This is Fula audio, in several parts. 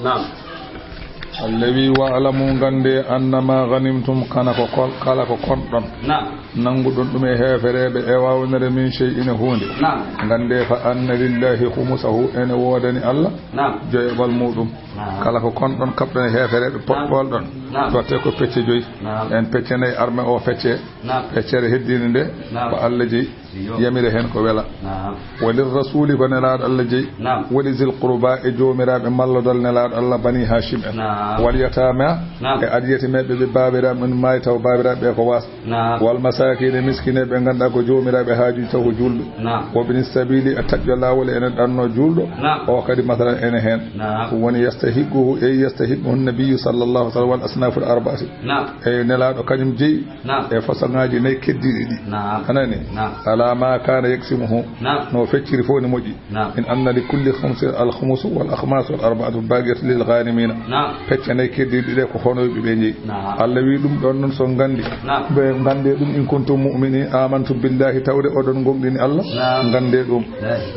نعم الذي وعلموا غندي أنما غنمتم كلا كونطن نعم نانغودون دومي هيفريبه e wawnere min shay'in hunde نعم gande fa anna lillahi khumsahu en wodani Allah نعم joybal mudum kala ko kondon kabdon heferebe potbol don to te ko pecce joyi en pecce nay arme o fecce feccere heddine de ko Allah jeyi yamire hen ko wela walir rasuli ko nelaado Allah jeyi wali zil qurba e jomirabe malladol nelaado Allah bani hashim en wal yatama e adiyati mebbe be babirabe men may taw babirabe ko was wal masakin miskine be ganda ko jomirabe haaju taw ko julbe ko bin sabili atajja lawol en danno juldo o kadi masalan en hen woni yastahiqu e yastahiqu an-nabiy sallallahu alaihi wasallam wal asnaf al-arba'ati e nelaado kanyum jeyi e fasangaji nay keddidi di anani ala ma kana yaksimuhu no fecciri fo ni moji in anna li kulli khums al-khums wal akhmas wal arba'atu bagiyat lil ghanimin fecce nay keddidi de ko hono be jeyi Allah wi dum don non so gandi be gande dum in kuntum mu'minin amantu billahi tawde odon gongdini Allah gande dum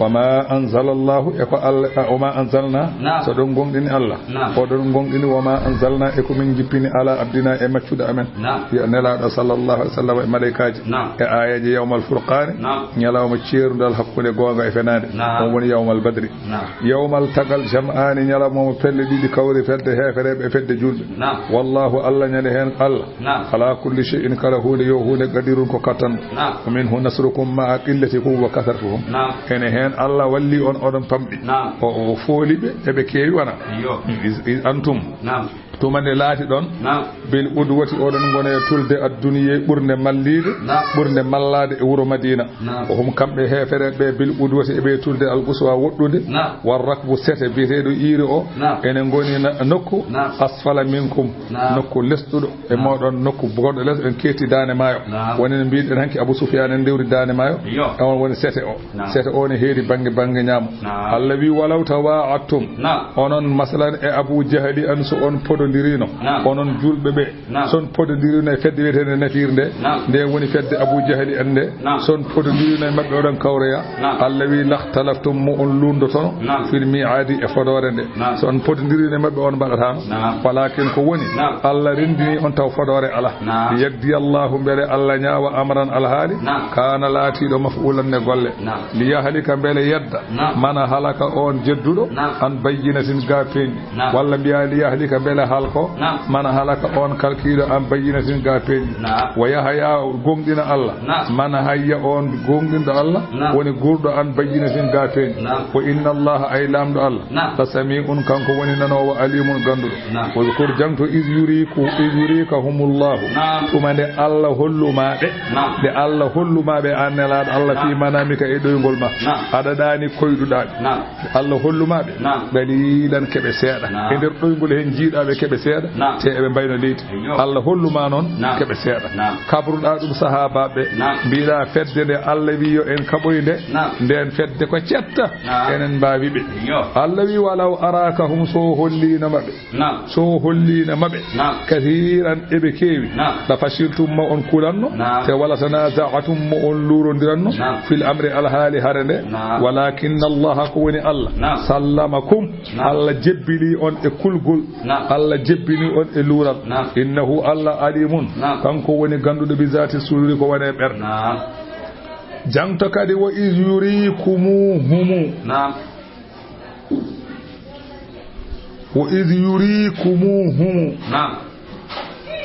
wama anzalallahu e ko Allah wama anzalna so don gongdini Allah odon gongdini wama anzalna e ko min jippini ala abdina e maccuda amen ya nelaado sallallahu alaihi wasallam e malaikaji e ayaji yawmal furqan nyalawma ceerdal hakkunde gonga e fenade on woni yawmal badri yawmal tagal jam'ani nyalawma pelle didi kawri fedde heferebe e fedde julbe wallahu Allah nyane hen Allah ala kulli shay'in kala hude yo hude gadirun ko katan min hu nasrukum ma qillatikum wa kasratukum ene hen Allah walli on odon pamdi o folibe e be kewi wana antum tumande laati don bil udwati odon gone tulde adduniye burde mallide burde mallade e wuro Madina o hum kambe hefere be bil udwati e be tulde al quswa woddude war rakbu sete bitedo iri o enen goni nokku asfala minkum nokku lesdudo e modon nokku godo les en keti dane mayo woni en biiden hanki Abu Sufyan en dewri dane mayo on woni sete o ne heedi bange nyam Allah wi walaw tawa'atum onon masalan e Abu Jahali an so on pododirino onon julbe be son pododirino e fedde wetene nafirde nde woni fedde Abu Jahali ande son pododirino e mabbe odon kawreya Allah wi lakhtalaftum mu on lundo tono fil mi'adi e fodore nde son pododirino e mabbe on badata walakin ko woni Allah rendini on taw fodore ala yagdi Allahu bele Allah nyaawa amran alhali kana laatido maf'ulan ne golle li yahlika bele yadda mana halaka on jeddudo an bayyinatin gapen walla biya li yahlika bele halko mana halaka on kalkido an bayyinatin gapen wa yahya gongdina Allah mana hayya on gongdindo Allah woni gurdo an bayyinatin gapen wa inna Allah ay lamdo Allah tasami'un kanko woni nanowo alimun gandudo wa zkur janto iz yurika humullahu tumande Allah hollumabe de Allah hollumabe annelaado Allah fi manamika e doygol ma adadani koyduda Allah hollumabe dalilan kebe seeda e der doygol hen jiidabe kebe seeda te e be bayno leyti Allah holluma non kebe seeda kabruda dum sahababe biida fedde de Allah wi yo en kaboyde den fedde ko cetta enen baawibe Allah wi walaw arakahum so hollina mabe kathiran ebe kewi la fashiltum ma on kulanno te wala tanaza'atum ma on lurondiranno fil amri al hali harande walakin Allah ko woni Allah sallamakum Allah jebbili on e kulgol Allah jebbini on e lural innahu Allah alimun kanko woni gandudo bi zati sururi ko wone ber jangto kadi wa iz yurikumuhum wa iz yurikumuhum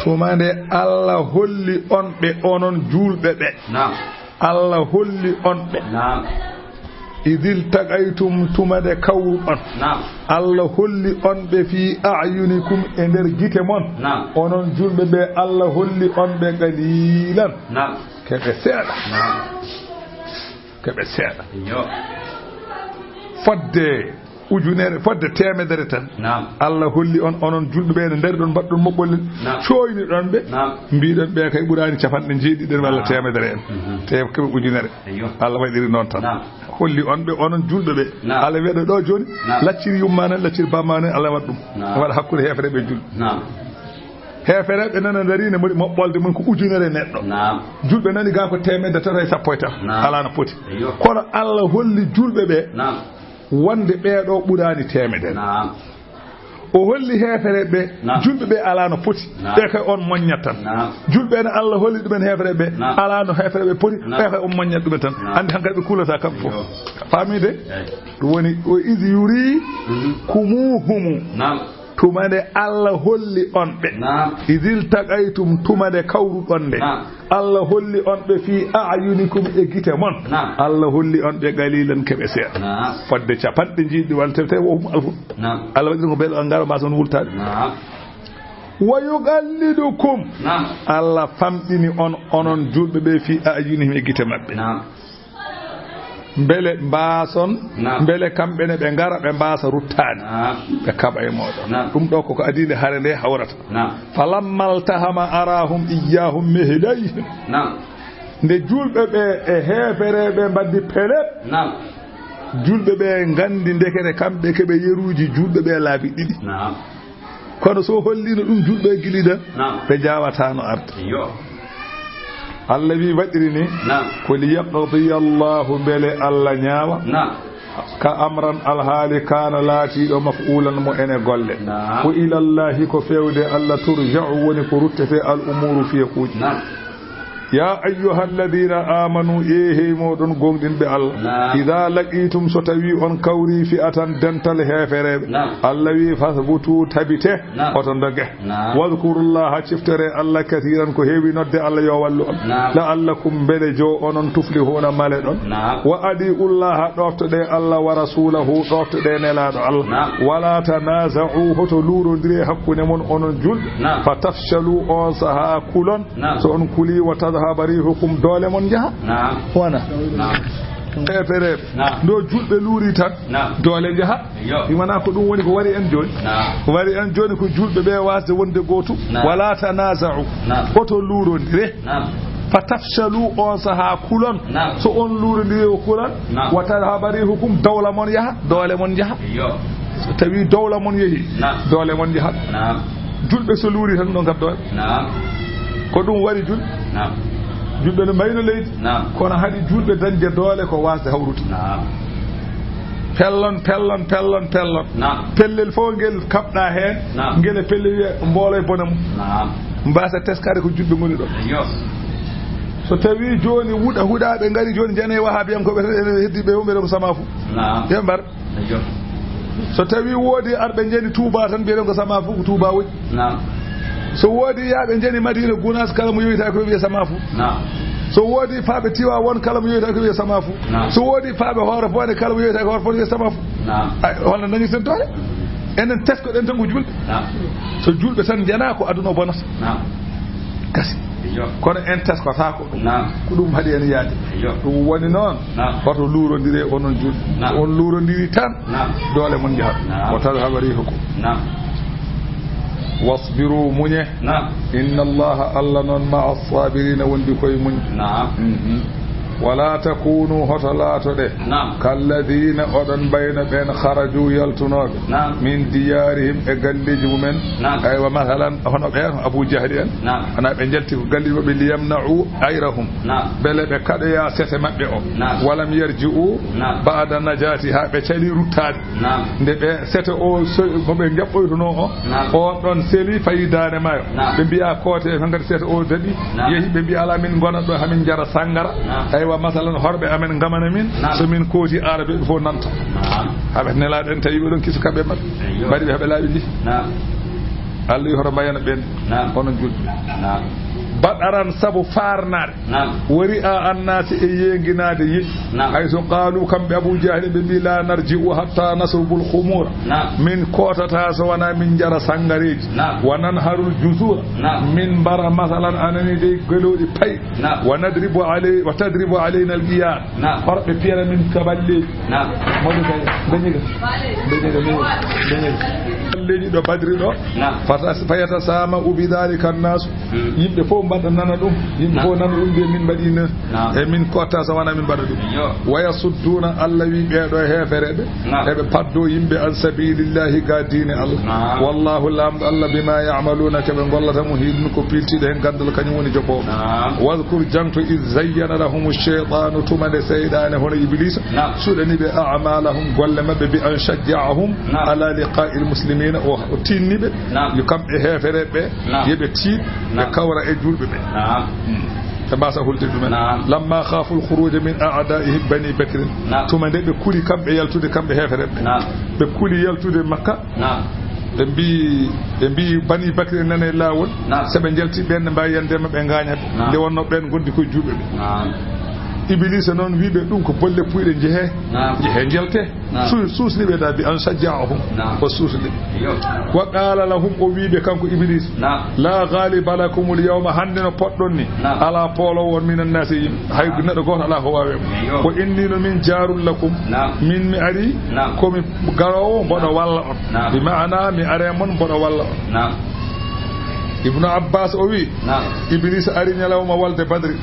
tumande Allah holli on be onon julbe be Allah holli on be idil tagaytum tumade kawru on Allah holli on be fi a'yunikum e der gite mon onon julbe be Allah holli on be qalilan kebe seeda fodde ujunere fodde temedere tan Allah holli on onon julbe be der don baddon mobbol coyni don be mbiidon be kay burani cafande jeedi der walla temedere en te ko ujunere Allah wadiri non tan holli on be onon julbe be Allah wedo do joni lacciri yummana lacciri bamane Allah waddum wala hakkude hefere be julbe hefere be nana darine mobbolde mun ko ujunere neddo julbe nani ga ko temedde tata e sappoyta ala na poti kono Allah holli julbe be wonde beedo burani temedere o holli hefere be julbe be ala no poti be kay on moññatan julbe en Allah holli dum en hefere be ala no hefere be poti be kay on moññat dum tan andi hankal be kulata kam fo famide dum woni o izi yuri kumuhum tumade Allah holli on be idil taqaytum tumade kawru on de Allah holli on be fi a'yunikum e gite mon Allah holli on be galilan kebe se fodde capande jiddi walte te wo alfu Allah wadi ko bel ngaro ma son wultade wa yugallidukum Allah famdini on onon julbe be fi a'yunihim e gite mabbe mbele mbaason mbele kamɓe ne ɓe ngara ɓe mbaasa ruttaade ɓe kaɓa e mooɗon ɗum ɗo koko adinde hare nde hawrata falammal tahama arahum iyahum mehidayhim nde julɓe ɓe e heefereɓe mbaddi pelet julɓe ɓe ngandi ndekete kamɓe keɓe yeruji julɓe ɓe laabi ɗiɗi kono so hollino ɗum julɓe gilida ɓe jawatano arde Allah wi waɗiri ni ko li yaqdiya Allahu bele Allah ñaawa ka amran alhaali kana laatiɗo maf'ulan mo ene golle ko ila Allahi ko fewde Allah turja'u woni ko ruttete al umuru fi kuuji ya ayyuhalladhina amanu ehe modon gongdin be Allah idha laqitum so tawi on kawri fi atan dental heferebe Allah wi fasbutu tabite oton doge wadhkurullaha chiftere Allah katiran ko heewi nodde Allah yo wallu on la'allakum bele jo onon tuflihuna male don wa adiullaha doftode Allah wa rasulahu doftode nelado Allah wala tanaza'u hoto lurondire hakkune mon onon jul fatafshalu on saha kulon so on kuli wa habari hukum dole mon jaha wana efere do julbe luri tan dole jaha imana ko dum woni ko wari en joni ko julbe be wasde wonde gotu wala tanaza'u oto lurondire fatafshalu on saha kulon so on lurondire o kulon wata habari hukum dawla mon jaha dole mon jaha so tawi dawla mon yehi dole mon jaha julbe so luri tan do gab dole ko dum wari julbe no mayno leydi kono hadi julbe dañde doole ko wasde hawrude pellon pellel fo ngel kabda hen ngel pelle mboolo e bonam mbasa teskade ko julbe ngoni do so tawi joni hudabe ngari joni jane wahabiyam ko be heddi be wombe do samafu yambar so tawi wodi arbe jeni Touba tan be ko samafu Touba woni so wodi yaabe jeni Madina Gunas kala mo yoyta ko wiya samafu so wodi faabe tiwa won kala mo yoyta ko wiya samafu so wodi faabe hoore fone kala mo yoyta ko hoore fone wiya samafu hono nani sen tole enen tesko den tan ko julbe so julbe tan jana ko aduna bonata kasi kono en tesko ta ko dum hadi en yaade dum woni non hoto lurondire onon julbe on lurondiri tan dole mon jaha ko tan habari hukum واصبروا منه إن الله ألنا مع الصابرين وندكوي من ولا تكونوا هطلات كالذين أدن بين خرجوا يلتنوب من ديارهم اقلج من أيوة مثلا هنا أبو جهل أنا بنجلت قلج ليمنعوا غيرهم بل بكديا ستمبئوا ولم يرجعوا بعد نجاتها بشلي رتاد ستو بنجبوا أو سيلي فايدان مايو بنبيا كوتي فنجر ستو دبي يهي بنبيا على من غنا دو همين جرا سانغرا wa masalan horbe amen gamana min so min kooti arabe fo nanta habe neladen tawi don kisu kambe mat bari habe laabi di Allah yi horo bayana ben onon julbe badaran sabu farnar wari a annati e yenginade yi ay so qalu kambe Abu Jahl be bi la narji'u hatta nasrubul khumur min kotata so wana min jara sangareji wanan harul juzur min bara masalan anani de golodi pay wanadribu alay wa tadribu alayna al-iyad farbe fiera min kaballe modi kay dañiga leñi do badri do fayata sama ubi dalika an-nas yimbe fo mbadda nana dum yimbe fo nana dum be min badina e min kota sa wana min badda dum waya sudduna Allah wi beedo heferebe ebe paddo yimbe an sabilillahi gadine Allah wallahu lam Allah bima ya'maluna kabe gollata muhidun ko piltide en gandal kanyum woni jobbo wadhkur jantu iz zayyana lahum ash-shaytanu tumade saydane hono iblis sudani be a'malahum golle mabbe bi an shajja'ahum ala liqa'il muslimin o tinniɓe yo kamɓe heefereɓe yeɓe tiiɗ ɓe kawra e julɓe ɓe تباسا هولتي دومن لما خافوا الخروج من اعدائهم بني بكر ثم دي كولي كامبه يالتودي كامبه هيفرب be kuli yaltude makka be bi bani bakri nane lawol sebe jelti ben mbayande mabbe gañat de wonno ben gondi ko juube be Iblis non wiibe dum ko bolle puyde jehe jelte susni be dabi an sajjaahum wa susni wa qala lahum o wiibe kanko Iblis la ghaliba lakum al yawma handina poddon ni ala polo won minan nasi hay neddo goto ala ko wawe ko inni no min jarul lakum min mi ari ko mi garowo bodo walla on bi maana mi are mon bodo walla on Ibnu Abbas o wi Iblis ari nyalawma walde badri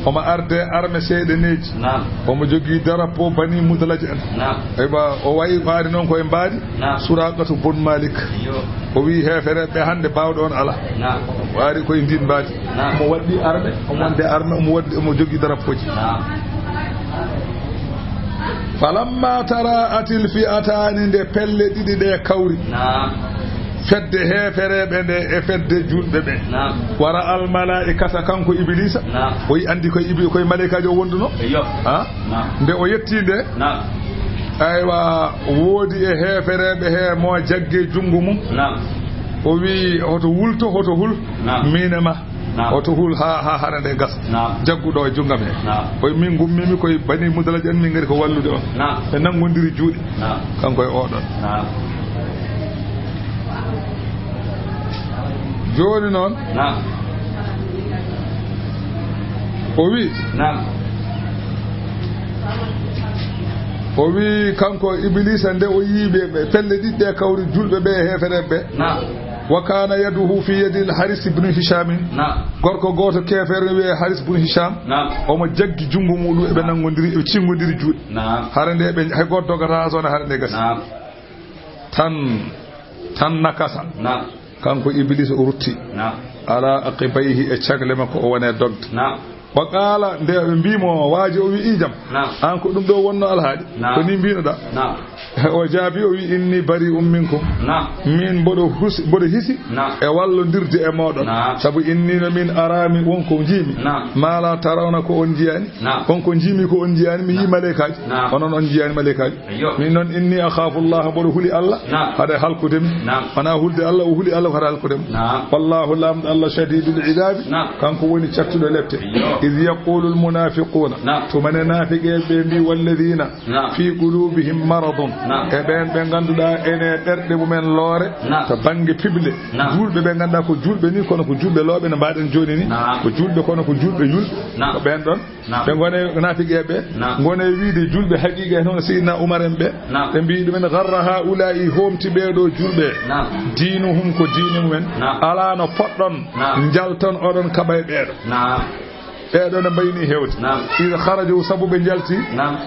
omo arde arme seedeneji omo jogi darapo bani mudalaji en eba o wayi baari non ko e mbaadi suraqatu bun malik o wi hefere be hande bawdo on ala waari ko indin mbaadi mo waddi arme o wonde arme omo jogi darapoji falamma tara'atil fi'atani de pelle didi de kawri fedde heferebe nde e fedde julbe be wara al malaikata kanko Iblisa o yi andi ko ibi ko malaikajo wonduno ha nde o yettinde aywa wodi e heferebe he mo jagge jungu mum o wi hoto wulto hoto hul minema hoto hul ha harande gas jaggudo e jungam he o min gummimi koy bani mudalaji en min ngari ko wallude on e nangondiri juude kanko e odon joni non o wi kanko Iblisa nde o yiibe be pelle didde kawri julbe be heferebe wa kana yaduhu fi yadi al-Haris ibn Hisham gorko goto kefere wi Haris ibn Hisham o mo jaggi jungo mudu e be nangodiri e cingodiri juude harande be hay goddo gata zone harande gas tan nakasa kanko Iblis o rutti ala aqibayhi e cagle makko o wone dogde wa qala nde be mbimo waaji o wi ijam an ko dum do wonno alhaadi ko ni mbinoda o jaabi o wi inni bari'um minkum min bodo hisi e wallondirde e modon sabu inni no min arami wonko jimi mala tarawna ko on jiyani wonko jimi ko on jiyani mi yi malaikaji onon on jiyani malaikaji min non inni akhafu Allah bodo huli Allah hada halkudem ana hulde Allah o huli Allah hada halkudem wallahu lam Allah shadidul idabi kanko woni cattudo lepte iz yaqulu al munafiquna to man nafiqe be bi walladina fi qulubihim maradun e ben be ganduda ene derde mumen loore to bangi pible julbe be ganda ko julbe ni kono ko julbe loobe no baaden joni ni ko julbe kono ko julbe yulbe ko ben don be gone nafiqebe gone wiide julbe haqiqa non sayyidina Umar en be mbi dum en gharra haula'i homti be do julbe diinuhum ko diinu mumen ala no poddon jalton odon kabay beedo eedo no bayni hewti ida kharaju sabu be jalti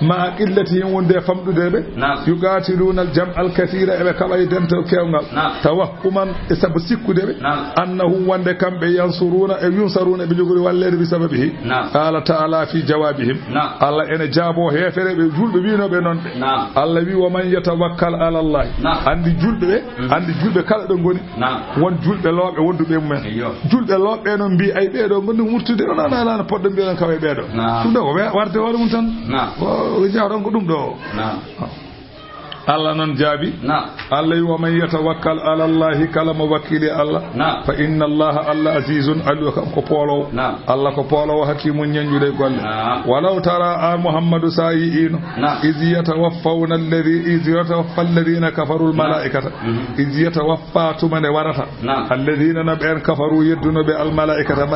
ma qillatihim wonde famdudebe yuqatiluna al-jam' al-kathira ebe kabay dento kewngal tawakkuman e sabu sikkudebe annahu wonde kambe yansuruna e yunsaruna be jogori wallede bi sababihi qala ta'ala fi jawabihim alla ene jabo hefere be julbe wiinobe non be alla wi wa man yatawakkal ala Allah andi julbe kala do ngoni won julbe loobe wondube mumen julbe loobe non bi ay be do gondi murtude non poddo mbiyon kawe beedo dum do warde wala mun tan o jaaron ko dum do Allah non jaabi Allah wa man yatawakkal ala Allah kalama wakili Allah fa inna Allah alla azizun alu ko polo Allah ko polo hakimun nyanjude golle walau tara Muhammadu sayyidina iz yatawaffawna alladhina kafaru al malaikata iz yatawaffatu man warata alladhina nab'an kafaru yaduna bi al malaikata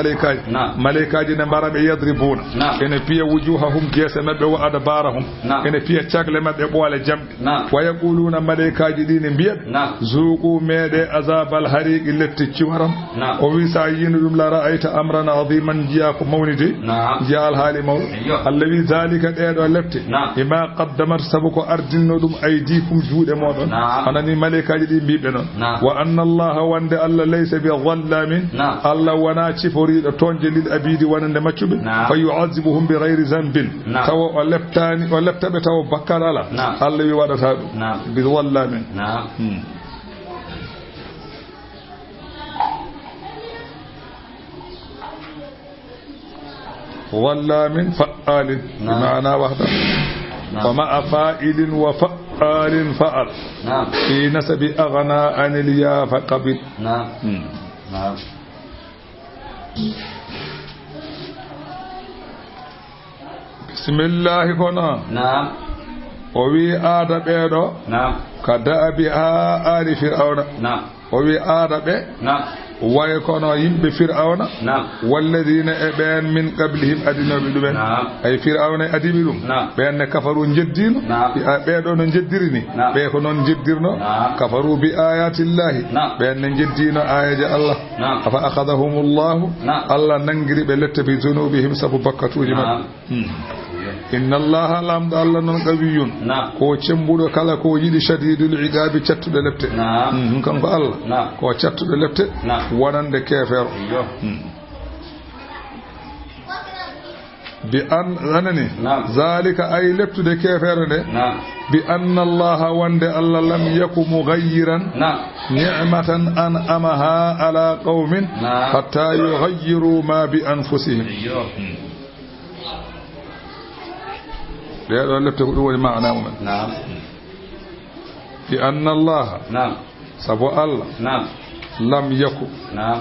malaikaji ne barabe yadribuna ene piya wujuhahum jesa mabbe wa adbarahum ene piya chagle mabbe boole jambe ويقولون ملائكة دين بيد ذوقوا ميد عذاب الحريق التي تشورم ويسعين دم لا رأيت أمرا عظيما جاءكم مولدي جاء الحال مولد الذي ذلك الأيد واللفت إما قدمت سبق أرجل دم أيديكم جود مولد أنني ملائكة دين بيد وأن الله وند الله ليس بظلام الله وناتي فريد تونجل الأبيد ونند مكتوب فيعذبهم بغير ذنب تو ولفتان تو بكر الله الله يوارث بظلام ولا من فعال بمعنى وحده ومع فائل وفعال فعل في نسب أغنى عن الياء فقبل. نعم. نعم. بسم الله كنا. نعم. ووي آدم بيدو. نعم. كدأبها آل فرعون. نعم. ووي آدم. نعم. ويكون يمب فرعون. نعم. والذين أبان من قبلهم أدنى بدون. نعم. أي فرعون أدبلهم. نعم. بأن كفروا جدين. نعم. بأدون جدرني. نعم. بأكونون جدرنا. نعم. كفروا بآيات الله. نعم. بأن جدين آية الله. نعم. فأخذهم الله. نعم. الله ننجري بلت بذنوبهم سببكتوا جمال. نعم. إن الله لم الله نقوي. نعم. كو تشمبو كلا كو يدي شديد العقاب تشتو دلبت. نعم. كان كو الله. نعم. كو تشتو دلبت. نعم. ونند كافر. بأن أنني. نعم. ذلك أي لبت ده كافر ده. نعم. بأن الله وند الله لم يكن مغيرا. نعم. نعمة أنعمها على قوم. نعم. حتى يغيروا ما بأنفسهم. لا لبت هو معنى نعم. بأن الله. نعم. سبو الله. نعم. لم يكن. نعم.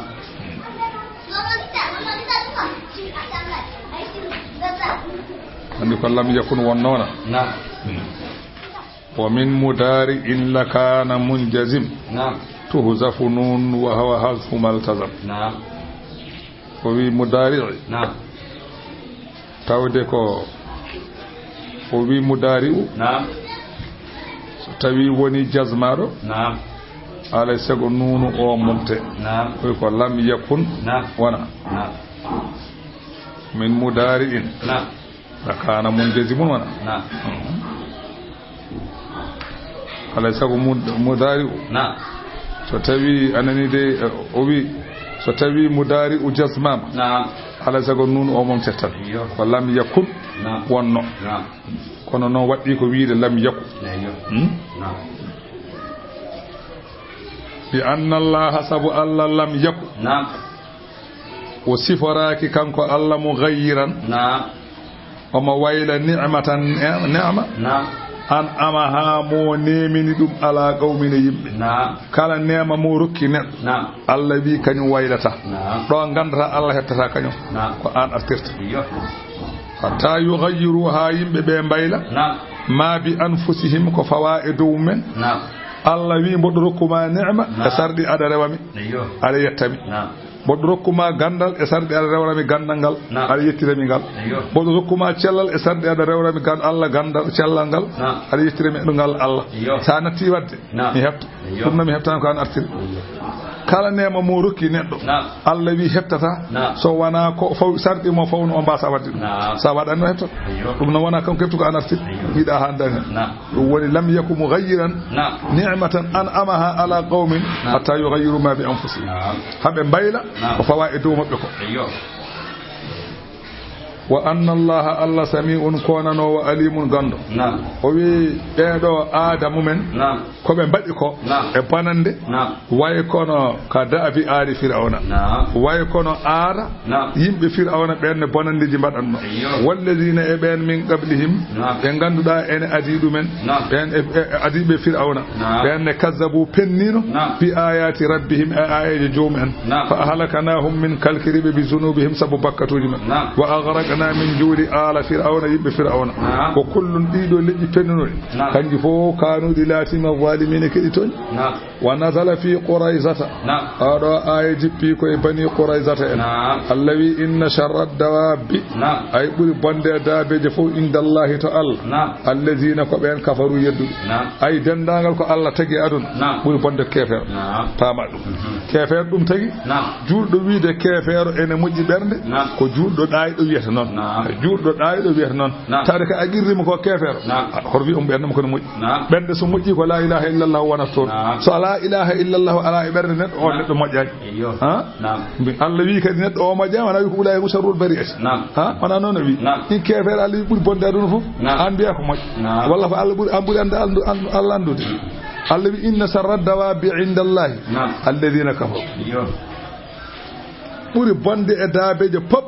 عندك لم يكن ونونا. نعم. ومن مدارئ لكان منجزم. نعم. تهزف نون وهو حذف ما التزم. نعم. وفي مدارئ. نعم. تودكو وفي مدارئ. نعم. تبي وني جزمارو. نعم. على سجو نون أو ممتع. نعم. ويقول لم يكن. نعم. ونا. نعم. من مدارئ. نعم. لكان منجزم ونا. نعم. على سجو مدارئ. نعم. ستبي أنني دي أبي ستبي مدارئ جزمام. نعم. على سجو نون أو ممتع. ولم يكن. نعم. ونو. نعم. kono non waddi ko wiide lam yakku. نعم. بأن الله سبو الله لم يكن. نعم. وصفراك كانكو الله مغيرا. نعم. وما ويل نعمة نعمة. نعم. أن أمها مو نيمين دوم على قومين يمبي. نعم. كلا نعمة مو ركي نعم. نعم. الله بي كانوا ويلتا. نعم. دون غندرا الله هتتا كانوا. نعم. وأن أرترت. حتى يغيروها يمبي بمبايلا. نعم. ما بأنفسهم كفوائدهم من. نعم. الله وي مدركما نعمة. نعم. أسردي أدريوامي. على يتامي. نعم. bodrokuma gandal e sarde ada rewrami gandangal ala yettirami gal bodrokuma cellal e sarde ada rewrami gan Allah gandal cellal gal ala yettirami dungal Allah sa natti wadde mi hefta dum mi heftan ko an artir kala nema mo rokki neddo Allah wi heftata so wana ko faw sarde mo fawno on basa wadde sa wadan no hefta dum no wana kan keftu ko an artir hida handane dum woni lam yakum mughayyiran ni'matan an amaha ala qaumin hatta yughayyiru ma bi anfusihim habe bayla ko fawaidu mabbe ko wa anna allaha alla sami'un konano wa alimun gando o wi beedo adamu men ko be mbadi ko e banande way kono ka daabi ari fir'auna way kono ara yimbe fir'auna ben bonande ji mbadanno walladina e ben min qablihim be ganduda en adidu men ben adibe fir'auna ben kazzabu pennino bi ayati rabbihim ayati jum'an fa ahlakanahum min kalkiribi bi zunubihim sabu bakkatuji man wa aghraq من جود آل فرعون يب فرعون وكل ديدو لجي فنون كانجي فو كانوا دلاتي من الظالمين كديتون ونزل في قريظة هذا آية جبي كوي بني قريظة الذي إن شر الدواب أي بول بند داب جفو عند الله تعالى الذين كبين كفروا يدو أي دندانغال كو الله تجي أدون بول بند كافر تامل كافر دوم تجي جولدو ويده كافر إن مجي برند كو جولدو داي دو ويتا نون juurdo daayido wiyata non tawde ka agirrimo ko kefero horwi bernam ko no moƴƴi bende so moƴƴi ko la ilaha illallah wona toon so la ilaha illallah ala e berde neddo on neddo moƴƴaji ha Allah wi kadi neddo o moƴƴama na wi ko ulay musarrul bari'ati ha wana non wi in kefero Allah wi buri bonde aduna fof an biya ko moƴƴi walla fa Allah buri amburi anda Allah andude Allah wi inna sarra dawabi indallahi alladhina kafaru buri bonde e daabeje pop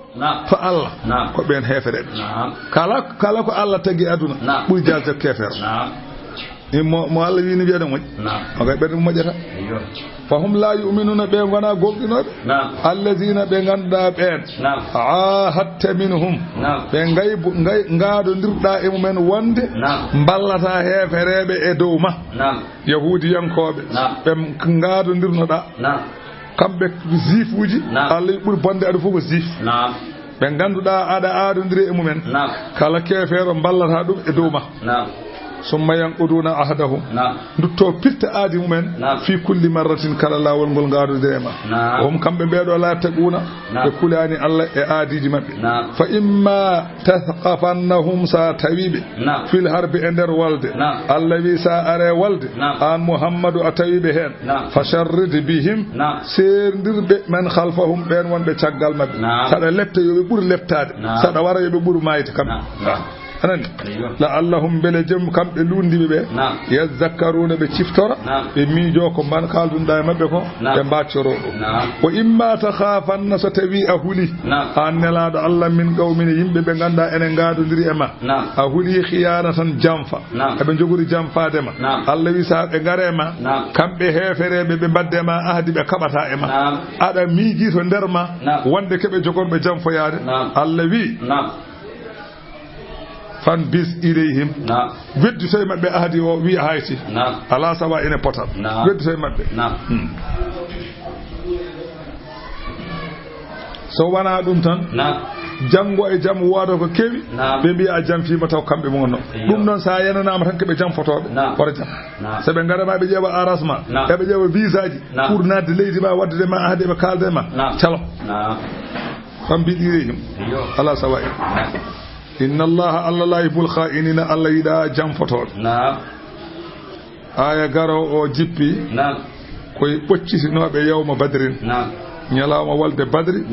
fa Allah ko ben hefere kala ko Allah tagi aduna buri jalta kefer mo Allah wi ni biede mo o gay be mo jata fahum la yu'minuna be gona goldinobe allazina be ganda ben hatta minhum be ngay ngado dirda e mumen wonde ballata heferebe e dowma yahudi yankobe be ngado dirnoda kambe zifuji Allah buri bonde adu fu ko zif be ganduda ada adondire e mumen kala kefero ballata dum e dowma ثم ينقضون عهدهم دتو بيت ادي مومن في كل مره كلا لاول غول غادو ديما هم كامبه بيدو لا تغونا بكلاني الله اديجي مبه فاما تثقفنهم ساتويب في الحرب اندر والد الذي سارى والد ان محمد اتويب هن فشرد بهم سيرندر من خلفهم بين وون بتاغال مبه سدا لبت يوبي بور لبتاد سدا wara yobe buru mayte kam anani la'allahum belajum kambe lundibe be yazakkaruna be ciftora be miijo ko ban kaldunda mabbe ko be baccoro o imma takhafanna satawi ahuli annelado Allah min qawmin yimbe be ganda enen gadodiri e ma ahuli khiyanatan jamfa be joguri jamfaade ma Allah wi sa be garema kambe heferebe be baddema ahdi be kabata e ma ada miiji to derma wonde kebe jogorbe jamfoyaade Allah wi fan bis ilayhim weddi tay mabbe ahadi o wi hayti ala sawa ene potal weddi tay mabbe so wana dum tan jango e jam wado ko kewi be bi a jam fi mataw kambe mo no dum non sa yanana ma tan ke be jam fotobe wara jam se be ngara ma be jeba arasma e be jeba visaji pour nadde leydi ma wadde ma ahade be kalde ma talo fan bi ilayhim ala sawa inna allaha alla la yubul kha'inina alla yida jam fotol aya garo o jippi koy boccitinobe yawma badrin nyalawma walde badri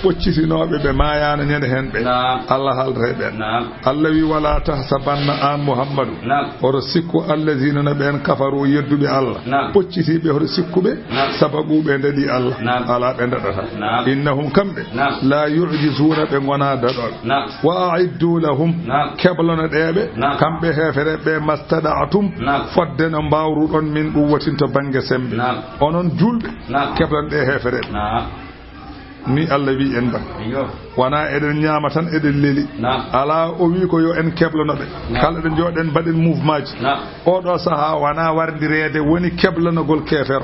boccitinobe be mayana nyande henbe Allah halrebe Allah wi wala tahsabanna an muhammadu oro sikku allazina naben kafaru yeddubi Allah boccitibe horo sikkube sababu be ndadi Allah ala be ndadata innahum kambe la yu'jizuna be ngona dadol wa a'iddu lahum kablana debe kambe hefere be mastada'atum faddena mbawru don min quwwatin to bange sembe onon julbe kablan de hefere ni Allah wi en ba wana eden nyama tan eden leli ala o wi ko yo en keblonobe kala den joden baden mouvement o do saha wana wardirede woni keblonogol kefer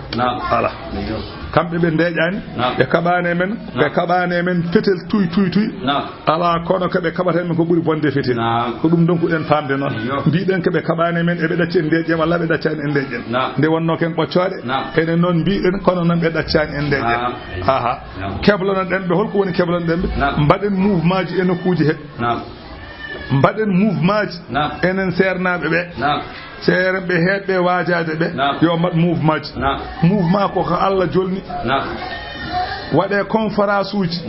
ala kambe be ndejani be kabane men fetel tuy ala kono ke be kabata men ko buri bonde fetel ko dum donku den famde non biiden ke be kabane men e be dacce ndeje walla be daccani en ndeje nde wonno ken boccode enen non biiden kono non be daccani en ndeje aha keblonon den be holko woni keblon den be mbaden mouvement ji en kuuji he mbaden mouvement ji enen sernabe be sere be hebbe wajaade be yo mat mouvement ko Allah jolni wade conférence uji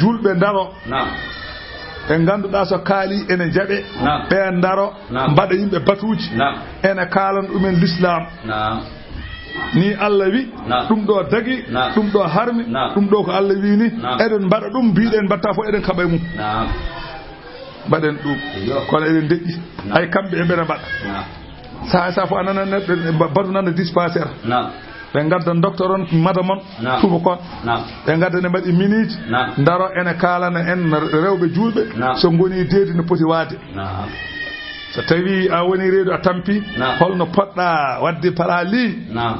julbe daro e ganduda so kaali ene jabe be daro mbada yimbe batuuji ene kaalan dumen l'islam ni Allah wi dum do dagi dum do harmi dum do ko Allah wi ni eden bada dum biiden batta fo eden kabay mum baden dum kono eden deji ay kambe e bena bada sa fo anana badu nan dispensaire be gadda docteur on madamon tubo kon be gadda ne badi minute daro ene kala na en rewbe julbe so ngoni deedi no poti wade so tawi a woni reedu a tampi holno podda wadde parali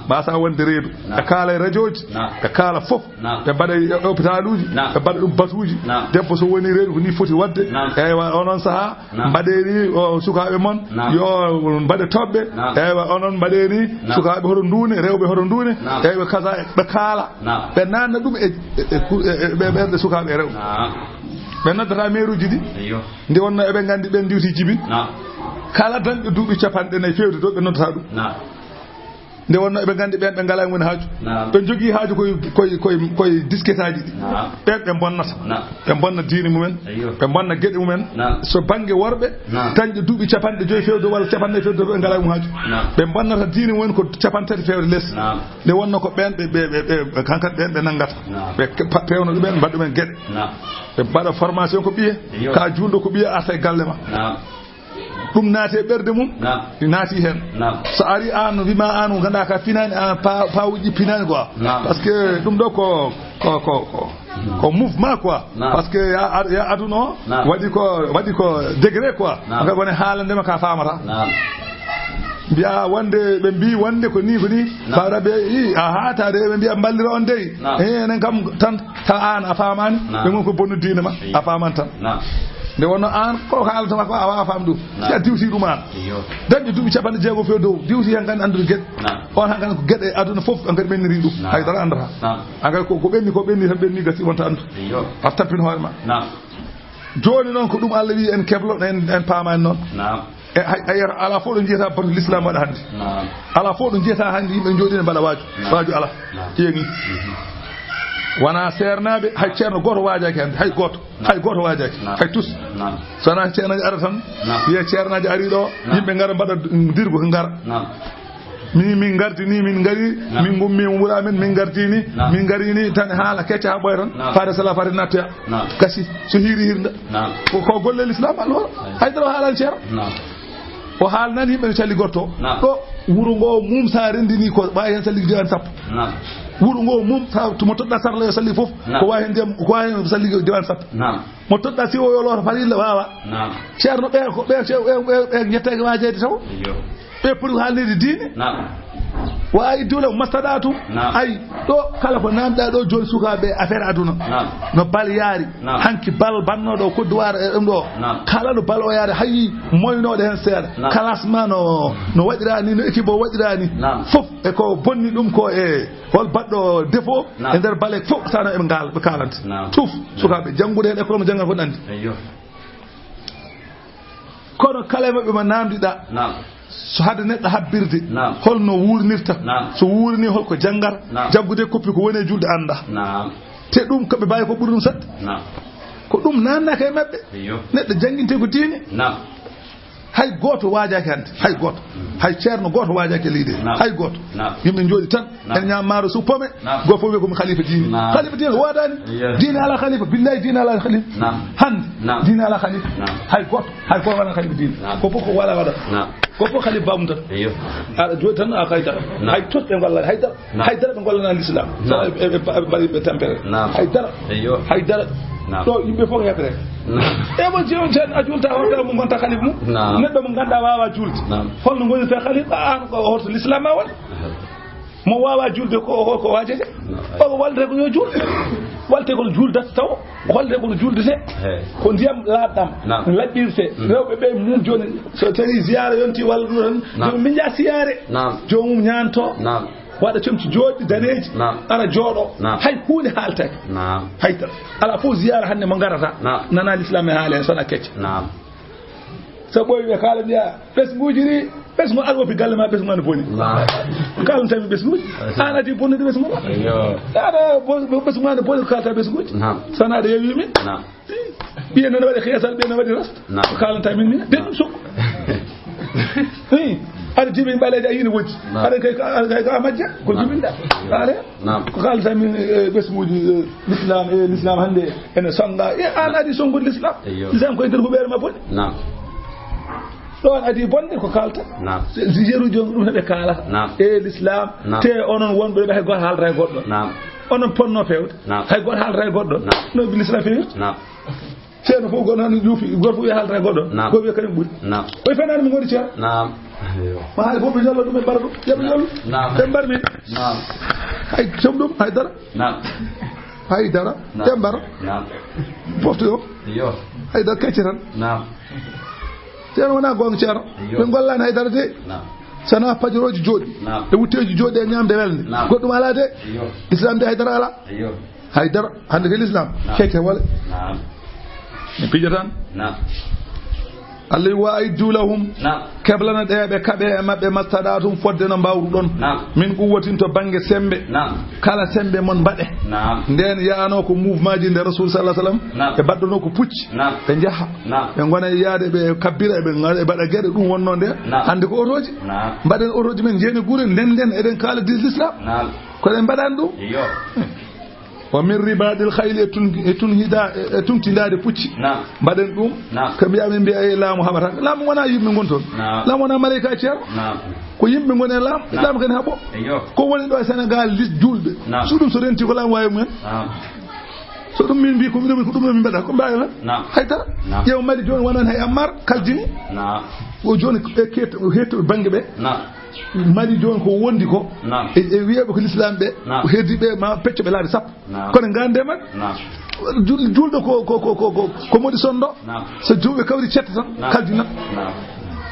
ba sa wonde reedu e kala radioji e kala fof be bada hôpitaluji be bada dum batuji debbo so woni reedu ko ni foti wadde eywa onon saha badeni o sukabe mon yo bade tobbe eywa onon badeni sukabe hodo ndune rewbe hodo ndune eywa kaza be kala be nanna dum e be sukabe rew be nodata meruji di ndi wonno e be gandi ben diwti jibin kala tan be duubi capande ne fewde do be nodata dum nde wonno ɓe gandi ɓen ɓe ngala woni haaju ɓe jogii haaju koye disquetaji ɗi ɓen ɓe bonnata ɓe bonna diine mumen ɓe bonna geɗe mumen so bange worɓe dañƴe duuɓi 50 fewde walla 50 fewde ɓe ngala mum haaju ɓe bonnata diine mumen ko 50 fewde less nde wonno ko ɓen ɓe kankat ɓen ɓe nanngata ɓe pewno ɗumen mbaɗa ɗumen geɗe ɓe mbaɗa formation ko ɓiye ka juulɗo ko ɓiye arta e galle ma ɗum naati e ɓerde mum naati hen so ari an wima an ganduɗa ka finani an pawuji pinani quoi par ce que ɗum ɗo ko mouvement quoi par ce que ya aduna o waɗi ko degré quoi nga woni haalandema ka famata mbiya wonde ɓe mbi wonde ko ni fawra ɓe a haatade ɓe mbiya ballira on dey enen kam tan ta an a famani ɓe gon ko bonnu diine ma a faman tan nde wonno an ko haalatama ko a wawa fam ɗum si a diwti ɗum an dañƴe duuɓi 60 few dow diwti hen gandi andude gueɗe on han gandi ko gueɗe aduna foof engadi ɓenniri ɗum haydara andata engadi ko ɓenni tan ɓenni gasi wonta andu a tampin hoore ma joni noon ko ɗum Allah wi en keblo en paamani noon ayata ala fof ɗo jiyata bato l'islam waɗa hannde ala fof ɗo jiyata hannde yimɓe jooɗine mbaɗa waaju ala ƴeeŋi wona sernaɓe hay ceerno goto waajaki hannde hay goto waajaki hay tous sowona ceernaji ara tan wiye ceernaji ari ɗo yimɓe ngara mbaɗa dirgo ko ngara min gardini min gari min gummi wura men min gardini min garini tan haala kecca ha ɓoya tan faade sala faade nattoya gasi so hiiri hirda ko golle l'islam alors haydara o haalani ceerno o haalnani yimɓe no calli gorto ɗo wuro ngo mum sa rendini ko wawi hen salli diwan sappo wuro ngo mum mo toɗɗa sarla yo salli foof ko wawi hen ndiyam ko wawi hen salli diwan sappo mo toɗɗa siwo yo loota farilla wawa ceerno ɓe jettake wajede taw ɓe pour haalnede diine wawi dole mastaɗatu ay ɗo kala ko namɗa ɗo joni sukaɓe affaire aduna no bal yaari hanki bal bannoɗo kodduwara e ɗum ɗo kala no bal o yaari hayi moynoɗo hen seeɗa classement no waɗirani no équipe o waɗirani foof e ko bonni ɗum ko e hol baɗɗo défaut e nder bale foof sano ɓe kalante tuuf sukaɓe janggude hen école mo janggal fof andi kono kala e maɓɓe mo namdiɗa so hade neɗɗo habbirde holno wurnirta so wurini holko janggata jaggude koppi ko woni e julde anda te ɗum koɓe mbawi ko ɓuri ɗum sadde ko ɗum nannaka e maɓɓe neɗɗo janguinte ko diine hay goto waajaki hande hay goto hay ceerno goto waajaki e leydi hay goto yimɓe jooɗi tan en ñaam maaro suppome goto fof wiye komi khalifa diine wodani diine ala khalifa billahi diine ala khalifa hande diine ala khalifa hay goto wona khalifa diine ko fof ko wala waɗa ko fof khalifa bamum tan aɗa jooɗi tan a haydara hay tos ɓe golla haydara ɓe gollanani l'islam ɓe mbaɗi ɓe tampere haydara ɗo yimɓe fof heɓre e mo jeeon ceerno a julta hoto mo gonta khalifa mum neɗɗo mo ganduɗa wawa julde holno gonirta khalifa an ko horto l'islam ma woni mo wawa julde ko waajete o walde ko yo julde walte ko juldata taw holde ko juldete ko ndiyam laaɗɗam laɓɓirte rewɓe ɓe mum joni so tawi ziyara yonti walla ɗum tan joni min jaa siyare jomum ñanto waɗa comci jooɗi daneji ara jooɗo hay hunde haaltake haydara ala fof ziyara hannde mo garata nana l'islam e haali hen sona kecca so ɓoyi ɓe kaala mbiya ɓesguji ɗi ɓesgu arwopi galle ma ɓesgu ma no boni kalantami ɓesguji an adi bonnude ɓesgu ma aɗa ɓesgu ma no boni ko kalata ɓesguji sona aɗa yewi min ɓiye nana waɗi heesal ɓiye nana waɗi rasta ko kalanta min min ɓen ɗum sokko aɗa jiɓi ɓaleji a yini wojji aɗa kay ka majja ko jiɓinɗa ale ko kalata min ɓesguji l'islam hannde ene songa an adi songude l'islam koye nder huɓere ma boni ɗon adi bonde ko kalta jeeruji on ɗum heɓe kalata e l'islam te onon wonɓe ɓe hay goto haalata e goɗɗo onon ponno fewde hay goto haalata e goɗɗo no ɓe l'islam fewirta ceerno fof gono tan juufi goto fof wiya haalata e goɗɗo goto wiya kañum ɓuuri oye fenani mi goni ceerno ma haali fof ɓe ñallo ɗum e mbara ɗum yoɓe ñallu ɓe mbar min hay som ɗum haydara ɓe mbara pofte o haydara kecce tan ceerno wona gonga ceerno ɓe gollani haydara de sana pajoroji jooɗi e wutteji jooɗi e ñamde welde goɗɗum ala de l'islam de haydara ala haydara hande ke l'islam kecce wole mi pija tan Allah wa aidulahum keblana deebe kabe mabbe mastadatum fodde no bawrudon min quwwatin to bange sembe kala sembe mon bade nden yaano ko mouvement ji de rasul sallallahu alaihi wasallam e baddono ko pucci be jaha be gona yaade be kabbira be ngare bada gede dum wonno de hande ko otoji baden otoji men jeni gure den eden kala dis islam ko en badan dum wa min ribadil khayl etun tindade pucci baden dum kam ya men bi'a laamu habata laamu wona yimbe gonton laamu wona malaika ciar ko yimbe gone laam kan habo ko woni do Senegal lis julbe sudum so renti ko laam wayo men so dum min bi ko dum bada ko mbayo hayta yew mali joni wonan hay ammar kaljini o joni e keto bangi be mali joni ko wondi ko e wiebe ko l'islam be ko heddi be ma pecce be laade sappo kono ngande man juldo ko modi sondo so julbe kawri cetta tan kaljina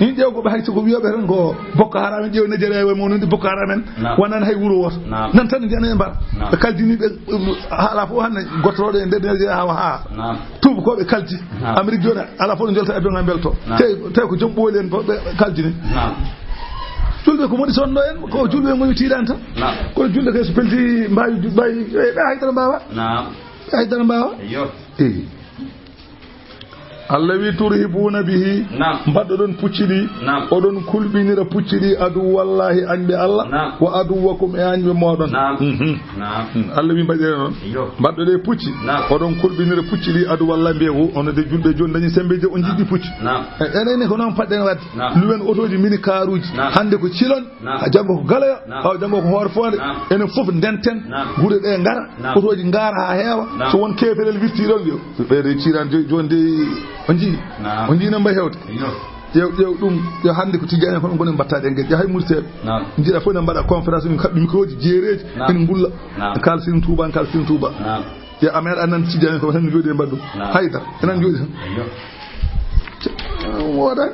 ni jew ko be hayso ko wiebe tan ko bokko haram jew Nigeria mo non di bokko haram wonan hay wuro woto nan tan jene mbar be kaljini be hala fo hanne gotrode de Nigeria ha tubu ko be kalji Amerique jona ala fo jolta e be ngambelto te ko jombolen be kaljini julbe ko modi sonno en ko julbe mo tiidanta ko julbe ke so pelti mbaawi be haydara mbawa haydara mbawa Allah wi turhibuna bihi mbaddo don puccidi odon kulbinira puccidi adu wallahi anbi Allah wa aduwakum e anbi modon Allah wi mbadere non mbaddo de pucci odon kulbinira puccidi adu wallahi bewu on de julbe jon dañi sembeje on jiddi pucci enene ko non fadden wat luwen otoji mini karuji hande ko cilon jango ko galaya aw jango ko hor fonde enen fof denten gure de ngara otoji ngara ha heewa so won keferel wirtirol yo be de ciran jonde onji namba hewta jew dum yo hande ko tijani ko gonen battaade ngel hay murtebe jira fo na bada conférence min kabbi microji jereji en gulla kalsin touba ya amer anan tijani ko tan jodi mbaddu hayda enan jodi woda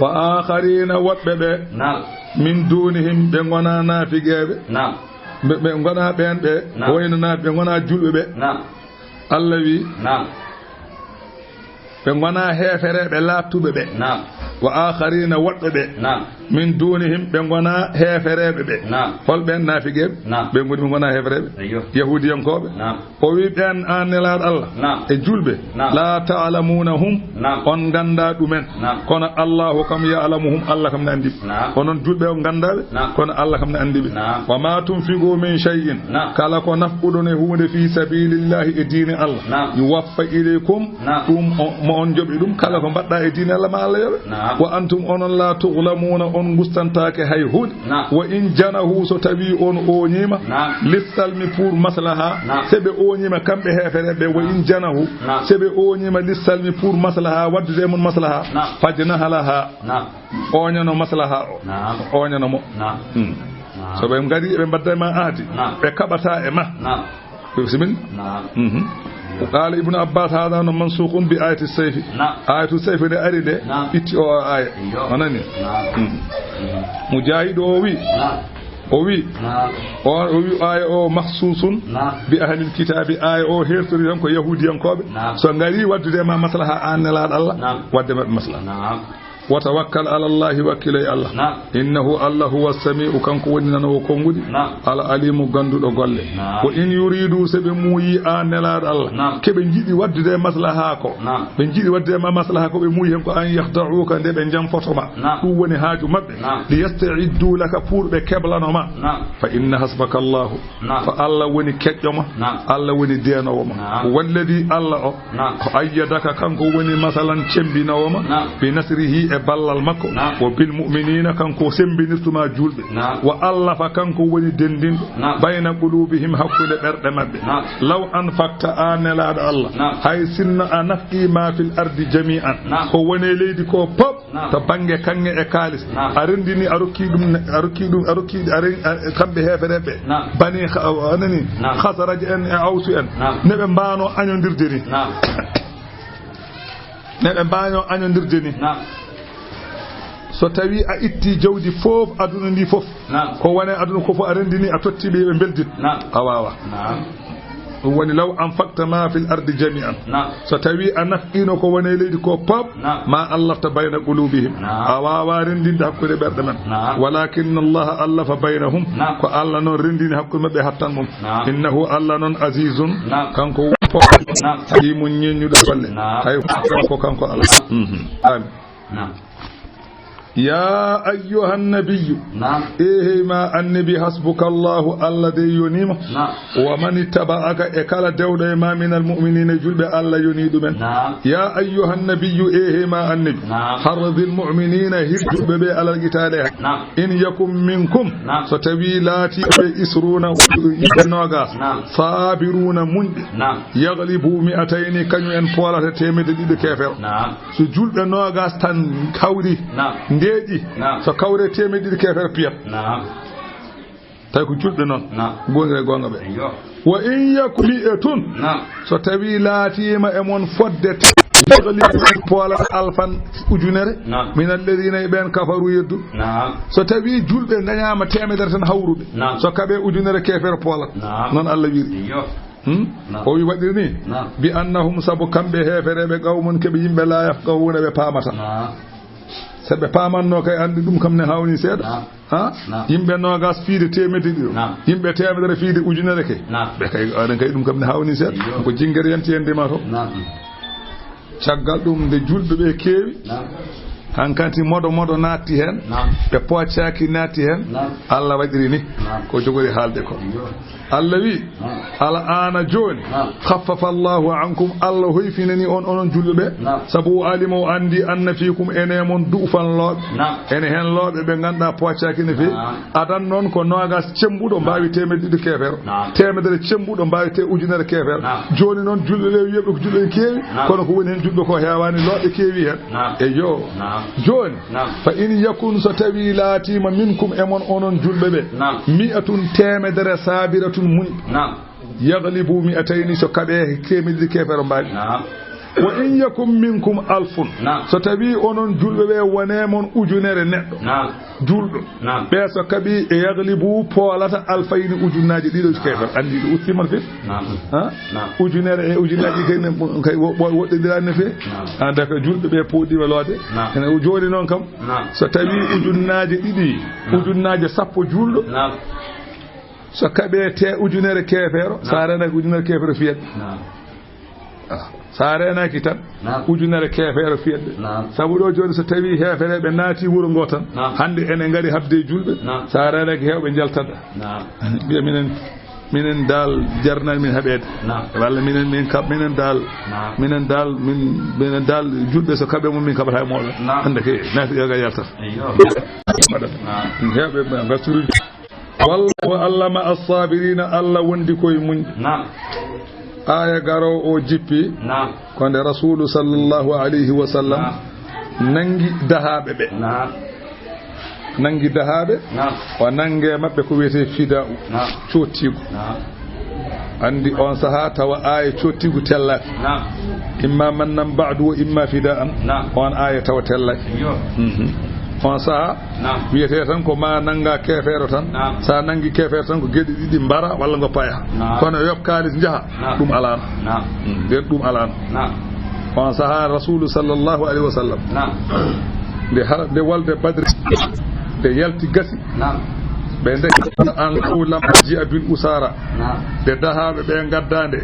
wa akharina wabbe min dunihim be gona nafigebe be gona ben be wayno na be gona julbe be Allah wi be gona hefere be laatube be wa akharina wadbe be min dunihim be gona heferebe be hol ben nafigebe be ngodi gona heferebe yahudiyankobe o wi ben anelad Allah e julbe la ta'lamunahum on ganda dumen kono Allah kam ya'lamuhum Allah kam andi onon julbe on gandabe kono Allah kam andibe wa ma tunfiqu min shay'in kala ko nafudone hunde fi sabilillahi e dini Allah yuwaffa ilaykum mo on jobi dum kala ko badda e dini Allah ma Allah yobe wa antum onon la tughlamuna on gustantake hay hud wa in janahu so tawi on onyima lissalmi pour maslaha sebe onyima kambe hefere be wa in janahu sebe onyima lissalmi pour maslaha wadde mon maslaha fajna halaha onyano maslaha onyano mo so be ngari be badda ma aati be kabata e ma bismin وقال ابن عباس هذا منسوخ بآية السيف آية السيف ده أريده إتي أو آية أناني مجاهد أوي آية أو مخصوص بأهل الكتاب آية أو هيرتري ينكو يهودي ينكو سنغالي ودد ما مصلحة آن الله ودد ما مصلحة وتوكل على الله وكيل الله إنه الله هو السميع كان كوننا وكونغودي على عليم غندو غول وإن يريدوا سبموي آن الله كبن جيدي ودد مصلحة كو بن جيدي ودد ما مصلحة كو بموي هم أن يخدعوك دي بن جام فوتما هو وني حاجو مبه ليستعدوا لك فور بكبلانما فإن حسبك الله فالله وني كجما الله وني دينوما والذي الله أيدك كان كو وني مثلا تشمبينوما بنصره ballal makko wa bil mu'minina kanko sembinirtuma julbe wa Allah fa kanko woni dendin bayna qulubihim hakkude berde mabbe law anfaqta anala Allah hay sinna anafqi ma fil ardi jami'an ko woni leydi ko pop to bange kange e kalis arendini aruki kambe heferebe bani anani khasaraj en e awsu en nebe mbano anyondirdeni so tawi a itti jawdi fof aduna ndi fof ko wone aduna ko fo arendini a totti be beldit a wawa woni law anfaqta ma fil ardi jami'an so tawi anafino ko woni leydi ko pop ma allafta bayna qulubihim awawa rendinde hakkude berde men walakin Allah allafa baynahum ko Allah non rendini hakkude mabbe hattan mum innahu Allah non azizun kanko hakimun nyenyudo golle hay ko kanko Allah amin يا أيها النبي إيه ما النبي حسبك الله الذي ينيم ومن اتبعك إكال دولة ما من المؤمنين جلب الله ينيد من يا أيها النبي إيه ما النبي حرض المؤمنين هرجب بي على القتال إن يكن منكم ستويلاتي إسرون ينوغاس صابرون من يغلبوا 200 كانوا ينفوالة تيمد دي كافر سجلب نوغاس تن كوري deeji so kawre temedidi kefer piyat tay ko julbe non gonga gonga be wa in yakli'atun so tawi laatima e mon fodde pola alfan ujunere min alladhina ben kafaru yeddu so tawi julbe dañama temedere tan hawrude so kabe ujunere kefer pola non Allah wiri o wi wadiri ni bi annahum sabu kambe heferebe qawmun kebe yimbe la yafqahuna be pamata sabe pamanno kay andi dum kam ne hawni seeda ha yimbe nogas fiide temedde do yimbe temedere fiide ujunere kay be kay adan kay dum kam ne hawni seeda ko jingere yanti endema to caggal dum de julbe be kewi hankanti modo naatti hen be poccaki naatti hen Allah wadiri ni ko jogori halde ko Allah wi ala ana joni khaffafa Allahu ankum Allah hoyfinani on julbe sabu alimu andi anna fikum enemon dufan lobe ene hen lobe be ganda poccaki ne fi adan non ko nogas cembudo mbawi temedde kefero temedere cembudo mbawi te ujunere kefero joni non julbe le yebbe ko julbe kewi kono ko woni hen julbe ko hewani lobe kewi hen e yo joni fa in yakun satawi latima minkum emon onon julbe be mi'atun temedere sabiratun mun yaghlibu 200 so kabe kemidi kefero mbadi wa in yakum minkum alfun so tawi onon julbe be wonemon ujunere neddo juldo be so kabi e yaghlibu polata alfayni ujunaji dido kefer andi do utiman fe ha ujunere e ujunaji kay wodde dirane fe anda ka julbe be podi walode ene joni non kam so tawi ujunaji didi ujunaji sappo juldo so kabe te ujunere kefero sarana ujunere kefero fiyat sarena kitan ujunere kefero fiyat sabu do joni so tawi hefere be naati wuro ngotan hande ene ngari habde julbe sarena ki hewbe jaltada bi minen dal jarnal min habede walla minen kab minen dal julbe so kabe mum min kabata e modo hande ke naati ga yalta hewbe ngaturu wallahu allama as-sabirina Allah wondi koy muñ aya garo o jippi konde rasulu sallallahu alayhi wa sallam nangi dahabe o nange mabbe ko wiyete fida'u cottigu andi on saha tawa aya cottigu tella imma mannan ba'du wa imma fida'an on aya tawa tella on saha wiyete tan ko ma nanga kefero tan sa nangi kefero tan ko gedi didi mbara walla ngo paya kono yob kalis jaha dum alana dum alana on saha rasul sallallahu alaihi wasallam de walde badr de yalti gasi be ndek an ulam ji abil usara de dahabe be gaddande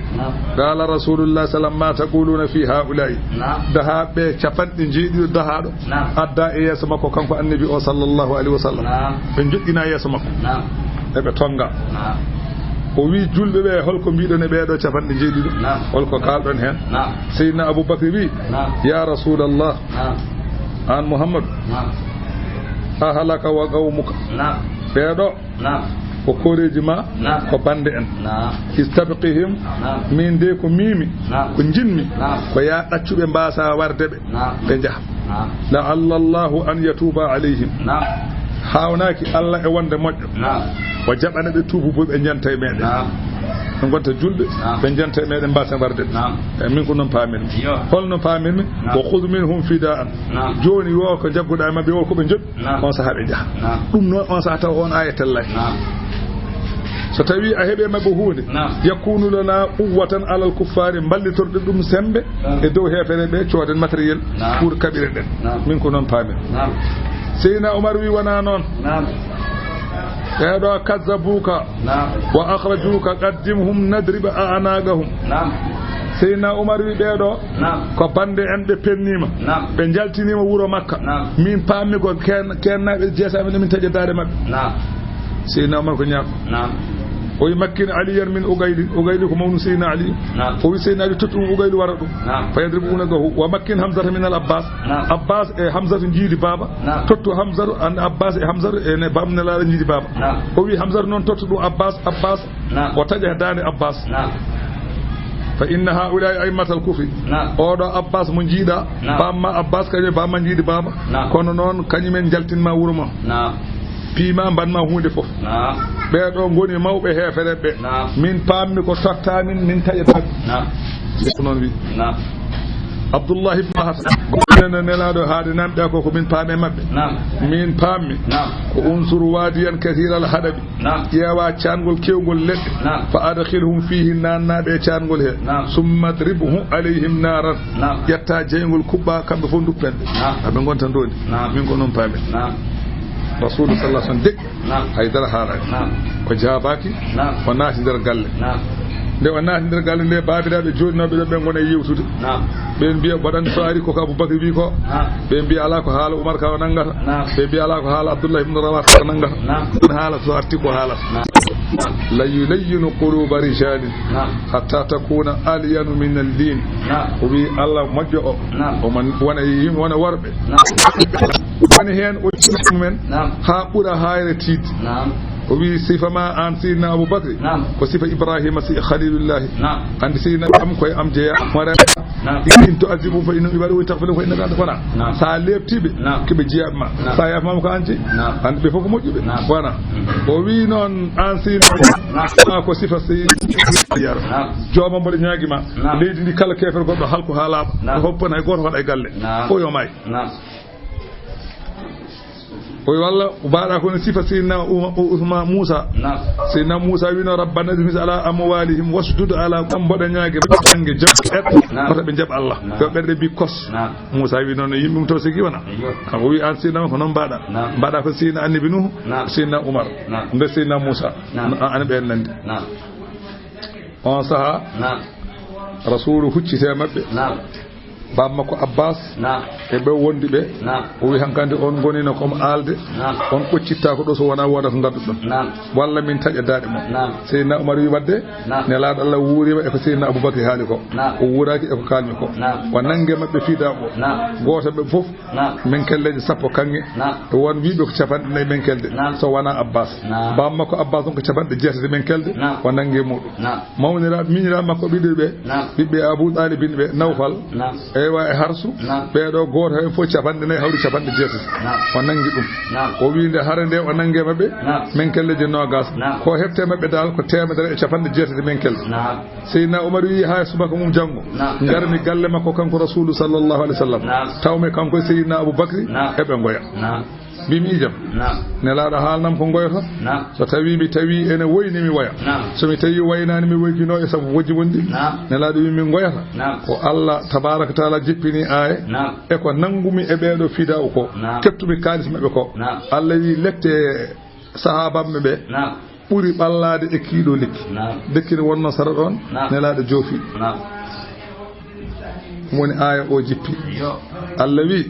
qala rasulullah sallallahu alaihi taquluna fi haula'i dahabe chafandi jiido dahado adda e yeso makko kanko annabi o sallallahu alaihi wasallam be joddina yeso makko e be tonga o wi julbe be holko biidon e be do chafandi jiido holko kaldon hen sayyidina abubakar wi ya rasulullah an muhammad ahalaka wa qaumuka beedo ko koreji ma ko bande en istabqihim min de ko mimi ko jinmi ko ya daccube mbasa wardebe be jaha la Allah an yatuba alaihim hawnaki Allah e wonde moddo o jabana be tubu bo be jantay meden on gonta julbe be jantay meden mbasa warde min ko non paamen holno paamen ko khudh minhum fida'an joni wo ko jagguda mabbe wo ko be jod on sahabe jaha dum non on sa taw on ayatal so tawi a heɓe mabɓe hunde yakunu lana quwwatan alal kuffari ballitorɗe ɗum sembe e dow hefere ɓe cooden matériel pour kaɓire ɗen min ko noon paamen Seydina Oumar wi wona noon ɓeeɗo kazzabuka wa akhrajuka qaddimhum nadriba a'naqahum Seydina Oumar wi ɓeeɗo ko bande en ɓe pennima ɓe jaltinima wuro Makka min paammi ko kennaɓe jeesaɓe min taƴe daade mabɓe Seydina Oumar ko ñaako o wi makkina aliyan min Ugayli ko mawnu Seydina Ali o wi Seydina Ali tottum Ugayli wara ɗum fa yadribuna gahu wa makkin Hamzata min al Abbas e Hamzatu jiidi baba tottu Hamzatu an Abbas e Hamzatu ene bamnelaɗo jiidi baba o wi Hamzatu noon tottu ɗum Abbas o taƴa dande Abbas fa inna haulai aimmatal kufri oɗo Abbas mo jiiɗa bamma Abbas kañum bamma jiidi baba kono noon kañumen jaltinma wuuro ma piima mbanma hunde fof ɓeeɗo goni mawɓe hefere ɓe min paammi ko tottamin min taƴata ko noon wi Abdullah ibn Hasan nelaɗo haade namɗe ko min paame mabɓe min paammi ko unsuru wadiyan kathira al hadabi ƴeewa cangol kewgol leɗɗe fa adkhilhum fihi nannaɓe cangol he summa dribhu alayhim naran ƴetta jeygol kuɓɓa kamɓe fof duppenɓe aɓe gonta ndodi min ko noon paame Rasul sallallahu alaihi wasallam deg haydara haala ko jaabaki o naati nder galle nde o naati nder galle nde baabiraɓe jooɗinoɓe ɗo ɓe gona yewtude ɓen mbiya waɗande so ari koko Aboubacry wi ko ɓe mbiya ala ko haala Oumar ka o nangata ɓe mbiya ala ko haala Abdoullah ibn Rawat ko nangata ɗum haala so arti ko haalata la yulayyinu quluba rijalin hatta takuna alyanu min al-din o wi Allah moƴƴo o oman wona worɓe woni hen o mumen ha ɓuura hayre tiid o wi sifa ma an Seydina Aboubacry ko sifa Ibrahima si khalilullahi andi Seydina am koye am jeeya mara in to azimu fa innahu ibadu wa taghfiru fa innaka anta wana sa lebtibe kibe jiyaɓe ma sa yafmama ko anti andi ɓe fof ko moƴƴuɓe wona o wi noon an Seydina ko sifa Seydina jooma mboɗo ñaaguima leydi ndi kala kefere goɗɗo halko ha laaɓa hoppana hay goto waɗa e galle fo yo may o walla baɗa kono sifa Seydina Moussa Seydina Moussa wino rabbana izmis ala amwalihim wasdud ala mboɗo ñague ɓangue jaɓ kota ɓe jaɓ Allah yo ɓerɗe bi kos Moussa wi noon yimɓe mum taw sigi wona o wi an Seydina ko noon mbaɗa ko Seydina annabi Nuhu Seydina Oumar nde Seydina Moussa ana ɓen nandi on saaha rasulu huccite mabɓe bamma ko Abbas e ɓe wondi ɓe o wi hankandi on gonino comme alde on ɓoccitta ko ɗo so wona woda ko gadduɗon walla min taƴa daɗe mo Seydina Oumar wi wadde nelaɗo Allah wuurima e ko Seydina Aboubacry haali ko o wuuraki e ko kalmi ko o nangue mabɓe fiida o goto ɓe foof min kelleje sappo kanŋe e won wiɓe ko capanɗe nayyi min kelde so wona Abbas bamma ko Abbas on ko capanɗe jeetati min kelde o nangue muɗum mawniraɓe miñiraɓe makko ɓiɓɓe Abou Talibine ɓe Nawfal ewa e harsu ɓeɗo goto hen fof capanɗe nayyi hawri capanɗe jeetati o nangi ɗum o wi nde hare nde o nangue mabɓe min kelleje nogas ko hefte mabɓe dal ko temedere e capanɗe jeetati min kelde Seydina Oumar wi ha subaka mum janggo garmi galle makko kanko rasulu sallllahu alih w sallam tawmi kanko e Seydina Aboubacry eɓe goya mbimi jam nelaɗo haalnam ko goyata so tawi mi tawi ene woyni mi woya somi tawi waynani mi woykino e saabu wojji wondi nelaɗo wi min goyata ko Allah tabaraka taala jippini aya e ko nangumi e ɓeɗo fida o ko kettumi kalis mabɓe ko Allah wi lette sahabaɓe ɓe ɓuuri ɓallade e kiiɗo lekki dekkine wonno sara ɗon nelaɗo joofi woni aya o jippi Allah wi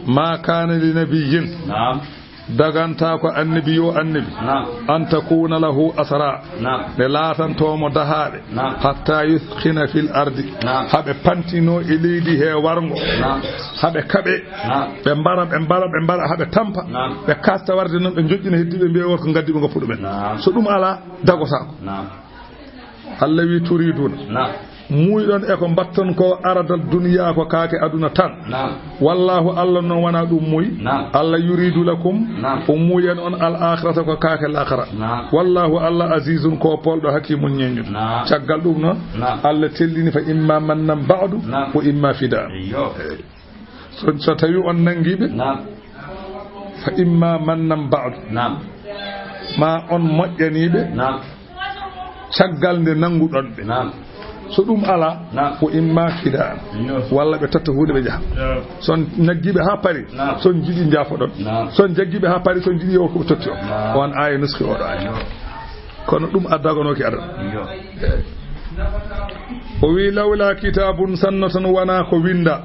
ma kana li nabiyyin daganta ko annabi yo annabi an takuna lahu asra le latantomo dahaɓe hatta yuthkhina fil ardi haɓe pantino e leydi he wargo haɓe kaɓe ɓe mbara haɓe tampa ɓe kasta warde noon ɓe joƴƴina heddiɓe mbiya won ko gaddi ɓe goppu ɗumen so ɗum ala dagotako Allah wi turiduna muyɗon e ko mbatton ko aradal duniya ko kaake aduna tan wallahu Allah noon wona ɗum muy Allah yuridu lakum o muyen on al akhirata ko kaake l akhira wallahu Allah azizun ko polɗo hakimun ñeñu caggal ɗum noon Allah tellini fa imma mannan ba'du wa imma fida so tawi on nangiɓe fa imma mannan ba'd ma on moƴƴaniɓe caggal nde nanguɗon ɓe so ɗum ala ko imma kidaan walla ɓe totta huude ɓe jaha son naggiɓe ha paari son jiiɗi jaafoɗon son jaggiɓe ha paari son jiiɗi yo koɓe totti o on aya nuski oɗo aya kono ɗum addagonoki aɗa o wi lawla kitabun sannatan wana ko winda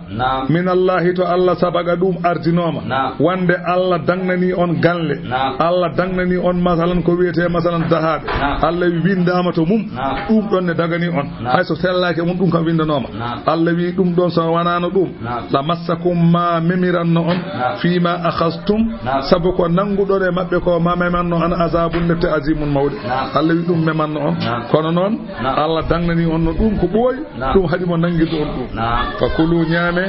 min allahi to Allah sabaga ɗum ardinoma wande Allah dangnani on galle Allah dangnani on masalan ko wiyete masalan dahaɓe Allah wi windama to mum ɗum ɗon ne dagani on hayso sellake mum ɗum kam windanoma Allah wi ɗum ɗon so wanano ɗum la massakum ma memiranno on fima akhastum sabu ko nanguɗon e mabɓe ko ma memanno an azabun nette azimun mawde Allah wi ɗum memanno on kono noon Allah dangnani on no ɗum ko ɓooyi ɗum haɗi mo nangirde on ɗum fa kulu ñaame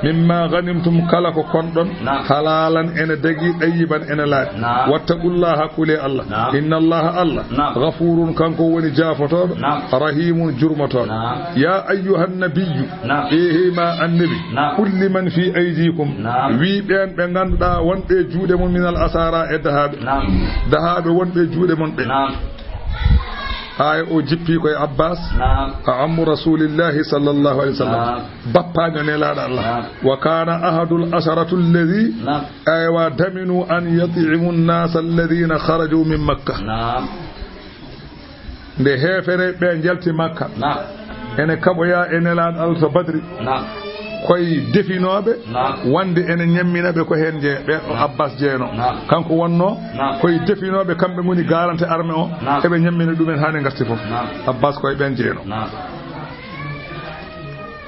mimma ganimtum kala ko konɗon halalan ene dagi ɗayiban ene laaɗi wattaqullaha kule Allah inna allaha Allah gafurun kanko woni jaafotoɗo rahimun jurmotoɗo ya ayyuhan nabiyyu ehima annabi kulli man fi aydikum wi ɓen ɓe ganduɗa wonɓe juuɗe mum minal asara e dahaɓe wonɓe juuɗe mon ɓe ay o jippi koye Abbas ammu rasulillahi sallallahu alaihi wasallam bappaño nelaɗo Allah wa kana ahadul asharatu alladhi aywa daminu an yat'imu an-nas alladhina kharaju min makkah nde hefere ɓe jalti makka ene kaɓoya e nelaɗo Allah to badri koye definoɓe wande ene ñamminaɓe ko hen jee ɓe Abbas jeeno kanko wonno koye definoɓe kamɓe goni garante armée o eɓe ñammina ɗumen hane garti foof Abbas koye ɓen jeeno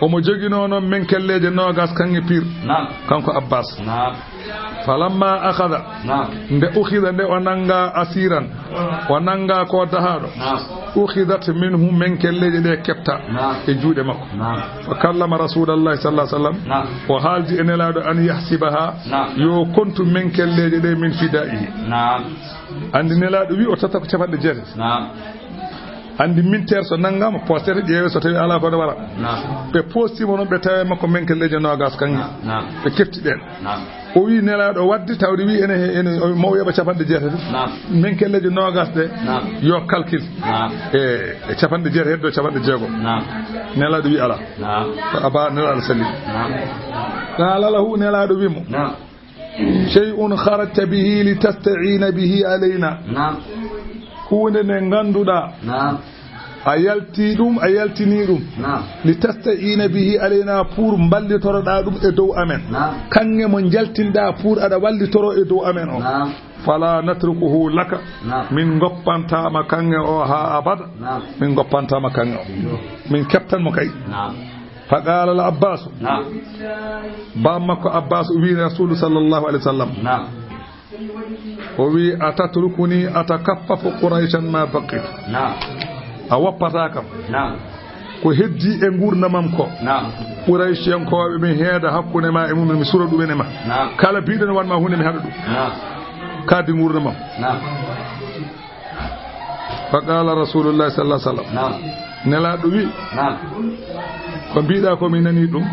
omo joguino noon min kelleje nogas kanŋe pire kanko Abbas falamma akhada nde ukhida nde o nanga asiran o nanga ko dahaɗo ukhidat minhu min kelleje ɗe kepta e juuɗe makko fa kallama rasulullahi sallallahu alaihi wasallam o haaldi e nelaɗo an yahsibaha yo kontu min kelleje ɗe min fidaihi andi nelaɗo wi o tata ko capanɗe jeetati andi militaire so nangama postete ƴeewe so tawi ala koɗo wara ɓe postimo noon ɓe tawe makko men kelleje nogas kanŋe ɓe kefti ɗen o wi nelaɗo wadde tawde wi ene maw yoɓa capanɗe jeetati men kelleje nogas ɗe yo calcul e capanɗe jeetati heddo capanɗe jeegom nelaɗo wi ala ko aba nelaɗo sali qala lahu nelaɗo wimo shay'un kharajta bihi litasta'ina bihi alayna hunde nde ganduɗa a yalti ɗum a yaltini ɗum li tasta'ina bihi alayna pour ballitoroɗa ɗum e dow amen kanŋe mo jaltinɗa pour aɗa wallitoro e dow amen o fala natrukuhu laka min goppantama kanŋe o ha abada min goppantama kanŋe o min keptanmo kay فقال العباس بامك عباس وين رسول صلى الله عليه وسلم وي أتتركني أتكفف قريشا ما بقيت أوبتاكم ko heddi e gurnamam ko Quraysh yankoɓe mi heeda hakkunde ma e mum mi sura ɗum ene ma kala biɗen wanma hunde mi haɗa ɗum kaddi gurnamam faqala rasulullah sallallahu alaihi wasallam nelaɗo wi ko mbiɗa ko mi nani ɗum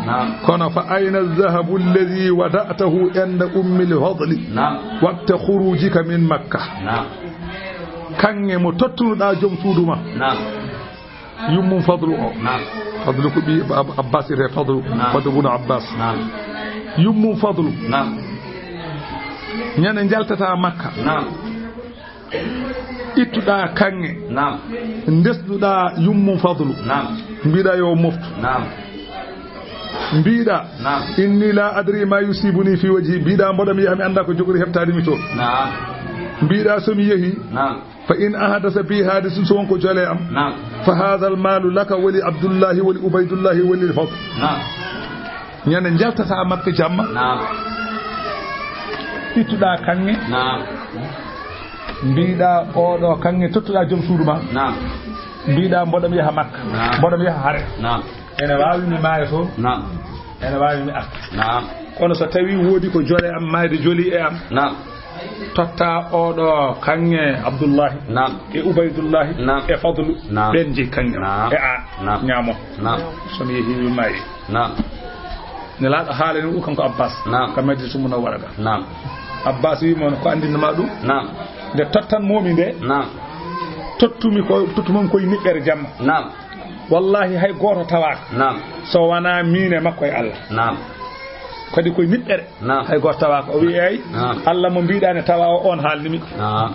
kono fa ayna dhahabu alladhi wada'tahu inda ummil fadli waqta khurujika min makkah kange mo tottunoɗa joom suuduma yummum fadlu o fadlu ko ɓi Abbas ite fadlu bun Abbas yummum fadlu ñande jaltata makka ittuɗa kange ndesduɗa yummum fadlu mbiɗa yo moftu mbiɗa inni la adri ma yusibuni fi wajhi mbiɗa mboɗo mi yaha mi anda ko jogori heɓtadimi to mbiɗa somi yeehi fa in ahadasa bi hadisin so wonko jole am fa hadha al malu laka wali abdullahi wali ubaydullahi wali al fadl ñande jaltata makka jamma ittuɗa kange mbiɗa oɗo kange tottuɗa joom suudu ma mbiɗa mboɗomi yaha makka mboɗomi yaha haare ene wawi mi maayo toon ene wawi mi arta kono so tawi woodi ko jole am mayde joli e am totta oɗo kange Abdoullahi e Ubaydullahi e Fadlu ɓen jeyi kange e a ñaamo somi yeehi mi maayi nelaɗo haalani ɗum kanko Abbas ka Madinatu Munawwara ga Abbas wi mon ko andinama dum نعم de tottan momi de نعم tottumi ko tottumon koy nibbere jamma نعم wallahi hay goto tawaka نعم so wana mine makko e Allah نعم kadi koy nibbere نعم hay goto tawaka o wi ay Allah mo biidane tawa on haalnimi نعم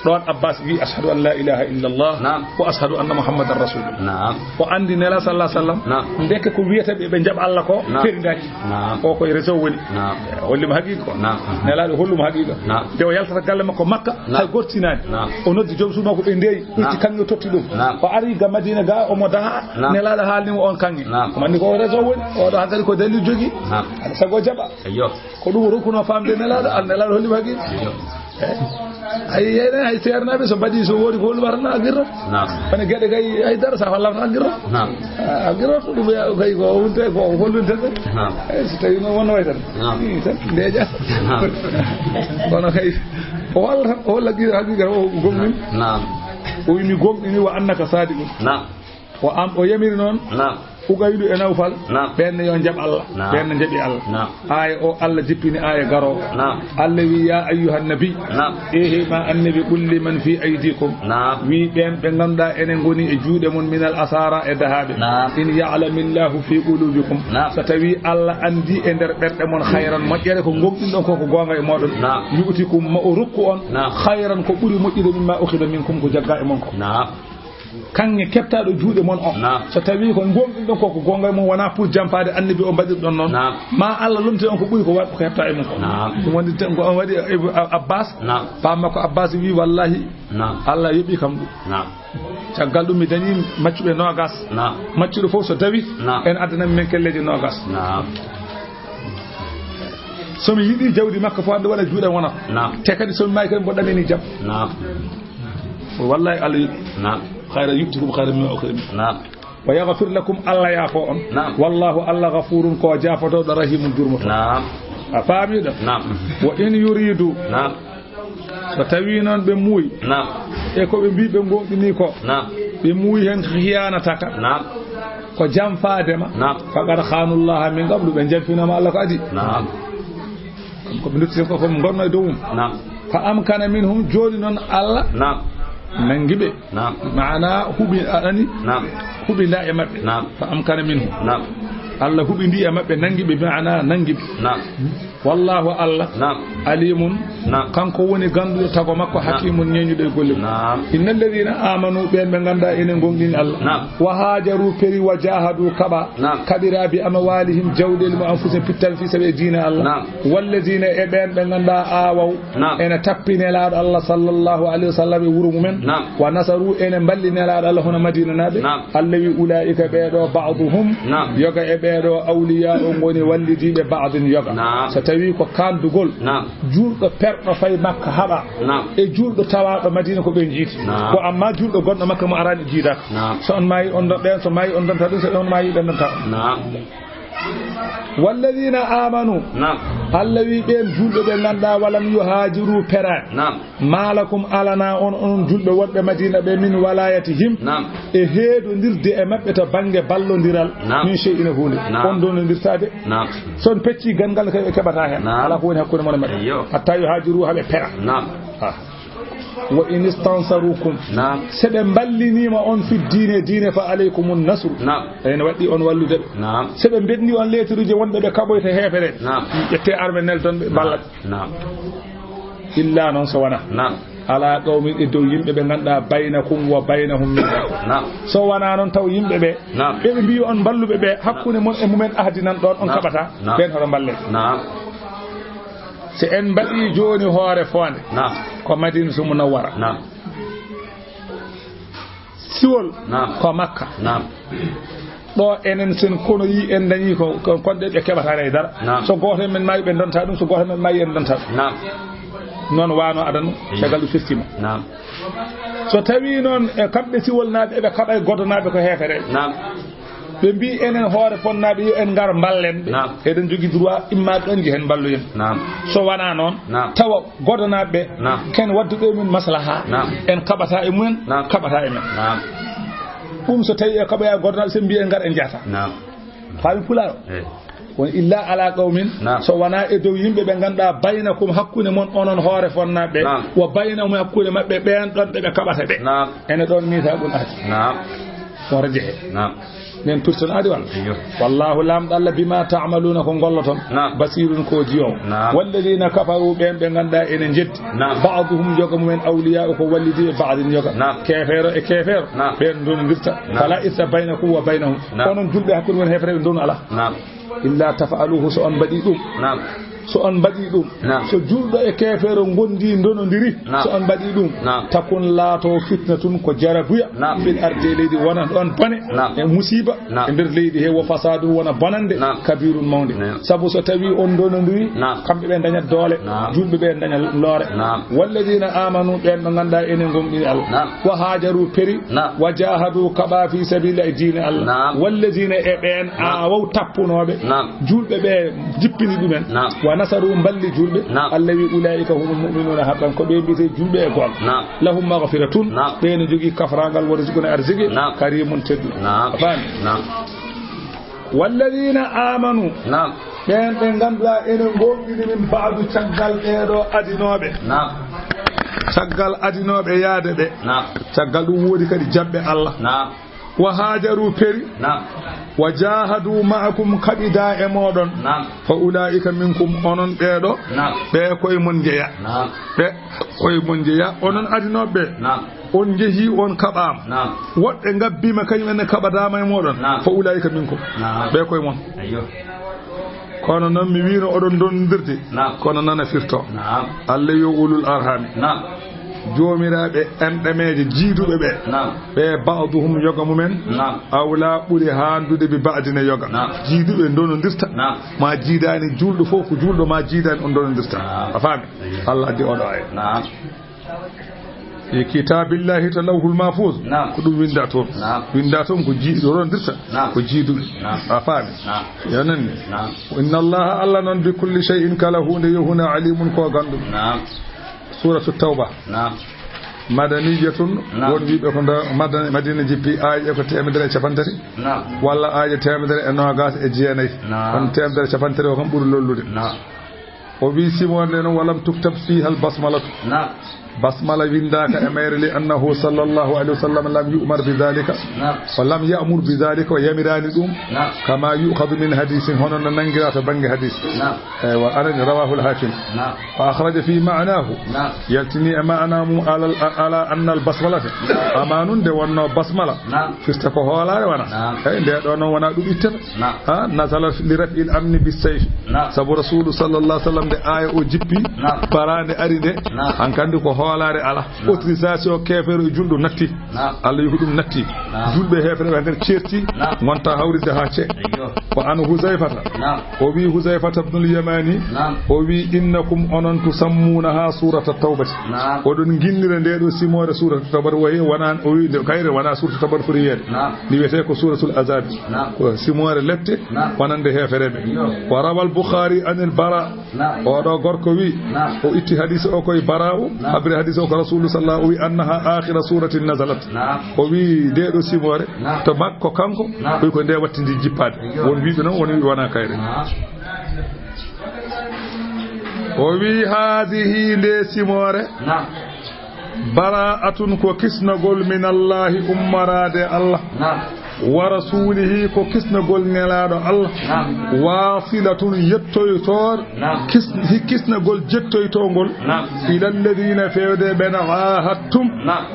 don Abbas wi ashhadu an la ilaha illa Allah wa ashhadu anna muhammadar rasulullah نعم o andi nela sallallahu alaihi wasallam ndeke ko wiyata be jab Allah ko ferindaki o koy reso woni hollima haqiqa ko nela do holluma haqiqa de o yaltata galle makko Makka hay gortinani o noddi jom suno ko be ndeyi itti kangi totti dum o ari ga Madina ga o mo daha nela da halnimo on kangi manni ko reso woni o do hankali ko dalil jogi sago jaba ko dum rukuno famde nela do al nela do hollima haqiqa ay sernabe so badi so wori ko warna agirra bane gede gay ay dar sa wala agirra agirra to dum gay ko wonte ko hollunte so tawi no wonno way tan deja kono kay wala gira hagiga o gommin o yimi gommi wa annaka sadiqun wa am o yamiri non ugaydu e nawfal ben yo jab Allah ben jabi Allah ay o Allah jippini ay garo Allah wi ya ayyuhan nabi ehe ma annabi qul liman fi aydikum wi ben be ganda enen goni e juude mon minal asara e dahabe in ya'lamillahu fi qulubikum satawi Allah andi e der berde mon khayran mojjere ko gomdin don ko gonga e modon yuutikum ma o rukku on khayran ko buri mojjide mimma ukhida minkum ko jagga e mon ko kange keptaado juude mon on so tawi ko gomdin don ko gonga mon wana pour jampade annabi o badir don non ma Allah lumte on ko buri ko wat ko hepta e mon ko dum woni tan ko on wadi Abbas pamma ko Abbas wi wallahi Allah yebi kam caggal dum mi dañi maccube nogas maccude fof so tawi en adana men kelleje nogas so mi yidi jawdi makka fo ande wala juude wona te kadi so may kadi bodami ni jam wallahi Allah yebi خير يكتكم خير مما أخرم ويغفر لكم الله يعفون والله الله غفور كو جافتو رحيم جرمت أفهمي ده وإن يريدوا فتوينون بموي eko be mbi be ngomdini ko be muuyi hen khiyanataka ko jam faadema faqad khanullah min qablu be jamfina ma Allah ko adi ko be dutti ko fam gonno doum fa amkana minhum joni non Allah nangibe maana hubi ani hubi la mabbe fa amkana minhu Allah hubi ndi mabbe nangibe maana nangibe wallahu Allah alimun kanko woni gandu tago makko hakimun nyenyude golle innal ladina amanu be ganda enen gongdin Allah wa hajaru feri wajahadu kaba kabira bi amwalihim jawdil ma anfusin fital fi sabi dina Allah wal ladina e be ganda awaw ena tappine laado Allah sallallahu alaihi wasallam wuro mumen wa nasaru ene balline laado Allah hono Madina nabe allawi ulaika be do ba'dhum yoga e be do awliya o ngoni wallidi be ba'dhin yoga tawi ko kandugol jurdo perdo fay Makka haba e jurdo tawaado Madina ko be jiti ko amma jurdo goddo Makka mo arani jiida so on mayi on do ben so mayi on don tadu so on mayi den ta walladina amanu allawi ben julbe be nanda walam yuhajiru pera malakum alana on julbe wonbe Madina be min walayatihim e heedo ndirde e mabbe to bange ballondiral min sheyina hunde on don ndirtade son pecci gangal kay kebata hen ala ko woni hakkude mon mabbe hatta yuhajiru habe pera wa in istansarukum sebe ballinima on fi dine fa alaykumun nasr en wadi on wallude sebe bedni on leteruje wonbe be kaboyta hefere jette arme nelton be ballat illa non so wana ala qawmi e dow yimbe be ganda baynakum wa baynahum min so wana non taw yimbe be be bi on ballube be hakkunde mon e mumen ahdinan don on kabata ben hono balle se en badi joni hoore fonde ko Madina su Munawwara siwol ko Makka do enen sen kono yi en dañi ko kodde be kebata re dara so goto men mayi be donta dum so goto men mayi en donta non wano adan tegal du festima so tawi non e kambe siwol naabe be kabay godonaabe ko hefere be mbi enen hoore fonnaabe yo en ngar ballen eden jogi droit imma donji hen ballu yen so wana non tawa godonaabe ken waddude min maslaha en kabata e mun kabata e men so tawi e kabaya godonaabe se mbi en ngar en jata faami pularo won illa ala qawmin so wana e dow yimbe be ganda baynakum hakkunde mon onon hoore fonnabe wa baynahum hakkunde mabbe ben don be kabata be ene don mita gon ati on raje nen turton adi wal wallahu lam dalla bima ta'maluna ko golloton basirun ko jiyo walladina kafaru ben be ganda ene jetti ba'dhum joga mumen awliya ko wallidi ba'din joga kefero e kefero ben don dirta fala isa bainakum wa bainahum onon julbe hakkunde mon hefre don ala illa tafa'aluhu so on badi dum so on badi dum so juldo e kefero gondi donondiri so on badi dum takun laato fitnatun ko jarabuya fil ardi leydi wana don bane e musiba e der leydi he wo fasadu wana banande kabirun mawde sabu so tawi on donondiri kambe be daña doole julbe be daña lore walladina amanu ben no ganda enen gomdi Allah wa hajaru peri wa jahadu kaba fi sabilillahi din Allah walladina e ben awaw tappunobe julbe be jippini dumen nasaru balli julbe allawi ulaika humul mu'minuna haqqan ko be bite julbe e gol lahum maghfiratun be ne jogi kafrangal wori zikuna arziki karimun teddu afani walladina amanu ben be ganda enen gomdini min baadu caggal edo adinobe caggal adinobe yaade be caggal dum wodi kadi jabbe Allah wa hajaru peri wa jahadu ma'akum kabida e modon fa ulaika minkum onon beedo be koy mon jeya be koy mon jeya onon adinobe on jehi on kabam wodde ngabbima kanyum en kabadama e modon fa ulaika minkum be koy mon kono non mi wiino odon dondirde kono nana firto Allah yo ulul arham jomirabe endemeje jiidube be ba'dhum yoga mumen awla buri handude bi ba'dina yoga jiidube donondirta ma jiidani juldo fofu juldo ma jiidani on donondirta afami Allah di odo ay e kitabillahi talawhul mahfuz ko dum windato ko jiido donondirta ko jiidube afami yanan inna Allah alla non bi kulli shay'in kala hunde yuhuna alimun ko gandu suratu tawba madaniyatun won wiibe ko madina jippi aaje ko temedere capantati walla aaje temedere e nogas e jeenay on temedere capantati o kam buri lollude o wi simone non walam tuktab fiha al basmalatu basmala windaka e mayre li annahu sallallahu alaihi wasallam lam yu'mar bi dhalika wa lam ya'mur bi dhalika wa yamirani dum kama yu'khadhu min hadithin hono nangirata bangi hadith wa anan rawahu al-hakim wa akhraja fi ma'nahu yaltini ma'nahu ala anna al-basmalata amanun de wonno basmala fista ko holare wana de do non wana dum ittata ha nazala li raf'il amni bis sayf sabu rasul sallallahu alaihi wasallam de aya o jippi parande arinde an kandi ko holare ala autorisation kefero juldo natti Allah yudum natti julbe hefere be der certi monta hawride ha ce wa an huzaifata o wi huzaifata ibn al-yamani o wi innakum onon tusammunaha surata at-taubah odon ginnire de do simore surata at-taubah wayi wana o wi de kayre wana surata at-taubah furiyede ni wete ko suratul azab ko simore lette wanande heferebe wa rawal bukhari an al-bara o do gorko wi o itti hadith o koy bara'u habri hadith o ko rasul sallallahu alaihi annaha akhir suratin nazalat o wi de do simore to makko kanko ko de wattindi jippade won wiibe non won wi wana kayre o wi hadhihi le simore bara'atun ko kisnagol min Allah ummarade Allah wa rasulihi ko kisnagol nelado Allah wasilatun yettoytor kisnagol jettoytongol ila alladhina fawde bana ahattum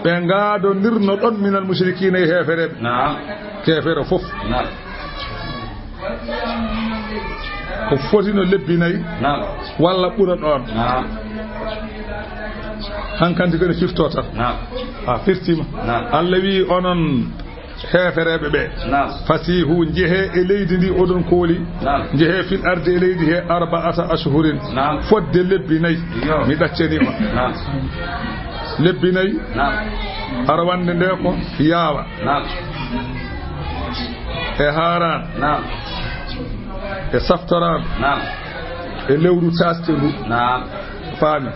be ngado nirno don minal mushrikina hefere kefere fof ko fotino lebbinay walla bura don hankandi ko fiftota firtima Allah wi onon heferebe be fasihu jehe e leydi ndi odon kooli jehe fil ardi e leydi he arba'ata ashhurin fodde lebbi nay mi dacceni on lebbi nay arwande nde ko yaawa e haran e saftaran e lewru taste ndu faami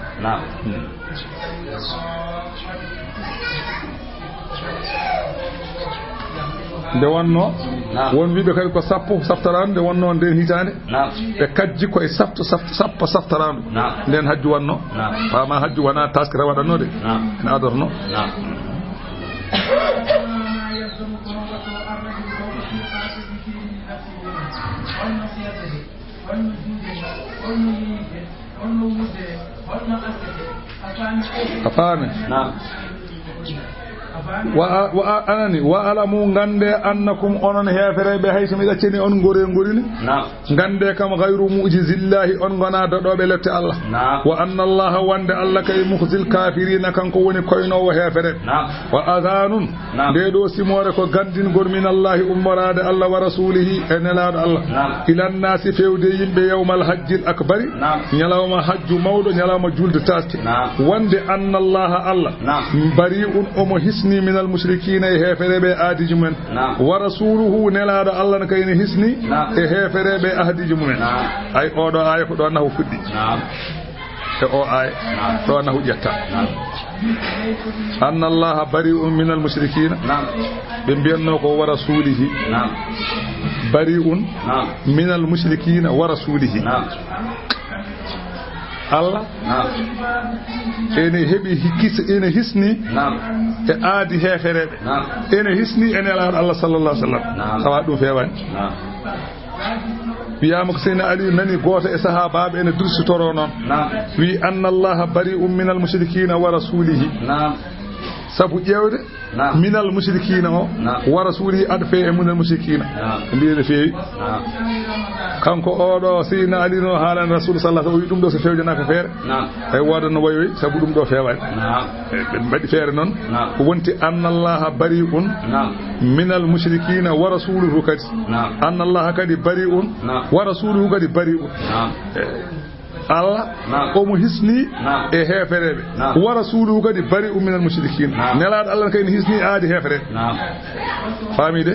nde wonno won wiɓe kadi ko sappo saftarandu nde wonno nden hitande ɓe kajji koye sappo saftarandu nden hajju wonno fama hajju wona taskata waɗanno de ene adorno afami wa anani wa alamu ngande annakum onon hefereɓe hayso mi ɗacceni on gorini ngande kam gayru mujizillahi on gona doɗoɓe lette Allah wa anna allaha wande Allah kay mukhzil kafirina kanko woni koynowo hefereɓe wa adhanun nde ɗo simore ko gandingol min allahi ummorade Allah wa rasulihi e nelaɗo Allah ilan nasi fewde yimɓe yawmal hajjil akbari ñalawma hajju mawɗo ñalawma julde taske wande anna allaha Allah bari omo hisni min al mushrikina e hefereɓe aadiji mumen wa rasuluhu nelaɗo Allah ne kayne hisni e hefereɓe ahdiji mumen ay oɗo aya ko ɗo nahu fuɗɗi e o aya ɗo nahu ƴetta anna allaha bari'un min al mushrikina ɓe mbiyanno ko wa rasulihi bari'un min al mushrikina wa rasulihi Allah ene heɓi ene hisni e aadi hefereɓe ene hisni e nelaɗo Allah sallallahu alaihi wasallam tawa ɗum fewani wiyama ko seyna Ali nani goto e sahabaɓe ene dursitoro noon wi anna allaha bari'un min al mushrikina wa rasulihi sabu ƴewde minal mushrikina o wa rasulihi ad fe e munal mushrikina mbiyene feewi kanko oɗo seyna Ali no haalani rasul sallallahu alaihi wasallam ɗum ɗo so fewjana ko feere ay wodanno wayoyi sabu ɗum ɗo fewani ɓe mbaɗi feere noon ko wonti anna allaha bari'un minal mushrikina wa rasuluhu kadi anna allaha kadi bari'un wa rasuluhu kadi bari'un Allah omo hisni e hefereɓe wa rasuluhu kadi bari'un minal mushrikin nelaɗo Allah kayni hisni aadi hefereɓe faami de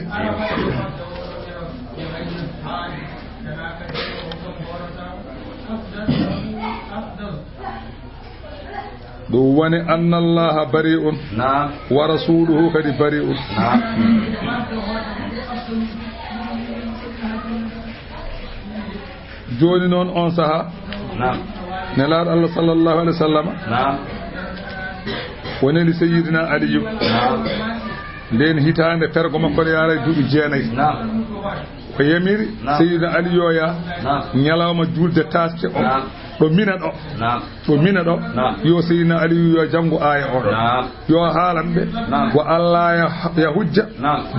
ɗum woni anna allaha bari'un wa rasuluhu kadi bari'un joni noon on saha nelaɗo Allah sallallahu alaihi wasallam wonani sayyidina Ali nden hitande pergo makko ne yaara duuɓi 9 ko yamiri sayyidina Ali yoya ñalawma julde taske o ɗo mina ɗo yo sayyidina Ali yo janngo aya oɗo yo haalanɓe wo Allah ya hujja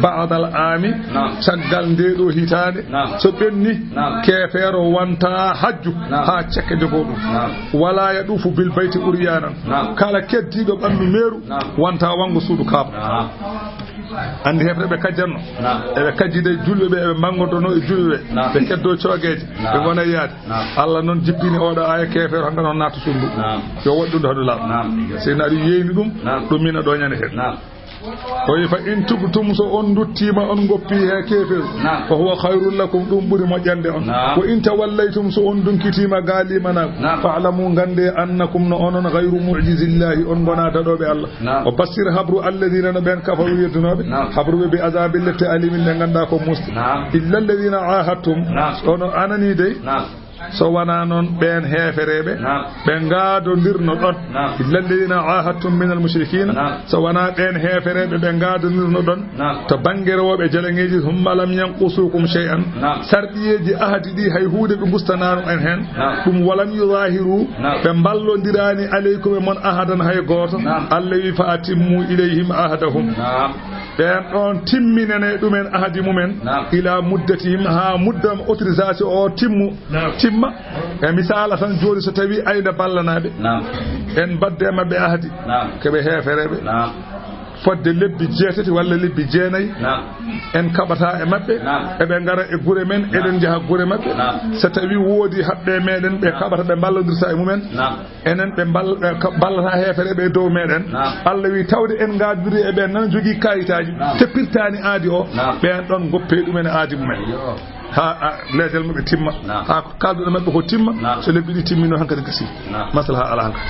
ba'da al ami caggal nde ɗo hitande so ɓenni kefeero wonta hajju ha cekke jogo ɗum wala ya ɗufu bil bayti uryanan kala keddiɗo ɓandu meru wonta wango suudu kaaba andi hefreɓe kajjanno eɓe kajjide julɓe ɓe eɓe mangodono e julɓe ɓe keddo coogueje ɓe gona yaade Allah noon jippini oɗo aya kefeero hanga noon naata sundu yo waɗɗude hoɗo laaɓa seyna aɗa yeyni ɗum ɗum mina ɗo ñande hen oyi fa in tubtum so on duttima on goppi he kefeeru fa huwa khairul lakum ɗum ɓuuri moƴƴande on wa in tawallaytum so on dunkitima gaalimana fa'lamu gande annakum no onon ghayru mu'jizillahi on gona daɗoɓe Allah o bassir habru alladhina no ɓen kafaru yeddunoɓe habruɓe bi azabillati alimin ɗe ganda ko musti illa alladhina ahadtum ono anani dey so wana noon ɓen hefereɓe ɓe gadodirno ɗon illalladina ahadtum min almushrikina so wana ɓen hefereɓe ɓe gadodirno ɗon to banggue rewoɓe jaleŋeji humma lam yanqusukum shay'an sarɗiyeji ahadi ɗi hay huude ɓe gustanano en hen ɗum walam yuzahiru ɓe ballodirani aleykum e mon ahadan hay goto Allah wi fa atimmu ilayhim ahadahum ɓen ɗon timminene ɗumen ahadi mumen ila muddatihim ha mudda autorisation o timma e misala tan joni so tawi ayda ballanaɓe en badde mabɓe ahadi keɓe hefereɓe fodde lebbi 7 walla lebbi 9 en kaɓata e mabɓe eɓe gara e gure men eɗen jaaha gure mabɓe so tawi woodi haɓɓe meɗen ɓe kaɓata ɓe ballodirta e mumen enen ɓe ballata hefereɓe dow meɗen Allah wi tawde en gadiri e ɓen nan jogui kayitaji teppirtani aadi o ɓen ɗon goppe ɗumen e aadi mumen ha leedel mabbe timma ha ko kaldude mabbe ko timma so lebbi di timmino hankadi gasi maslaha ala hanka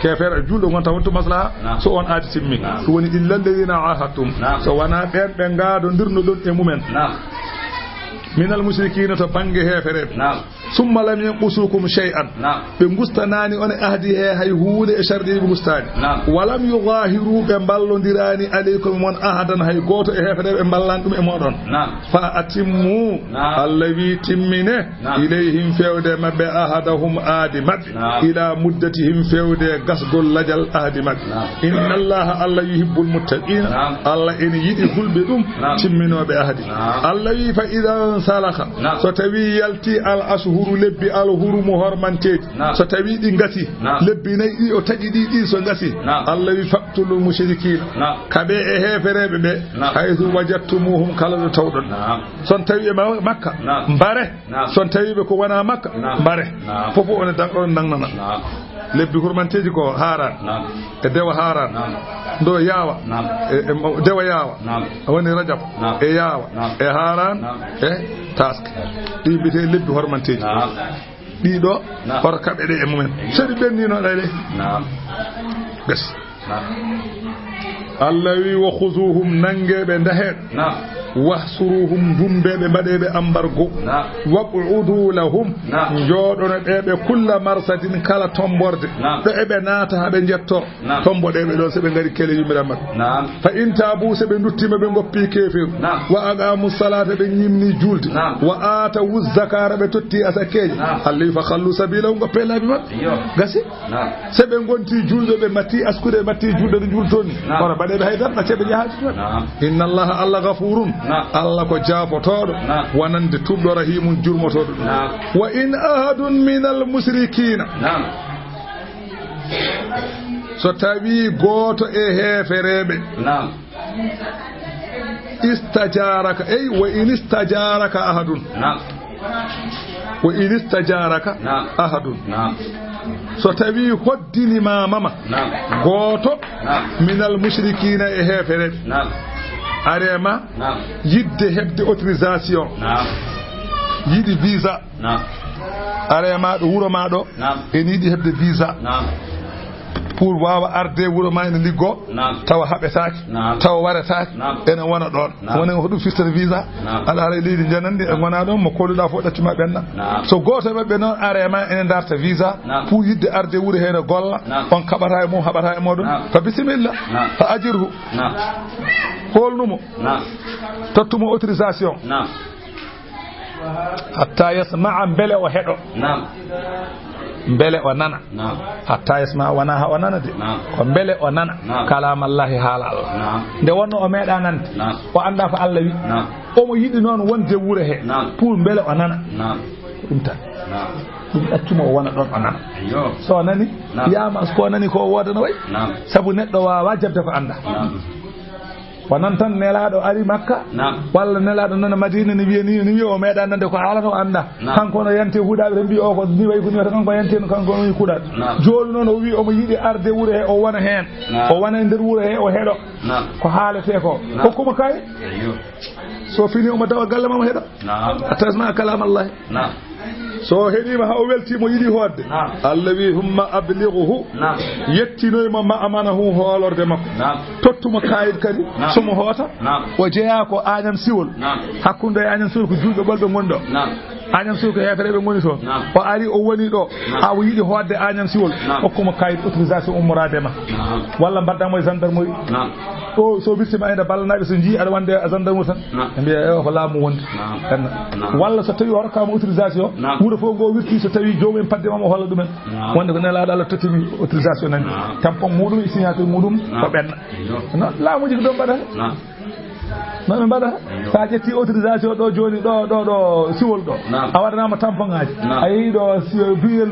kefere juldo gonta wonto maslaha so on aati timmi so woni illal ladina ahadtum so wana ben be ngaado ndirno don e mumen من المشركين تبانغ هفرب ثم لم ينقصوكم شيئا بمغستناني ان اهدي هي هود اشردي بمغستاني ولم يظاهروا بمبالونديراني عليكم من احدا هي غوتو هفرب بمبالاندum e modon fa atimmu allawi timmine ilayhim fewde mabbe ahadahum adi mabbe ila muddatihim fewde gasgol lajal adi mabbe inna allaha alla yuhibbul muttaqin alla en yidi hulbe dum timminobe ahadi allawi fa idha salaka so tawi yalti al ashhuru lebbi al hurum hormanteji so tawi di ngati lebbi nay o taji di so ngati Allah wi faqtul mushrikin kabe e heferebe be haythu wajadtumuhum kala tawdon son tawi e makka bare son tawi be ko wana makka bare fofo on dan nangana lebbi hurmanteji ko haran e dewa haran do yawa e dewa yawa woni rajab e yawa e haran e task di bite lebbi hurmanteji di do hor kabe de e mumen sedi benni no dale gas allawi wa khuzuhum nangebe ndahe wahsuruhum dumbebe badebe ambargo waqudu lahum jodona bebe kulla marsatin kala tomborde do ebe naata habe jetto tombode be do sebe ngari kele yimira mak fa intabu sebe nduttima be ngoppi kefir wa aqamu salata be nyimni julde wa ata zakara be totti asakeji alli fa khallu sabila ngoppe labi mak gasi sebe ngonti julde be matti askude matti julde jultoni wala badebe haydar na cebe jahaji inna allaha alla ghafurun Allah ko jaafotodo wonande tubdo rahimun jurmotodo wa in ahadun minal mushrikina so tawi goto e heferebe istajaraka ay wa in istajaraka ahadun wa in istajaraka ahadun so tawi hoddini mama goto minal mushrikina e heferebe arema yidde hebde autorisation yidi visa arema do wuro ma do en yidi hebde visa pour wawa arde wuro ma en liggo tawa habetaaki tawa warataaki en wona don wona hodu firtere visa ala ara leydi janande en wona don mo kolluda fo daccuma benna so goto mabbe non arema en darta visa pour yidde arde wuro hene golla on kabata e mum habata e modon fa bismillah fa ajirhu holnumo tottumo autorisation hatta yasma'a bele o hedo bele o nana hatta yasma'a wana ha o nana de ko bele o nana kalam Allah hala Allah de wonno o meeda nante o anda fa Allah wi o mo yidi non wonde wure he pour bele o nana dum tan dum accuma o wona don o nana so nani yama ko nani ko wodana way sabu neddo wa jabde ko anda wanan tan nelaado ari makka walla nelaado non madina ni wi o meeda nande ko halata o anda kanko no yante huudaabe tan bi o ko ni way ko ni wata kanko yante no kanko no kuudaat jooni non o wi o mo yidi arde wuro he o wona hen o wona nder wuro he o hedo ko haalete ko hokkuma kay so fini o mo dawa galle mama hedo atasma kalam Allah so hedima ha o weltimo yidi hodde allawi humma ablighuhu yettinoymo ma amanahu holorde makko tottuma kayit kadi somo hota o jeya ko añam siwol hakkunde añam siwol ko julbe bolbe gondo añam siwol ko heferebe ngoni to o ari o woni do ha o yidi hodde añam siwol hokkuma kayit autorisation ummorade ma walla baddamo e gendarmerie o so birtima ende ballanabe so ji ada wande gendarmerie tan mbiya ko laamu wonde walla so tawi horkama autorisation wuro fo go wirti so tawi joomen padde mamo holla dumen wonde ko nelaado Allah totimi autorisation nan tampon mudum e signature mudum ko benna no laamuji ko do bada non bada sa jetti autorisation do joni do siwol do a wadanama tampon ngaji ayi do biel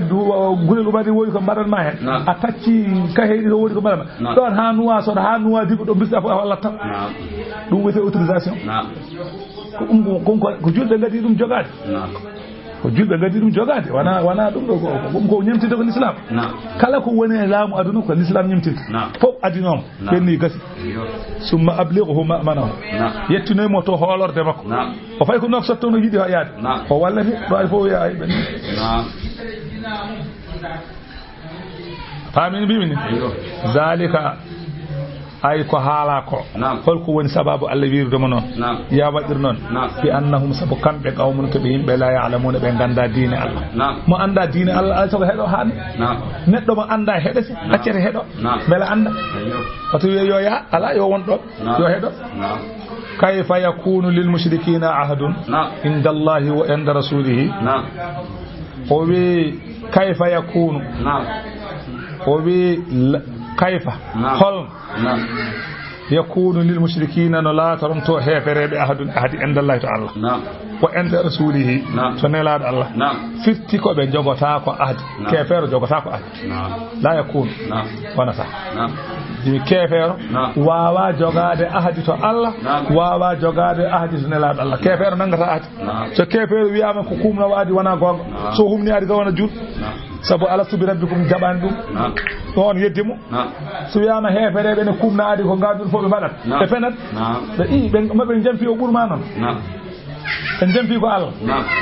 gulel ubadi woyi ko badan ma hen a tacci kahedi do wodi ko badama don ha nuwa so ha nuwa dibo do bisa fo Allah tan dum wete autorisation ko julde ngadi dum jogade ko julbe gadi dum jogade wana dum do ko nyemtide ko l'islam kala ko woni laamu aduna ko l'islam nyemtide fop adinom benni gasi summa ablighu ma'manahu yettune mo to holorde makko o fay ko nok sotto no yidi yaade o wallati do ay fo ya ay ben famin bi min zalika ay ko haala ko holko woni sababu Allah wiirdo non ya wadir non bi annahum sabu kambe qawmun to be yimbe la ya'lamuna be ganda diine Allah mo anda diine Allah ay so hedo han neddo mo anda hedesi accere hedo bela anda wato yo ya ala yo wondo yo hedo kayfa yakunu lil mushrikeena ahadun inda Allah wa inda rasulih o wi kayfa yakunu o wi kayfa hol يكون للمشركين لا ترنتو هفرب أحد عند الله تعالى وعند رسوله فنلاد الله فتي كو بن جوغتا كو أحد كفر جوغتا كو أحد لا يكون ونسا كفر واوا جوغاد أحد تو الله واوا جوغاد أحد نلاد الله كفر نغتا أحد so كفر وياما كو كومنا وادي وانا غونغ so humni adi gawana jul sabu ala subi rabbikum jaban dum don yeddimo so yama heferebe ne kumna adi ko gadul fo be badat e fenat be be mabbe jamfi o burma non en jamfi ko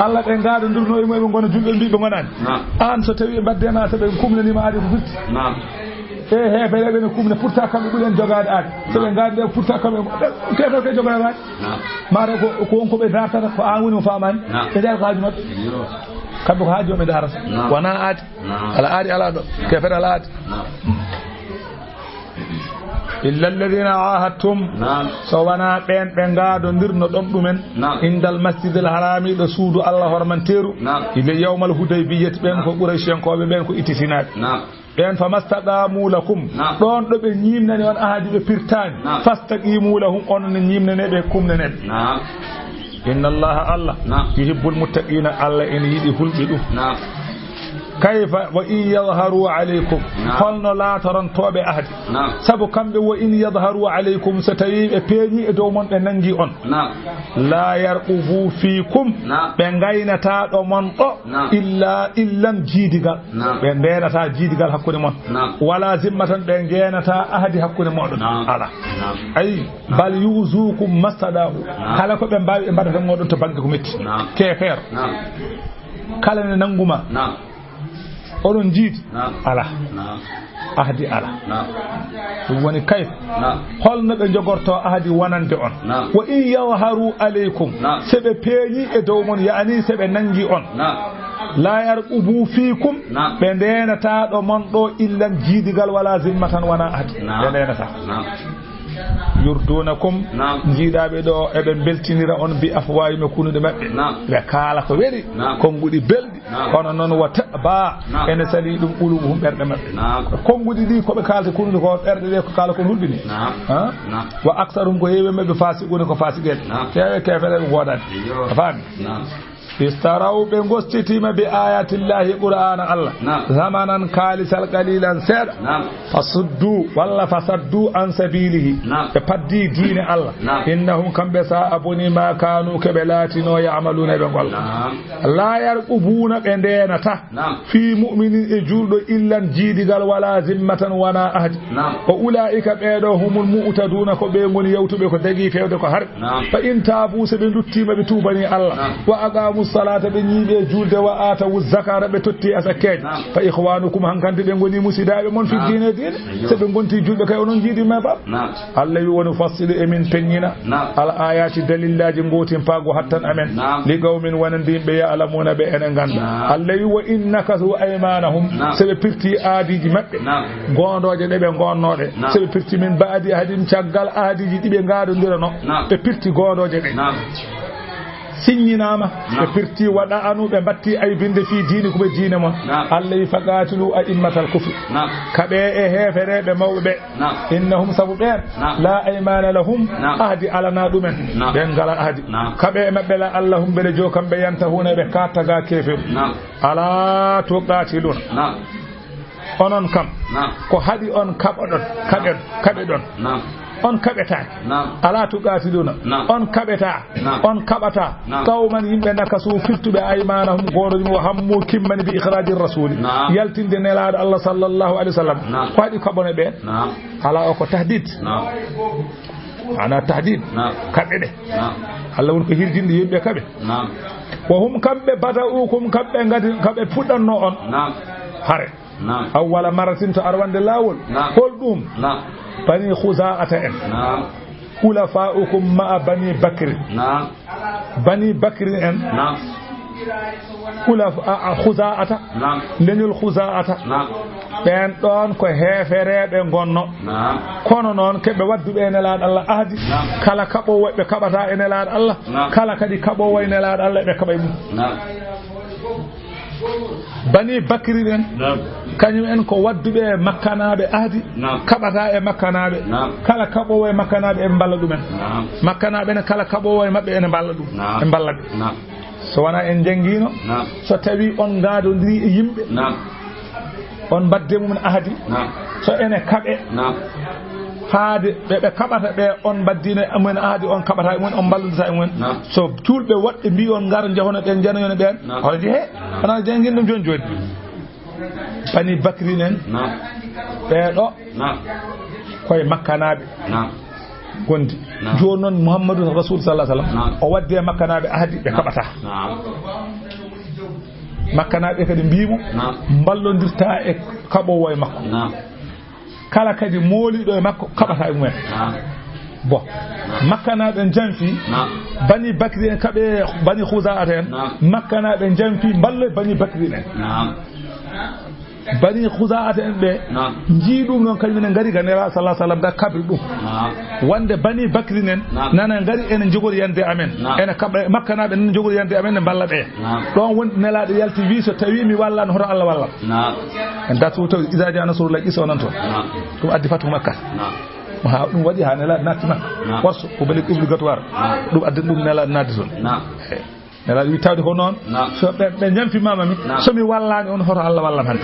Allah be gado ndurno e moy ngona julbe mbi be gonani an so tawi baddena to be kumnani ma adi ko futti e heferebe ne kumna pourta kambe bulen jogade adi so be gade pourta kambe kefer ke jogade adi mara ko on ko be datata ko an woni famani e der ko hajuma kambe ko haajo me darasa wana aati ala aadi ala do kefere ala aati illa alladhina ahadtum so wana ben ngado ndirno dom dumen indal masjidil harami do suudu Allah hormanteru ila yawmal hudaybiyah ben ko qurayshen ko ben ko itisinaade ben famastaqamu lakum don do be nyimnani on ahadi be pirtani fastaqimu lahum on ne nyimnane be kumnane inna Allah yuhibbul muttaqina Allah en yidi hulbidu kayfa wa in yadhharu alaykum holno la taran tobe ahadi sabu kambe wa in yadhharu alaykum satayi e peñi e dow mon be nangi on la yarqubu fikum be gaynata do mon do illam jidigal be ndenata jidigal hakkude mon wala zimmatan be genata ahadi hakkude modon ala ay bal yuzukum masadahu kala ko be mbawi e badata modon to bangi ko metti kefer kala ne nanguma oron jiidi ala ahdi ala dum woni kayf holno be jogorto ahdi wonande on wa in yawharu alaykum sebe peñi e dow mon yaani sebe nangi on la yarqubu fikum be ndenata do mon do illam jiidigal wala zimmatan wana ahdi be ndenata yurdunakum jiidabe do ebe beltinira on bi afwayi no kunude mabbe be kala ko weli kongudi beldi kono non wata ba ene sali dum ulubuhum berde mabbe kongudi di ko be kalta kunude ko berde de ko kala ko hulbini wa aktsarum ko hewe mabbe fasigone ko fasigel tewe kefere wodan afan istaraw be gostitima bi ayati llahi qur'ana Allah zamanan kalisal qalilan sad fasuddu walla fasaddu an sabilihi e paddi dine Allah innahum kambe sa abuni ma kanu kebelatino ya'maluna be gol la yarqubuna be ndenata fi mu'minin e juldo illan jidigal wala zimmatan wana ahad wa ulaika beedo humul mu'taduna ko be ngoni yawtube ko dagi fewde ko har fa in tabu se be duttima be tubani Allah wa agamu salata be nyibe julde wa ata wu zakara be totti asakeej fa ikhwanukum hankande be ngoni musidabe mon fi dine dine se be gonti julde kay onon jidi ma bab Allah wi wonu fasili emin penyina al ayati dalillaji ngotin pago hattan amen li gawmin wanandi be ya alamuna be enen ganda Allah wi wa innaka zu aymanahum se be pirti aadiji mabbe gondoje de be gonnode se be pirti min baadi hadin caggal aadiji dibe ngado ndirano be pirti gondoje de signinama be pirti wada anu be batti ay binde fi diini ko be diine mon Allah faqatilu a'immatal kufr kabe e hefere be mawbe innahum sabben la aymana lahum ahdi alana dumen ben gala ahdi kabe mabbe la allahum be jokam be yantahuna be kataga kefir ala to qatilun onon kam ko hadi on kabodon kabe don on kabetaaki ala tuqatiluna on kabeta on kabata qawman yimbe nakasu fittube aymanahum goodojum wa hammu kimmani bi ikhrajir rasul yaltinde nelaado Allah sallallahu alaihi wasallam ko hadi kabone be ala o ko tahdid ana tahdid kabe de Allah won ko hirdinde yimbe kabe wa hum kambe bada'ukum kambe ngadi kambe puddanno on hare awwala maratin to arwande lawol hol dum bani khuza'ata en khulafa'ukum ma bani bakr bani bakr en khuza'ata lenul khuza'ata ben don ko heferebe gonno kono non kebe waddube en laad Allah ahdi kala kabo wobbe kabata en laad Allah kala kadi kabo wayne laad Allah be kabay mum bani bakri en kanyum en ko waddube makkanabe ahdi kabata e makkanabe kala kabo way makkanabe e balla dum en makkanabe ne kala kabo way mabbe en balla dum e balla so wana en jangino so tawi on gaadondiri e yimbe on badde mum ahdi so ene kabe haade be kabata be on baddine amen ahdi on kabata mon on balludata en so tulbe wadde mbi on ngar jahono ben janoyone ben holdi he ana jangin dum joni bani bakri nen be do koy makkanabe gondi jonon muhammadu rasul sallallahu alaihi wasallam o wadde makkanabe ahdi be kabata makkanabe kadi biimo ballondirta e kabo way makko kala kadi moolido e makko kabata e mum bo makkanabe janfi bani bakri en kabe bani khuza'at en makkanabe janfi balle bani bakri en bani khuza'at en be jiidum non kalmina ngari ganela sallallahu alaihi wasallam da kabri dum wande bani bakri en nana ngari en jogori yande amen en kabe makkanabe en jogori yande amen balla be don won nelaade yalti wi so tawi mi wallan hoto Allah walla en datu to iza ja nasrullah iso nan to dum addi fatu makka ha dum wadi ha nelaade natima warso ko bali obligatoire dum addi dum nelaade nadison nelaade wi tawde ko non so be nyamfi mama mi so mi wallani on hoto Allah wallam han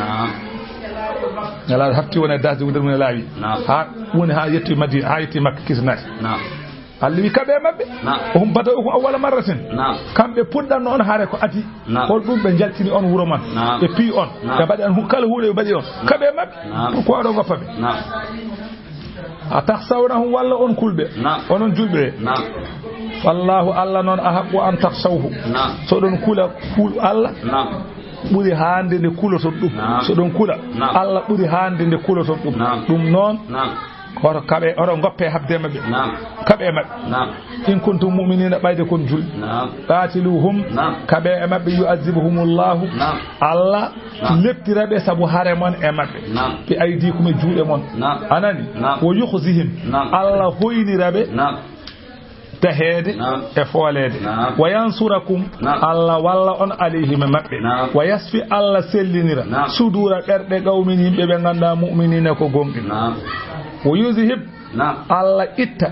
nelaade hafti wona dasde wonde mun laawi ha woni ha yetti madi ha yetti makka kisnati alli kabe mabbe hum bada ko awwala marratin kambe puddanno on haare ko ati hol dum be jaltini on wuro man e pi on be badi an kala huule badi on kabe mabbe ko do goppabe atakhsawnahu walla on kulbe onon julbe wallahu alla non ahabbu an takhsawhu so don kula alla buri hande de kuloto dum so don kula alla buri hande de kuloto dum non ko kabe oro goppe habde mabbe kabe mabbe in kuntum mu'minina bayde kon jul qatiluhum kabe mabbe yu'azibuhumullahu alla leppirabe sabu hare mon e mabbe bi aydikum e juude mon anani wo yukhzihim alla hoynirabe tahede e foolede wa yansurakum alla walla on alayhim mabbe wa yasfi alla sellinira sudura berde gawmin yimbe be ganda mu'minina ko gombe wo yuzhib alla itta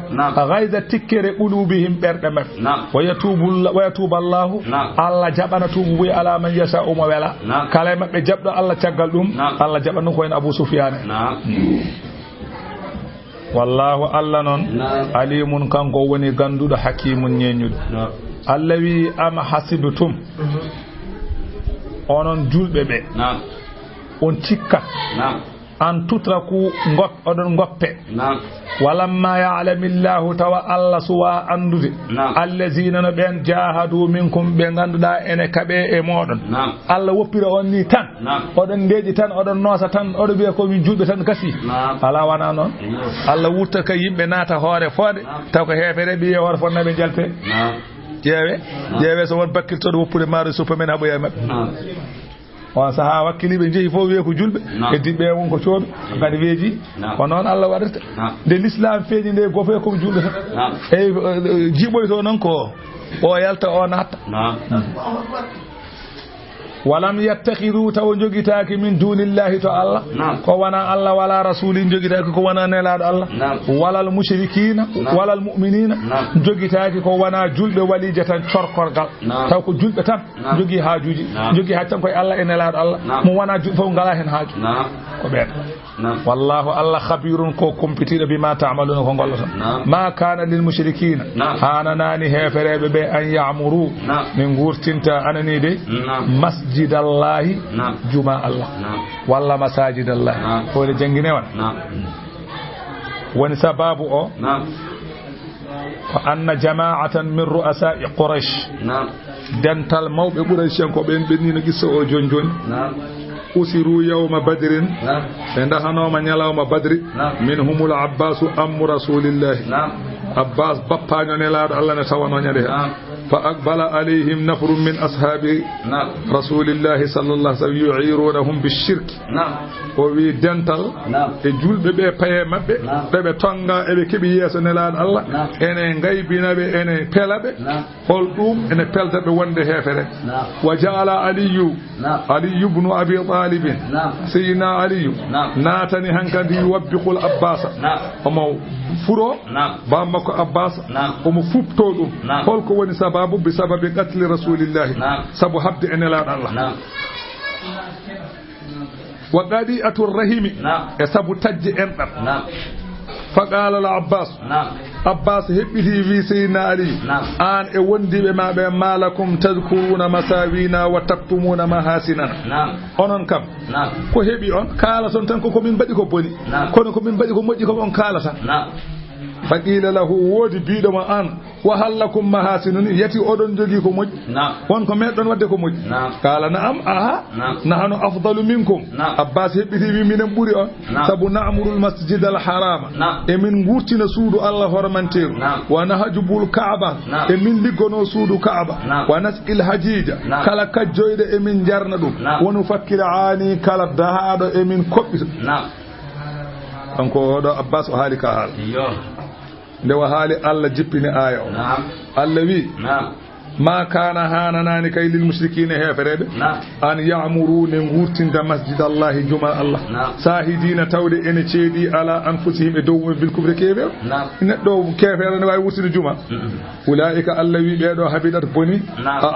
ghaiza tikkere qulubihim berde mabbe wa yatubu Allah alla jabana tubu bi ala man yasha umma wala kala mabbe jabdo alla tagal dum alla jabanu ko en Abu Sufyan wallahu alla non alimun kanko woni gandudo hakimun nyenyudo allawi am hasibtum onon julbe be on tikka an tutraku odon goppe walamma ya'lamillahu tawa alla suwa andude allazina no ben jahadu minkum be ganduda ene kabe e modon alla woppira on ni tan odon deji tan odon nosa tan odo biya ko min julbe tan kasi ala wana non alla wutta ka yimbe nata hoore fode taw ko hefere bi e hoore fonnabe jalte jeewe so won bakkirto do woppude maaro supermen haboya mabbe on saha wakkilibe jehi fo wiye ko julbe e dibbe won ko coobe gadi weeji ko non Allah wadata de l'islam feeji de gofo ko julbe e jiboy to non ko o yalta o natta walam yattakhidhu taw jogitaaki min dunillahi to Allah ko wana Allah wala rasuli jogitaaki ko wana nelaado Allah wala al mushrikina wala al mu'minina jogitaaki ko wana julbe walije tan corkorgal taw ko julbe tan jogi haajuji jogi ha tan koy Allah e nelaado Allah mo wana julbe fo ngala hen haaju ko ben wallahu Allah khabirun ko kompitida bima ta'maluna ko gollata ma kana lil mushrikina hananani heferebe be an ya'muru min gurtinta anani de masjidallahi juma Allah walla masajidallahi ko le jangine wan woni sababu o fa anna jama'atan min ru'asa'i quraish dental mawbe quraish ko ben benni gissa o jonjoni usiru yawma badrin ndahanoma nyalawma badri minhumul abbas am rasulillahi abbas bappaño nelaado Allah ne tawano nyade fa aqbala alayhim nafrun min ashabi rasulillahi sallallahu alaihi wasallam yu'irunahum bishirk o wi dental e julbe be paye mabbe be tonga e be kebi yeso nelaado Allah ene ngaybinabe ene pelabe hol dum ene peltabe wonde hefere wa ja'ala aliyu ibn abi talib sayyidina aliyu natani hankadi yubbiqul abbas omo furo bamba ko abbas omo fupto dum hol ko woni sababu bi sababi qatl rasulillahi sabu habde enelaado Allah wa qadi'atu rahimi e sabu tajje endam faqala al abbas abbas hebbiti wi sayyidina ali an e wondibe mabe malakum tadhkuruna masawina wa taktumuna mahasinana onon kam ko hebi on kala son tan ko min badi ko boni kono ko min badi ko moji ko on kalata faqila lahu wodi biido ma an wa halakum mahasinun yati odon jogi ko moji won ko meddon wadde ko moji kala na'am aha nahnu afdalu minkum abbas hebbiti wi minen buri on sabu na'murul masjidal harama e min gurtina suudu Allah hormanteru wa nahjubul ka'ba e min liggono suudu ka'ba wa nasqil hajija kala kajjoyde e min jarna dum wonu fakkira ani kala dahaado e min kobbito kanko do abbas o haali ka haal nde wa haali Allah jippini aya o Allah wi ma kana hananani kay lil mushrikina heferebe an ya'muruna ngurtinda masjidallahi juma Allah sahidina tawde ene ceedi ala anfusihim e dow bil kubri kebe neddo kefere ne way wurtinde juma ulaika Allah wi be do habidat boni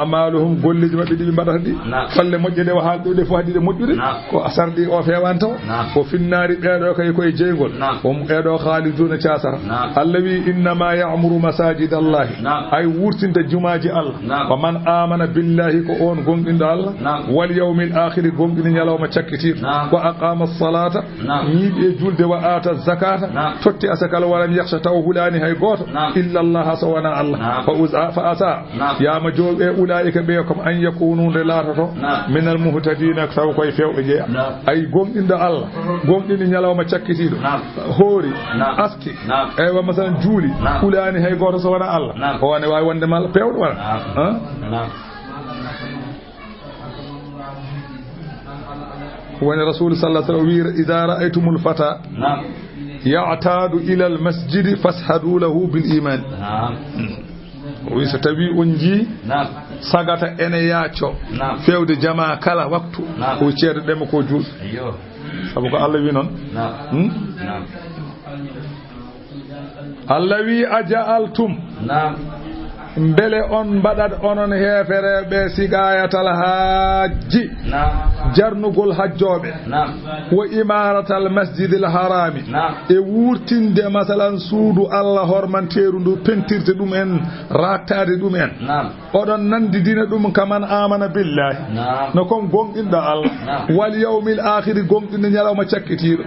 a'maluhum golliji mabbe di mbadata di falle mojje de wa haldo de fu hadide mojjude ko asardi o fewanto ko finnari be do kay koy jeygol o be do khaliduna chasara Allah wi inna ma ya'muru masajidallahi ay wurtinda jumaaji Allah wa man amana billahi ko on gonɗinɗo Allah wal yawmil akhir gonɗini nyalawma cakkitir wa aqama as-salata yiɓe julde wa ata zakata totti asakala walam yakhsha taw hulani hay goto illa Allah sawana Allah fa asa ya majobe ulaika be kom an yakunu relatato min al muhtadina taw koy fewbe jeya ay gonɗinɗo Allah gonɗini nyalawma cakkitido hoori aski e wa masalan juuli hulani hay goto sawana Allah o wane way wonde mal pewdo wala وأن رسول صلى الله عليه وسلم إذا رأيتم الفتى يعتاد إلى المسجد فاسحدوا له بالإيمان ويستوي أنجي ساقط أن ياتشو فيود جماعة كلا وقت ويشير دمكو جول أبوك الله وينون الله وي أجعلتم mbele on badat onon hefere be sigayatal hajji jarnugol hajjobe wa imaratal masjidil harami e wurtinde masalan suudu Allah hormanteru ndu pentirte dum en rattade dum en odon nandi dina dum kaman amana billahi no kon gonginda Allah wal yawmil akhir gonginde nyalawma cakkitido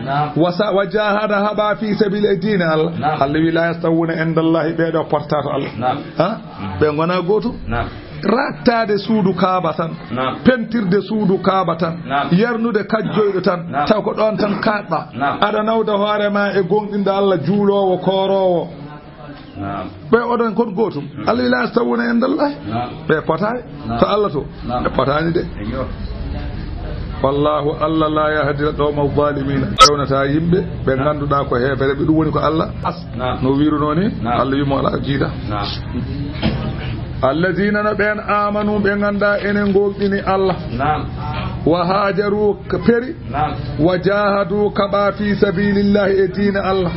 wa jahada haba fi sabili dina Allah Allah wi la yastawuna indallahi be do portato Allah ha be ngona goto rattade suudu kaaba tan pentirde suudu kaaba tan yernude kajjoydo tan taw ko don tan kaaba ada nawda hoore ma e gonginde Allah juulowo korowo be odon kon gotum Allah la yastawuna indallahi be potay to Allah to be potani de wallahu Allah la yahdi al-qawma adh-dhalimin tawnata yimbe be ganduda ko hefere be dum woni ko Allah no wiru noni Allah yimo ala jida alladina no ɓen amanu ɓe ganda enen golɗini Allah wa hajaru peri wa jahadu kaɓa fi sabilillahi e diina Allah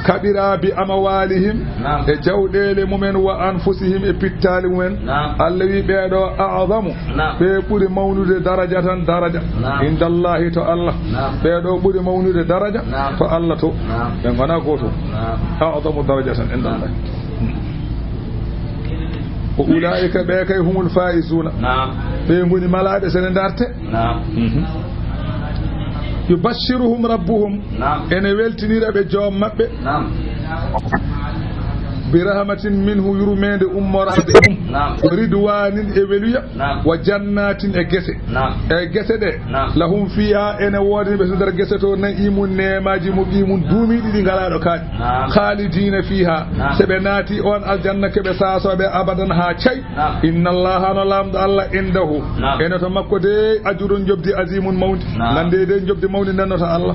kaɓira bi amawalihim e jawɗele mumen wa anfusihim e pittali mumen Allah wi ɓeɗo a'zamu ɓe ɓuuri mawnude daraja tan daraja indallahi to Allah ɓeɗo ɓuuri mawnude daraja to Allah to ɓe gona goto a'zamu daraja tan indallahi ko ulaika ɓe kay humul faizuna ɓe goni malaɓe sene darte yubashiruhum rabbuhum ene weltinira ɓe joom maɓɓe birahmatin minhu yurmede ummorade ridwanin e weluya wa jannatin e gese ɗe lahum fiha ene woodi ɓe so nder gese to na'imun nemaji muqimun duumiɗi ɗi ngalaɗo kaaƴ khalidina fiha seɓe naati on aljanna keɓe sasoɓe abadan ha cay inna allaha no lamɗo Allah indahu ene to makko de ajurun jobdi azimun mawdi nande de jobdi mawdi nannota Allah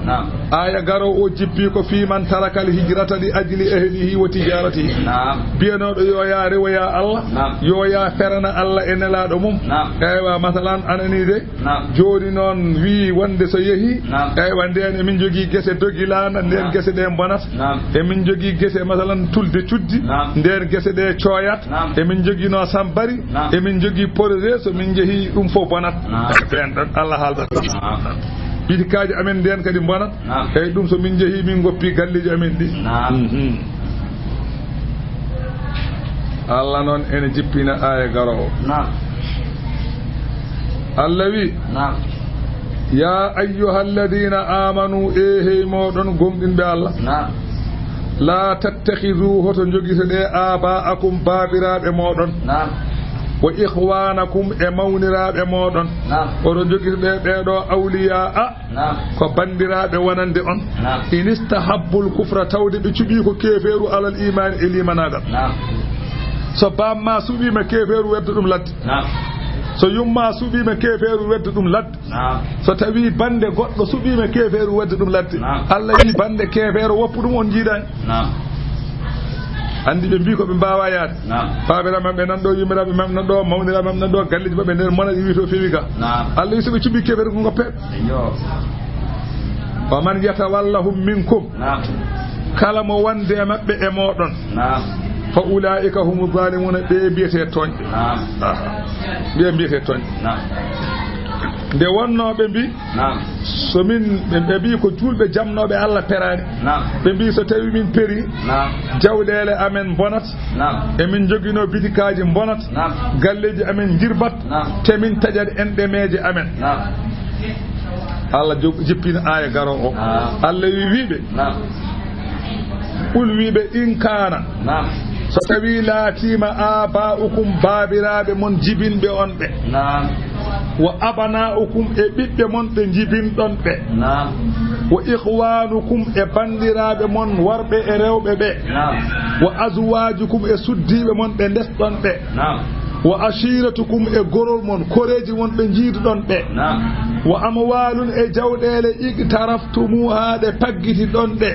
aya garo o jibbi ko fiman tarakal hijrata li ajli ahlihi wa tijaratihi biyanoɗo yo ya rewoya Allah yo ya ferana Allah e nelaɗo mum eywa masalan anani de joni noon wi wonde so yeehi eywa nden emin jogui guese dogilana nden guese ɗe bonat emin jogui guese masalan tulde cuddi nden guese ɗe coyat emin jogui no sambari emin jogui projet so min jeehi ɗum fof bonat ɓen ɗon Allah haaldat bitikaji amen nden kadi bonat eyyi ɗum so min jeehi min goppi galleji amen ɗi Allah noon ene jippina aya garowo Allah wi ya ayyuha alladina amanu hey moɗon gomɗinɓe Allah la tattakhidu hoto jogiteɗe aba'akum babiraɓe moɗon wa ikhwanakum e mawniraɓe moɗon oto jogiteɗe ɓeɗo awliya ko bandiraɓe wonande on in istahabbul kufra tawde ɓe cuɓi ko keferu alal imani e limanagal so bamma suɓima keferu wedde ɗum ladde so yumma suɓima keferu wedde ɗum ladde so tawi bande goɗɗo suɓima keferu wedde ɗum ladde Allah wi bande kefero woppu ɗum on jiiɗani andi ɓe mbi ko ɓe mbawa yaade babiraɓe mabɓe nanɗo yumiraɓe mabɓe nanɗo mawniraɓe mabɓe nanɗo galleji mabɓe nder mona wi to fewi ka Allah wi soɓe cuɓi keferu ko goppeɓe wa man yatawallahum minkum kala mo wonde mabɓe e moɗon fa ulaika humu zalimuna ɓe mbiyete toñɓe ɓe mbiyete toñɓe nde wonnoɓe mbi so min ɓe mbi ko julɓe jamnoɓe Allah perani ɓe mbi so tawi min peri jawɗele amen bonat emin joguino bitikaji bonat galleji amen jirbat temin taƴat enɗemeje amen Allah jippina aya garo o Allah wiɓe ɓul wiɓe in kana so tawi laatima aba'ukum babiraɓe mon jibinɓe on ɓe wa abana'ukum e ɓiɓɓe mon ɓe jibinɗon ɓe wa ikhwanukum e bandiraɓe mon worɓe e rewɓe ɓe wa azwajukum e suddiɓe mon ɓe ndesɗon ɓe wa ashiratukum e gorol mon koreji won ɓe jiiduɗon ɓe wa amwalun e jawɗele iqtaraftumuha ɗe paggitiɗon ɗe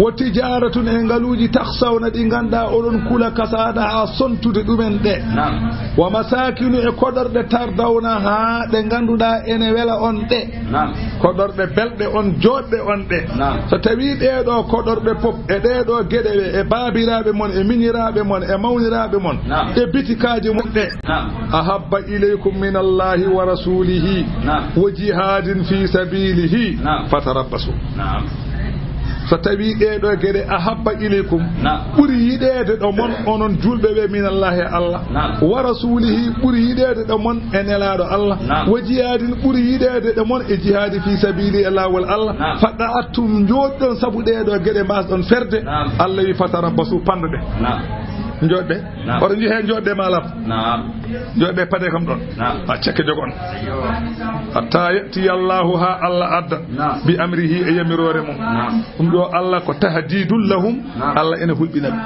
wo tijaratun e ngaluji taksawna ɗi ganda oɗon kula kasada ha sontude ɗumen ɗe wa masakinu e koɗorɗe tardawna ha ɗe ganduɗa ene wela on ɗe koɗorɗe belɗe on joɗɗe on ɗe so tawi ɗeɗo koɗorɗe pop e ɗeɗo gueɗe ɓe e babiraɓe mon e miñiraɓe mon e mawniraɓe mon e bitikaji mon ɗe ahabba ilaykum min allahi wa rasulihi wa jihadin fi sabilihi fatarabbasu so tawi ɗeɗo gueɗe ahabba ilaykum ɓuuri yiɗede ɗo mon onon julɓe ɓe min allahi Allah wa rasulihi ɓuuri yiɗede ɗo mon e nelaɗo Allah wa jihadin ɓuuri yiɗede ɗo mon e jihadi fi sabili e lawol Allah faɗɗa attum joɗɗon saabu ɗeɗo gueɗe mbasɗon ferde Allah wi fatarabbasu panɗoɗe joɗɗe oɗo jii hen joɗɗe malam joɗɗe paade kam ɗon ha cekke jogon hatta yatiya Allahu ha Allah adda bi amrihi e yamirore mum ɗum ɗo Allah ko tahdidul lahum Allah ene hulɓinaɓe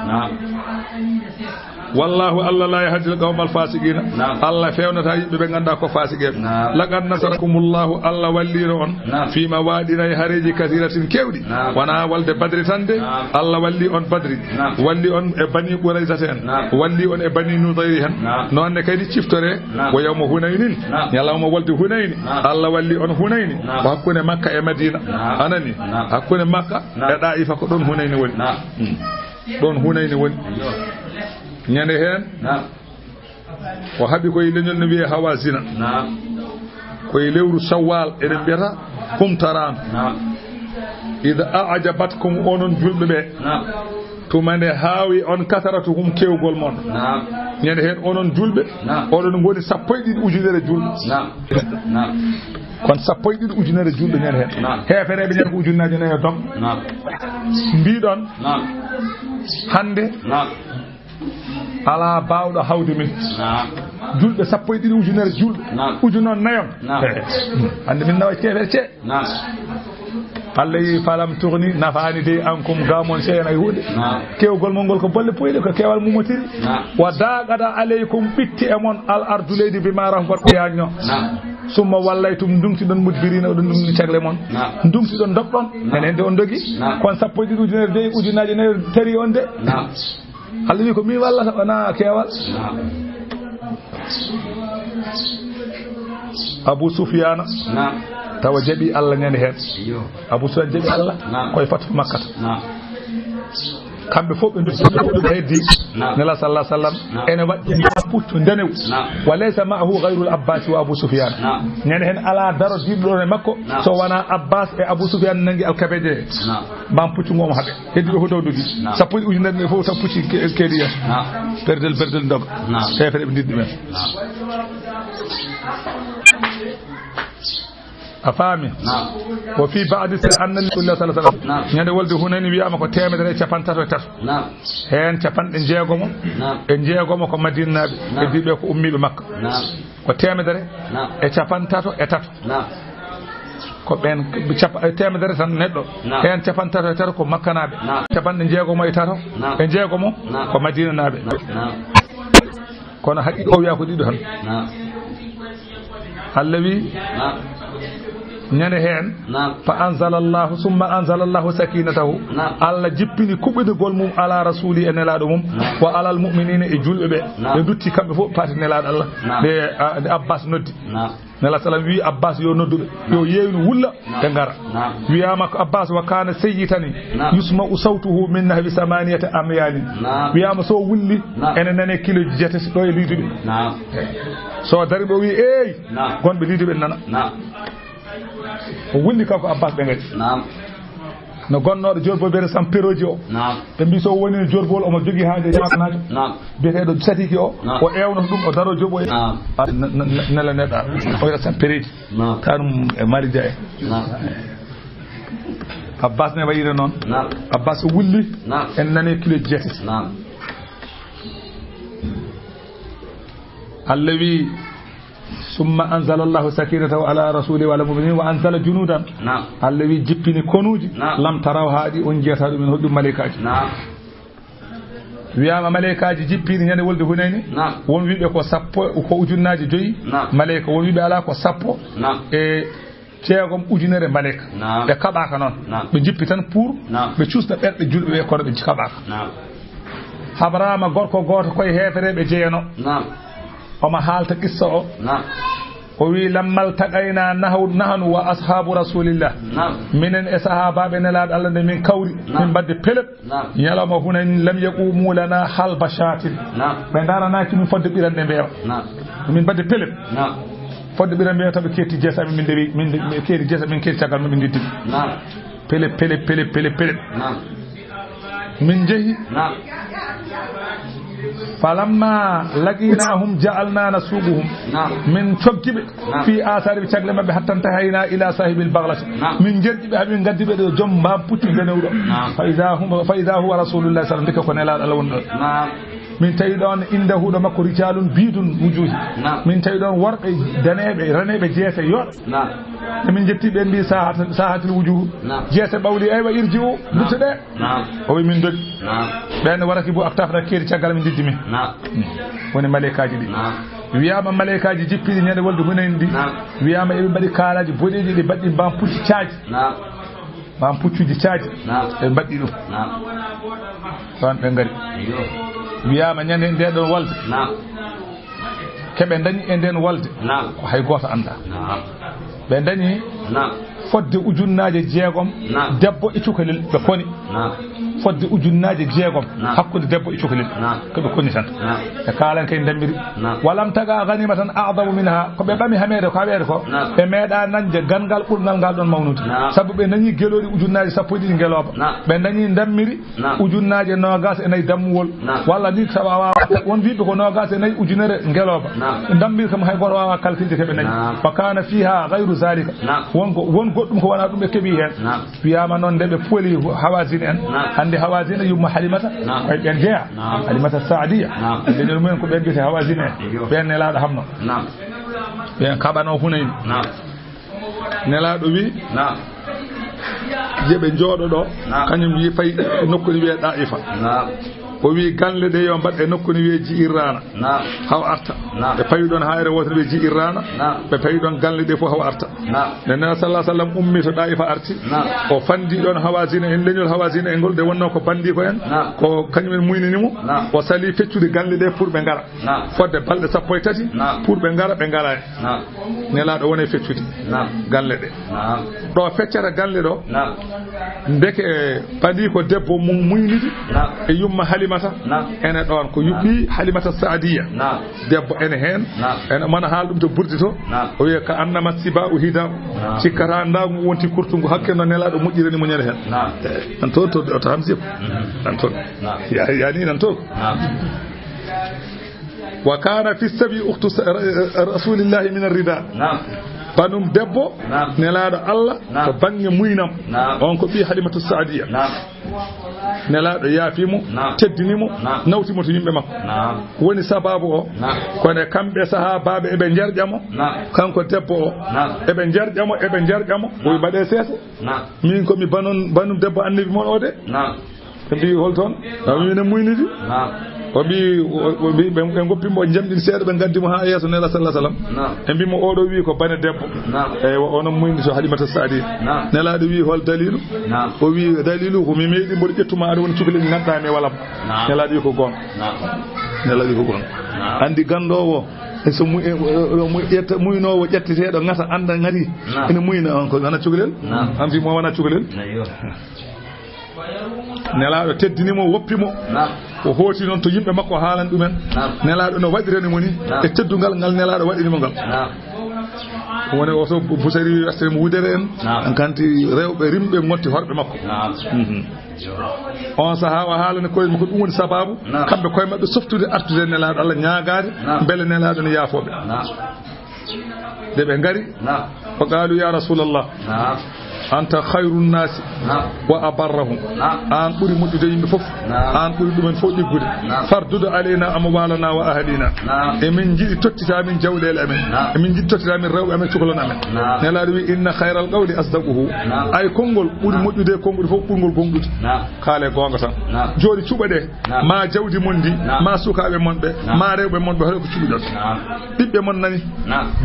wallahu Allah la yahdi al-qawma al-fasiqina Allah fewnata yimɓe ɓe ganda ko fasiqeɓe laqad nasarakumullahu Allah wallino on fi mawadina hareji kathiratin kewɗi wana walde badri tan de Allah walli on badri walli on e bani qurayza en walli on e bani nudayri hen nonne kadi ciftore wo yawma hunaynin yalawma walde hunayni Allah walli on hunayni hakkunde makka e madina anani hakkunde makka e daifa ko don hunayni woni don hunayni woni nyande hen o habi koye leñol no wiye hawasina koye lewru shawwal eden biyata kumtaran ida a'jabatkum onon julbe be tumande haawi on kasaratuhum kewgol mon nyande hen onon julbe onon ngoni 70 ujunere julbe kon 70 ujunere julbe nyande hen heferebe nyen ko ujunnaje ne dom mbiidon hande ala bawdo hawde min julbe 70 ujunere julbe ujunon nayon hande min nawa kefer ce Allah yi falam tourni nafani de ankum gamon seyna yude kewgol mongol ko bolle poyde ko kewal mumotiri wa daqada alaykum bitti e mon al ardu leydi bima rahbat yaño summa wallaytum dumti don mudbirina don dum cagle mon dumti don dobdon enen de on dogi kon sappo di ujunere de ujunaji ne tari on de Allah wi ko mi wallata ona kewal Abu Sufyan tawa jabi Allah nyande hen Abu Sufyan jabi Allah koy fatu Makkah kambe fof be ndu heddi nala sallallahu alaihi wasallam ene waddi puttu ndenew walaysa ma'ahu ghayru al-Abbas wa Abu Sufyan nyande hen ala daro diddo ne makko so wana Abbas e Abu Sufyan nangi al-Kabeje bam puttu ngom habe heddi be hoto dudi sappo ujunere ne fof sappo ci kediya perdel ndog fefere be diddi men afami wa fi ba'd anna sallallahu alaihi wasallam nyande wolde hunani wi'ama ko temedere capantato tato hen capande jeegomo e jeegomo ko madinabe e dibe ko ummibe makka ko temedere e capantato e tato ko ben temedere tan neddo hen capantato e tato ko makkanabe capande jeegomo e tato e jeegomo ko madinabe kono haqqi ko wi'a ko dido tan allawi nyane hen fa anzalallahu summa anzalallahu sakinatahu alla jippini kubidugol mum ala rasuli en elado mum wa alal mu'minina e julbe be e dutti kambe fo pati nelado Allah de Abbas noddi nela salam wi Abbas yo noddube yo yewnu wulla be ngara wiyama ko Abbas wa kana sayyitani yusma'u sawtuhu min nahwi samaniyati amyal wiyama so wulli ene nane kilo jete do e lidube so dari bo wi ey gonbe lidube nana o wulli kako Abbas be ngati no gonnodo jorbol bere sam peroji o be mbi so woni jorbol o mo jogi haade yakanajo betedo satiki o ewno dum o daro jobo nela neda o ira sam pereji tanum e marija e Abbas ne wayire non Abbas wulli en nane kilo jeti allawi ثم أنزل الله سكينته على رسوله وعلى المؤمنين وأنزل جنودا الذي جبني كنوج لم تروا هذه أنجيت من هدوم ملائكة ويا ملائكة جبني يعني ولد هنيني ومن بيبقى سبوا وكوجنا جوي ملائكة ومن بيبقى على كسبوا ceegom ujunere malek be kabaka non be jippi tan pour be ciusna berde julbe be ko be kabaka habrama gorko goto koy hefere be jeeno وما حالت قصة وي لما التقينا نحن وأصحاب رسول الله من الصحابة بين الله من كوري من بعد بلب يلا ما هنا لم يقوموا لنا حال بشات من دارنا ناكي من فضل بيران نبيو من بعد بلب فضل بيران نبيو تبي كيتي جسا من كيتي جسا من كيتي شغال من ديتي بلب من جهي فلما لقيناهم جعلنا نسوقهم من تجب في آثار بشكل ما حتى انتهينا إلى صاحب البغلة من جرد من قد بدو جم ما بوتي بنورو فإذا هو رسول الله صلى الله عليه وسلم من تيدون عنده دمك رجال بيد وجوه من تيدون ورق دنيب رنيب جيس يور من جتي بين دي ساعة الوجوه جيس بولي أيوة يرجعوا بتده هو من دل بين ورقي بو أكتاف ركير شغال من ديمه وني ملائكة جدي وياما ملائكة جي بيد نيا ولد هنا دي وياما إبن بدي كاراج بودي دي بدي بام بوتي تشارج بام بوتي دي تشارج بدي له فان بنغري wiyama ñande nde ɗon walde keɓe dañi e nden walde ko hay goto anda ɓe dañi fodde ujunnaje jeegom debbo e cukalel ɓe koni fodde ujunnaje jeegom hakkude debbo e cukalel koɓe koni tan e kalan kay dammiri walam taga ganima tan a'damu minha ko ɓe ɓami hamede ko haɓede ko ɓe meeɗa nanje gangal ɓurgal ngal ɗon mawnude saabu ɓe dañi gueloɗi ujunnaje sappo e ɗiɗi ngeloba ɓe dañi dammiri ujunnaje nogas e nayyi dammuwol walla ni saɓa wawa won wiɓe ko nogas e nayyi ujunere ngeloba dammiri kam hay goto wawa calculde keɓe dañi wa kana fiha gayru zalika won goɗɗum ko wona ɗum ɓe keeɓi hen wiyama noon nde ɓe pooli hawasine en hande hawasine yumma halimata koye ɓen jeeya halimata saadiya leñol mumen ko ɓen mbiyete hawasine en ɓen nelaɗo hamno ɓen kaɓano hunayni nelaɗo wi jeɓe jooɗo ɗo kañum wi fayi nokkuni wiye ɗaifa o wi galle ɗe yo mbaɗɗe nokkuni wiye jiirrana haw arta ɓe pawi ɗon hayre wotere wiye jiirrana ɓe pawi ɗon galle ɗe fof haw arta nde nena sallah sallam ummi to ɗaifa arti o fandi ɗon hawasina en leñol hawasina e ngol ɗe wonno ko bandi ko en ko kañumen muyninimo o sali feccude galle ɗe pour ɓe ngara fodde balɗe sappo e tati pour ɓe ngara ɓe ngara e nelaɗo wone feccude galle ɗe ɗo feccata galle ɗo ndeke bandi ko debbo mum muynidi e yumma halimata ene ɗon ko yuɓɓi halimata saadiya debbo ene hen ene mana haal ɗum to burdi to o wiya ka annama siba u hida cikkata ndagu wonti kurtugu hakke no nelaɗo moƴƴirani muñere hen nan to to hamsi nan toon yani nan toon wa kana fi sabi ukhtu rasulillahi min ar-rida banum debbo nelaɗo Allah to bange muynam on ko ɓi halimatu saadiya nelaɗo yaafimo teddinimo nawtimo to yimɓe makko woni sababu o kono kamɓe sahabaɓe eɓe jerƴamo kanko debbo o eɓe jerƴamo oyi mbaɗe seesa min komi banum debbo annabi moon o de ɓe mbi hol toon mine muynidi o ɓi ɓe goppimo jamɗin seeɗa ɓe gaddimo ha yeeso nela sallah sallam e mbimo oɗo wi ko bane debbo eyyi onon muyni to halimata saadi nelaɗo wi hol dalilu o wi dalilu ko mi meeɗi mboɗo ƴettuma aɗa woni cukalel ganduɗami walam nelaɗo wi ko gonga nelaɗo wi ko gonga andi gandowo so ƴetta muynowo ƴetteteɗo ngata anda ngati ene muyna on ko wona cukalel an fi mo wona cukalel nelaɗo teddinimo woppimo o hooti noon to yimɓe makko haalan ɗumen nelaɗo no waɗiranimo ni e teddugal ngal nelaɗo waɗinimo ngal woni oto busari westemo wudere en kanti rewɓe rimɓe gonti horɓe makko on saaha o haalani koye ko ɗum woni sababu kamɓe koye mabɓe softude artude nelaɗo Allah ñaagade beele nelaɗo ne yaafoɓe nde ɓe ngari o qaalu ya rasulallah anta khayru nnasi wa abarrahum an ɓuuri moƴƴude yimɓe fof an ɓuuri ɗumen fof ɗiggude fardude aleyna amwalana wa ahlina emin jiiɗi tottitamin jawɗele amen emin jiiɗi tottitamin rewɓe amen cukalon amen nelaɗo wi inna khayral qawli asdaquhu ay konngol ɓuuri moƴƴude konngol fof ɓurgol gonɗude kaale gonga tan joni cuɓa ɗe ma jawdi mon ndi ma sukaɓe mon ɓe ma rewɓe mon ɓe hoɗo ko cuɓi ɗon ɓiɓɓe mon nani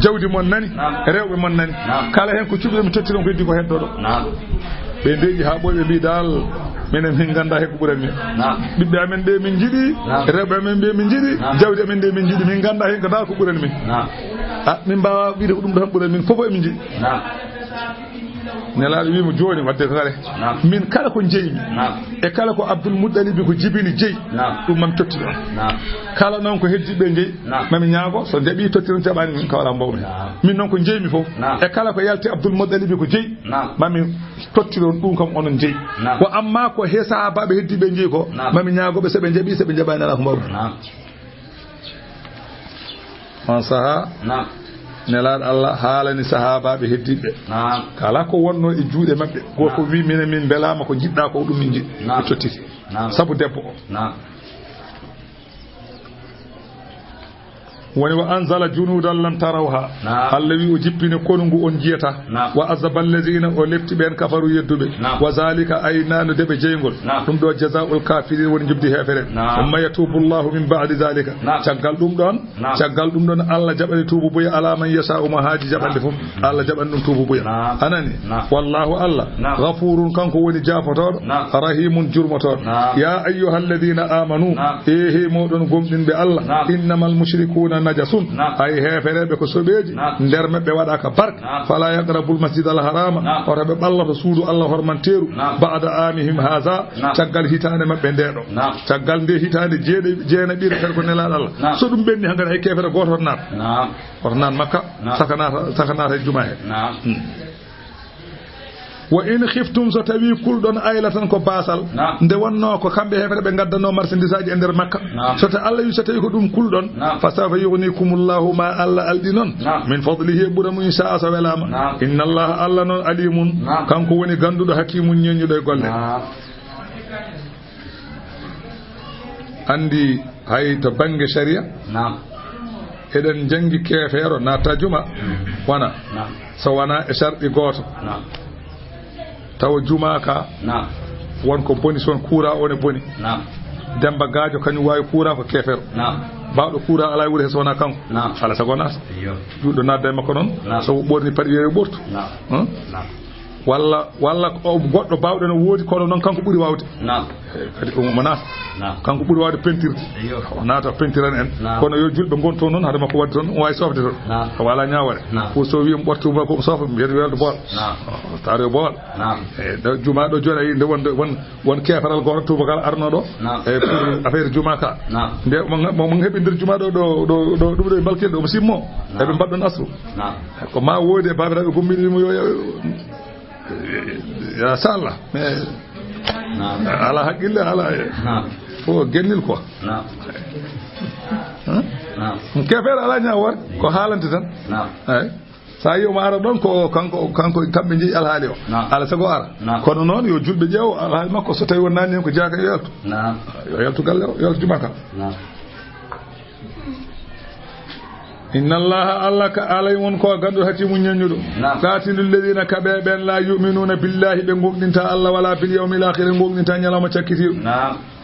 jawdi mon nani rewɓe mon nani kala hen ko cuɓi mi tottiron ko heddi ko hen ɗo ɓe ndeji ha ɓoy ɓe mbi dal minen min ganda heko ɓuuran min ɓiɓɓe amen ɓe min jiiɗi rewɓe amen ɓe min jiiɗi jawdi amen ɗe min jiiɗi min ganda hen ko dal ko ɓuuran min min mbawa wiide ko ɗum ɗo tan ɓuuran min fofo emin jiiɗi nelaɗo wimo joni wadde ko kare min kala ko jeymi e kala ko Abdoul Muɗɗalibi ko jibini jeeyi ɗum mami totti ɗon kala noon ko heddiɓe jeeyi mami ñaago so jaaɓi tottiron jaɓani min kawala mbawmi min noon ko jeymi fof e kala ko yalti Abdoul Muɗɗalibi ko jeeyi mami totti ɗon ɗum kam onon jeeyi ko amma ko he sahabaɓe heddiɓe jeeyi ko mami ñaagoɓe soɓe jaaɓi soɓe jaɓani ala ko mbawmi on saaha nelaɗo Allah haalani sahabaɓe heddiɓe kala ko wonno e juuɗe mabɓe goto wi minen min belama ko jiɗɗa ko ɗum min jiɗi ɓe tottiti sabu debbo o woni wa anzala junudan lam tarawha Allah wi o jippini konungu on jiyata wa azabal ladina o lefti ben kafaru yeddube wa zalika aynanu debe jeygol dum do jazaa'ul kafirin woni jubdi hefere amma yatubu Allah min ba'di zalika caggal dum don Allah jabani tubu buya ala man yasha'u ma haji jabande fum Allah jaban dum tubu buya anani wallahu Allah ghafurun kanko woni jafotor rahimun jurmotor ya ayyuhalladhina amanu ehe modon gomdinbe Allah innamal mushrikuuna najasun ay heferebe ko sobeji der mabbe wada ka bark fala yaqrabul masjidal harama orabe ballata suudu Allah hormanteru ba'da amihim haza caggal hitane mabbe ndedo caggal de hitane jeena bir ko nelal Allah so dum benni hangana hay kefere goto hornat makka sakanata jumaa wa in khiftum so tawi kuldon aylatan ko basal nde wonno ko kambe hefere be gaddano marchandise aji e der makka so ta Allah wi so tawi ko dum kuldon fa safa yughnikumullahu ma alla aldinon min fadlihi buramu insha sa welama inna Allah non alimun kanko woni gandudo hakimun nyenyudo e golle andi hay to bange sharia eden jangi kefero na tajuma wana so wana e shardi goto taw jumaka wonko boni son kura one boni demba gaajo kanyum wawi kura ko kefero baawdo kura ala wuri sona kanko ala sagona judo nadde makko non so borni padi yeyo bortu walla goddo baawdo no wodi kono non kanko buri wawde kadi o manat kanko buri wawde pentirde nata pentiran en kono yo julbe gonto non hade makko wadde ton way sofde ton ko wala nyaawore ko so wi mbortu ba ko sofa mi weldo bol tare bol juma do jona yi nde won kefaral goto to bakal arno do e pour affaire juma ka nde mo hebi ndir juma do do balkel do simmo e be baddon asru ko ma wodi babirabe gommini mo yo ya sala mais ala hakilla ala fo gennil ko kefere ala nyaawor ko haalante tan ay sa yo ma ara don ko kanko kambe ji alhaali o ala sago ara kono non yo julbe jeew alhaali makko so tawi wonnani ko jaaka yelto yo yelto galle o yelto jumaka inna Allah ka alaymun ko gandu hatimu nyanyudo qatilul ladina kabe ben la yu'minuna billahi be ngogninta Allah wala bil yawmil akhir ngogninta nyalama cakkitiru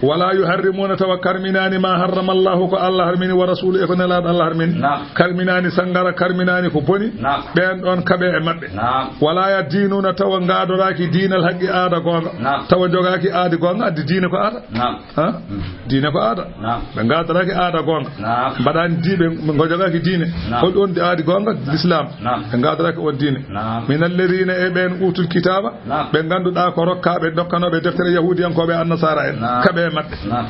wala yuharrimuna tawakkarminani ma harrama Allah ko Allah harmini wa rasuluhu ko nelad Allah harmini karminani sangara karminani ko boni ben don kabe e mabbe wala ya dinuna tawa ngadoraki dinal haqqi aada gonga tawa jogaki aadi gonga addi dina ko aada dina ko aada be ngadoraki aada gonga badani dibe ngojogaki dina ko don de aadi gonga l'islam be ngadoraki on dina min alladhina e ben utul kitaba be ganduda ko rokkabe dokkanobe deftere yahudiyan ko be annasara en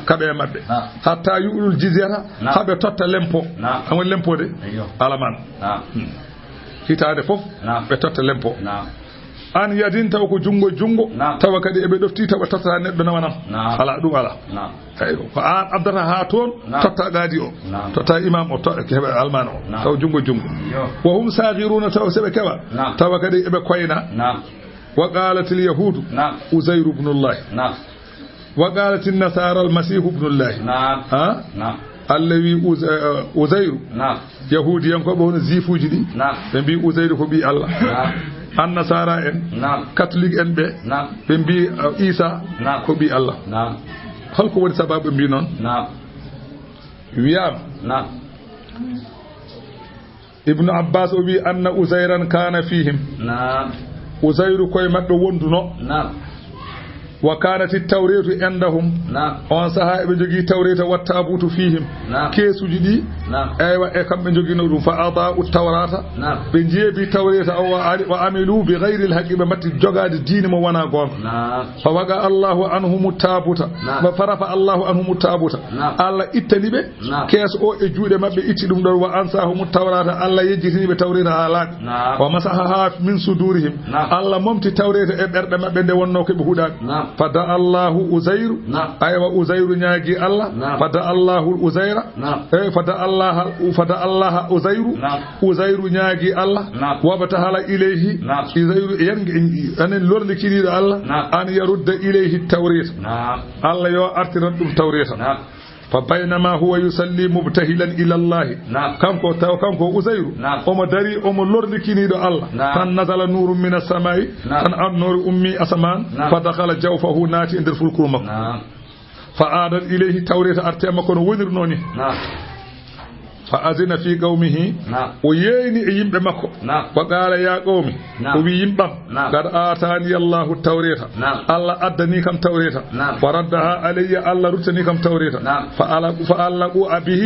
kabe mabbe hatta yu'ul jizyata habe totta lempo amon lempo de alaman hitade fof be totta lempo an yadinta ko jungo tawa kadi e be dofti tawa totta neddo nawanam ala dum ala ayko ko an abdata ha ton totta gadi o totta imam o kebe alman o taw jungo wa hum saghiruna taw sebe keba tawa kadi e be koyna wa qalat al yahud uzair ibn allah وقالت النصارى المسيح ابن الله الذي أزير يهودي ينكب هنا زيفو جدي بي أزير كبي الله النصارى كاثوليك ان بي عيسى كبي الله هل كو سبب بي نون ويام ابن عباس وبي أن أزيرا كان فيهم أزير كوي مدو وندنو وكانت التوراة عندهم on saha be jogi tawreta wattabutu fihim kesuji di aywa e kambe jogino dum fa adaa'u tawrata be jeebi tawreta wa amilu bi ghayri al-haqqi be matti jogade diini mo wana gon fa waga Allahu anhum tabuta wa farafa Allahu anhum tabuta alla ittanibe keso o e juude mabbe itti dum do wa ansahum tawrata alla yejjitini be tawreta ala wa masahaha min sudurihim alla momti tawreta e berde mabbe de wonno ko be hudaade fada Allahu Uzairu aywa Uzairu nyaagi Allah fada Allahu Uzaira fada Allah Uzairu nyaagi Allah wa batahala ilayhi Uzairu yangi anen lorli kinido Allah an yarudda ilayhi tawrita Allah yo artiran dum tawrita فبينما هو يصلي مبتهلا إلى الله كانكو تاو كانكو أزير أما داري أما لورلكيني دو الله تن نزل نور من السماء تن النور أمي أسمان فدخل جوفه ناتي اندر فالكرمك فعاد إليه توريت أرتيامكو ونر نوني فأذن في قومه وييني يم بمكو وقال يا قومي ويمبم قد آتاني الله التوريت الله أدني كم توريت وردها علي الله رتني كم توريت فألقوا أبيه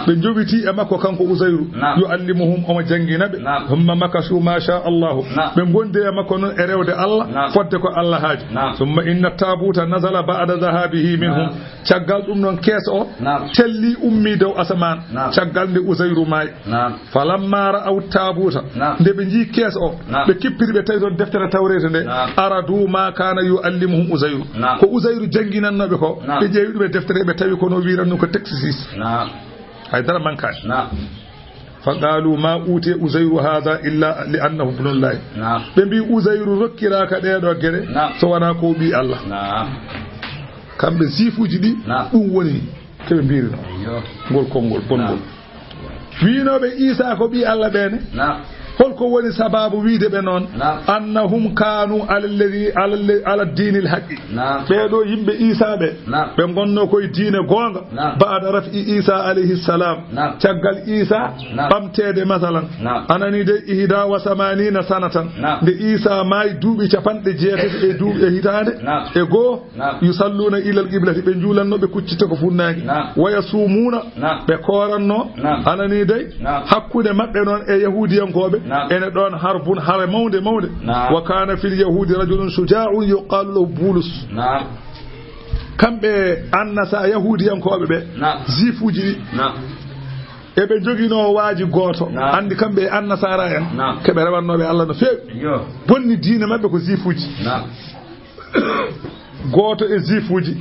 بنجبتي أمكو كانكو أزير يعلمهم أما جنجنا هم مكسوا ما شاء الله من بند أمكو إرود الله فدكو الله هاج ثم إن التابوت نزل بعد ذهابه منهم شغال أمنون كيسو تلي أمي دو أسمان شغال nde Uzayru may falamma ra'aw tabuta nde be ji keso be kippirbe tay don deftere tawrete nde aradu ma kana yuallimuhum Uzayru ko Uzayru janginannobe ko be jeewi be deftere be tawi ko no wiranno ko texsis ay dara manka فقالوا ما أوتي أزير هذا إلا لأنه ابن الله بمبي أزير ركرا كديدو غري سوانا كو بي الله kambe sifuji di dum woni kebe mbirino gol kongol bongol wiinobe Isa ko bi Allah bene holko woni sababu wiide be non annahum kanu ala dinil haqqi beedo yimbe Isa be gonno koy diine gonga baada rafi Isa alayhi salam tiagal Isa bamtede masalan anani de ihda wa 80 sanatan de Isa may duubi capande jeetati e duubi e hitande e go yusalluna ila alqiblati be julanno be kuccite ko funnaaki waya sumuna be koranno anani de hakkude mabbe non e yahudiyankobe ene don harbun hare mawde wa kana fil yahudi rajulun shuja'un yuqalu lahu bulus kambe annasa yahudiyankobe be zifuji ebe jogino waaji goto andi kambe annasara en kebe rewannobe Allah no feewi bonni diine mabbe ko zifuji goto e zifuji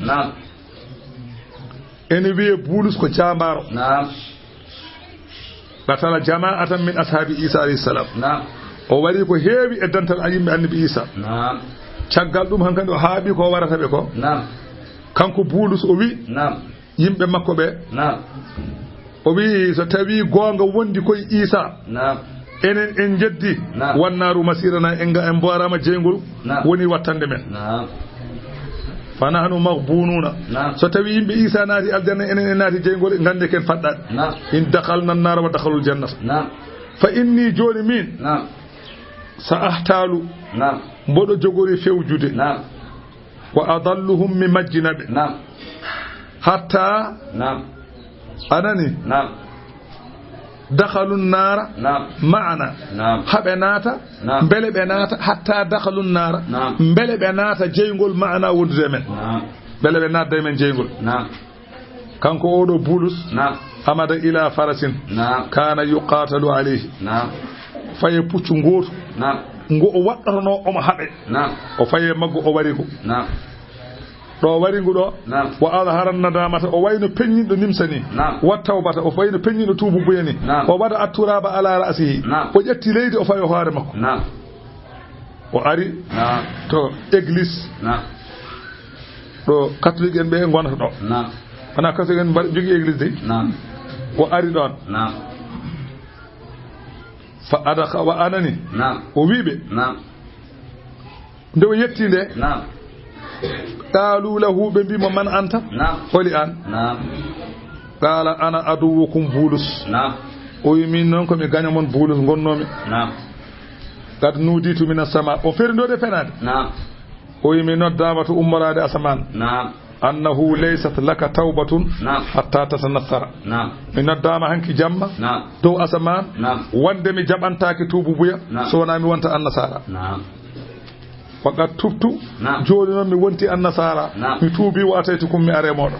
ene wiye bulus ko jambaro batala jama'atan min ashabi Isa alayhi salam o wari ko heewi e dantal ayimbe annabi Isa caggal dum hankande o haabi ko warata be ko kanko bulus o wi yimbe makko be o wi so tawi gonga wondi koy Isa enen en jeddi wannaru masirana en borama jengol woni wattande men fanahnu maghbununa so tawi yimbe Isa naati aljanna enen naati jengol gande ken faddade in dakhalna an-nar wa dakhalul jannah fa inni joni min sa ahtalu mbodo jogori fewjude wa adalluhum mi majjinabe hatta anani dakhalun nar ma'ana habenata bele benata hatta dakhalun nar bele benata jeygol ma'ana wondude men bele benata men jeygol kanko odo bulus amada ila farasin kana yuqatalu alayhi faye puccu ngoto ngo o waddarno o ma habe o faye maggo o wari ko do wari ngudo wa azharan nadamata o wayno pennido nimsani wa tawbata o fayno pennido tubu buyeni o wada aturaba ala ra'sihi o jetti leydi o fayo hoore makko o ari to église do catholique en be gonata do ana catholique en jogi église de o ari don fa adaka wa anani o wibe nde o yetti nde قالوا له بما من أنت قولي أن قال أنا أدوكم بولس ويمين نونكم يغاني من بولس غنومي قد نوديت من السماء وفرنو دي فناد ويمين دعوة أمراد أسمان أنه ليست لك توبة حتى تتنصر من الدعوة هنك جمع دو أسمان واندمي جمع تاكي توبو بيا سونامي وانت النصارى faqat tubtu joni non mi wonti annasara mi tuubi wa ataytukum mi are modo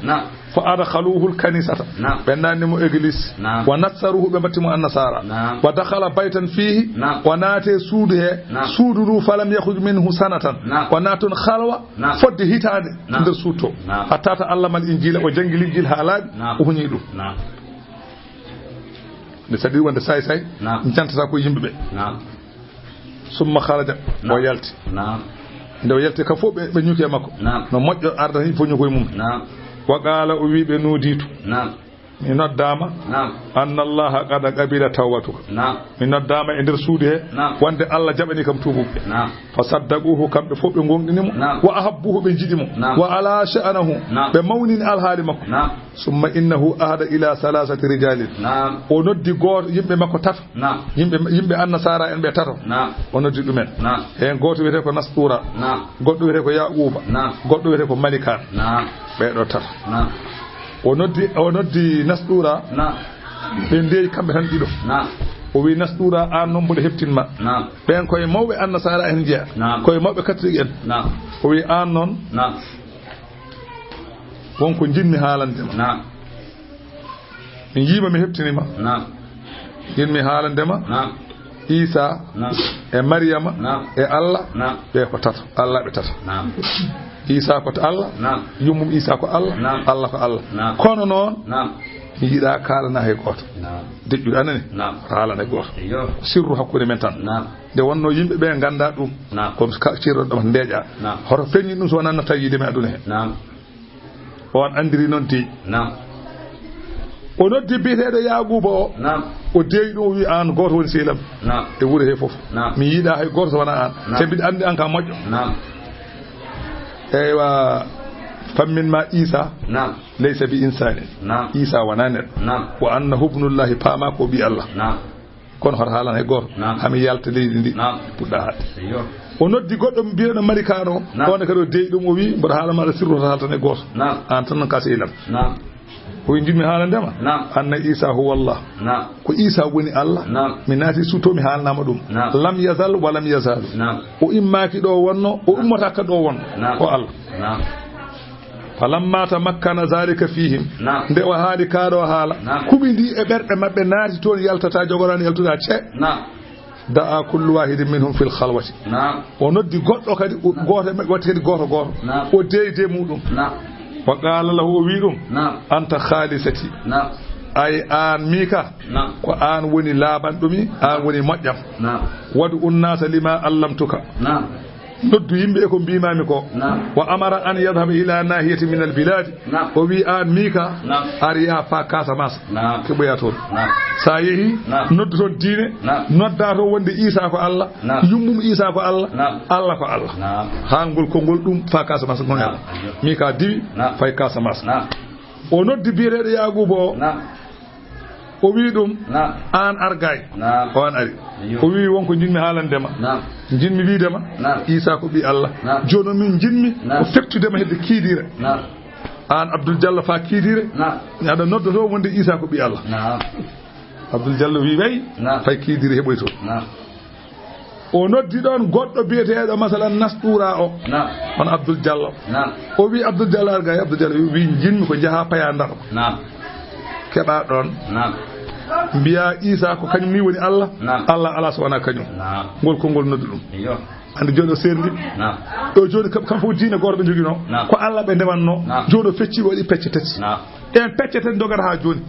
fa adkhaluhu alkanisata benani mo église wa nassaruhu be batimo annasara wa dakhala baytan fihi wa nate suudu he suudu falam yakhruj minhu sanatan wa natun khalwa fodde hitande nder suuto hatta ta allama al-injila o jangi linjil halabi o hunyi dum ne sadi wonde say jantata ko yimbe be summa kharaja o yalti nde o yalti ka fo be nyuke makko no mojjo arda ni fo nyukoy mum وقال أوي بنوديت نعم من الدام نعم أن الله قد قبل توبتك نعم من الدام عند رسوله نعم وند الله جبني كم توبوك نعم فصدقوه كم بفوق غوندنيمو نعم وأحبوه بنجدمو نعم وعلى شأنه نعم بمونين الحالمك نعم ثم إنه أهد إلى 3 رجال نعم ونودي غور يمبي مكو تات نعم يمبي أن سارا إن بتاتو نعم ونودي دومن نعم هين غوتو ويته كو نستورا نعم غودو ويته كو يعقوب نعم غودو ويته كو ملكان نعم بيدو تات نعم ونودي نستورا نعم بندي كامbe tan dido نعم o wi nasdura an non bude heptinma نعم ben koy mawbe an nasara en jeya koy mawbe katri en نعم o wi an non نعم wonko jinmi haalandema نعم mi yima mi heptinima نعم jinmi haalandema نعم Isa نعم e Maryama e Allah نعم be ko tata Allah be tata نعم Isa ko Allah نعم yumum Isa ko Allah Allah ko Allah kono non نعم mi yida kalana hay goto نعم dejjude anani نعم haalana goto ايوه sirru hakkude men tan نعم de wonno yimbe be ganda dum comme cirro dum ndeja hoto feñi dum so nan tayide me aduna he نعم on andiri non ti نعم o noddi biteede Yaguba o نعم o deyi ɗum wi an goto woni selam نعم e wuro he fof mi yiɗa hay goto so wana an te mbiɗa andi an ka moƴƴo نعم eywa fammin ma Isa نعم laysa bi insani نعم Isa wana neɗɗo نعم wa annahu ibnullahi paama ko bi Allah نعم kono hoto haalan hay goto hami yalta leydi ndi نعم puɗɗa hadde ايوه o noddi goɗɗo mbiyeɗo malikano on kadi o deyi ɗum o wi mboɗo haala maɗa sirru to haaltan e goto نعم an tan ka selam نعم ko jimmi haalandema anna Isa huwa Allah ko Isa woni Allah mi naati suto mi haalnama ɗum lam yazal wa lam yazal o immaki ɗo wonno o ummata ka ɗo wonno ko Allah falamma tamakkana zalika fihim nde o haali kaɗo haala kuɓi ndi e ɓerɗe mabɓe naati toon yaltata jogorani yaltuda ce da'a kullu wahidin minhum fil khalwati o noddi goɗɗo kadi goto watti kadi goto goto o deyde muɗum wa qala lahu wi'dum anta khalisati ay an mika ko an woni labandumi an woni moƴƴam wadu unnasa lima allamtuka noddu yimbe e ko mbimami ko wa amara an yadhhab ila nahiyati min albilad o wi an mika ariya fa Casamance ke boya toon sa yehi noddu toon diine nodda to wonde Isa ko Allah yummum Isa ko Allah Allah ko Allah hangol kongol dum fa Casamance non yalla mika diwi fay Casamance o noddi bireede Yaguba o wi ɗum an argay o an ari o wi wonko jinmi haalandema jinmi wiidema Isa ko ɓi Allah jono min jinmi o fektudema hedde kiidire an Abdoul Diallo fa kiidire aɗa noddoto wonde Isa ko ɓi Allah Abdoul Diallo wi way fay kiidire heɓoy to o noddi ɗon goɗɗo biyeteɗo masalan nasɗura o on Abdoul Diallo o wi Abdoul Diallo argay Abdoul Diallo wi jinmi ko jaha paya ndar keɓa ɗon mbiya Isa ko kañum ni woni Allah Allah ala so wona kañum ngol kongol noddu ɗum ande joni o serndi ɗo joni kam fof diine goto ɓe joguino ko Allah ɓe ndewanno joni o fecci waɗi pecce tati en pecce tati dogata ha joni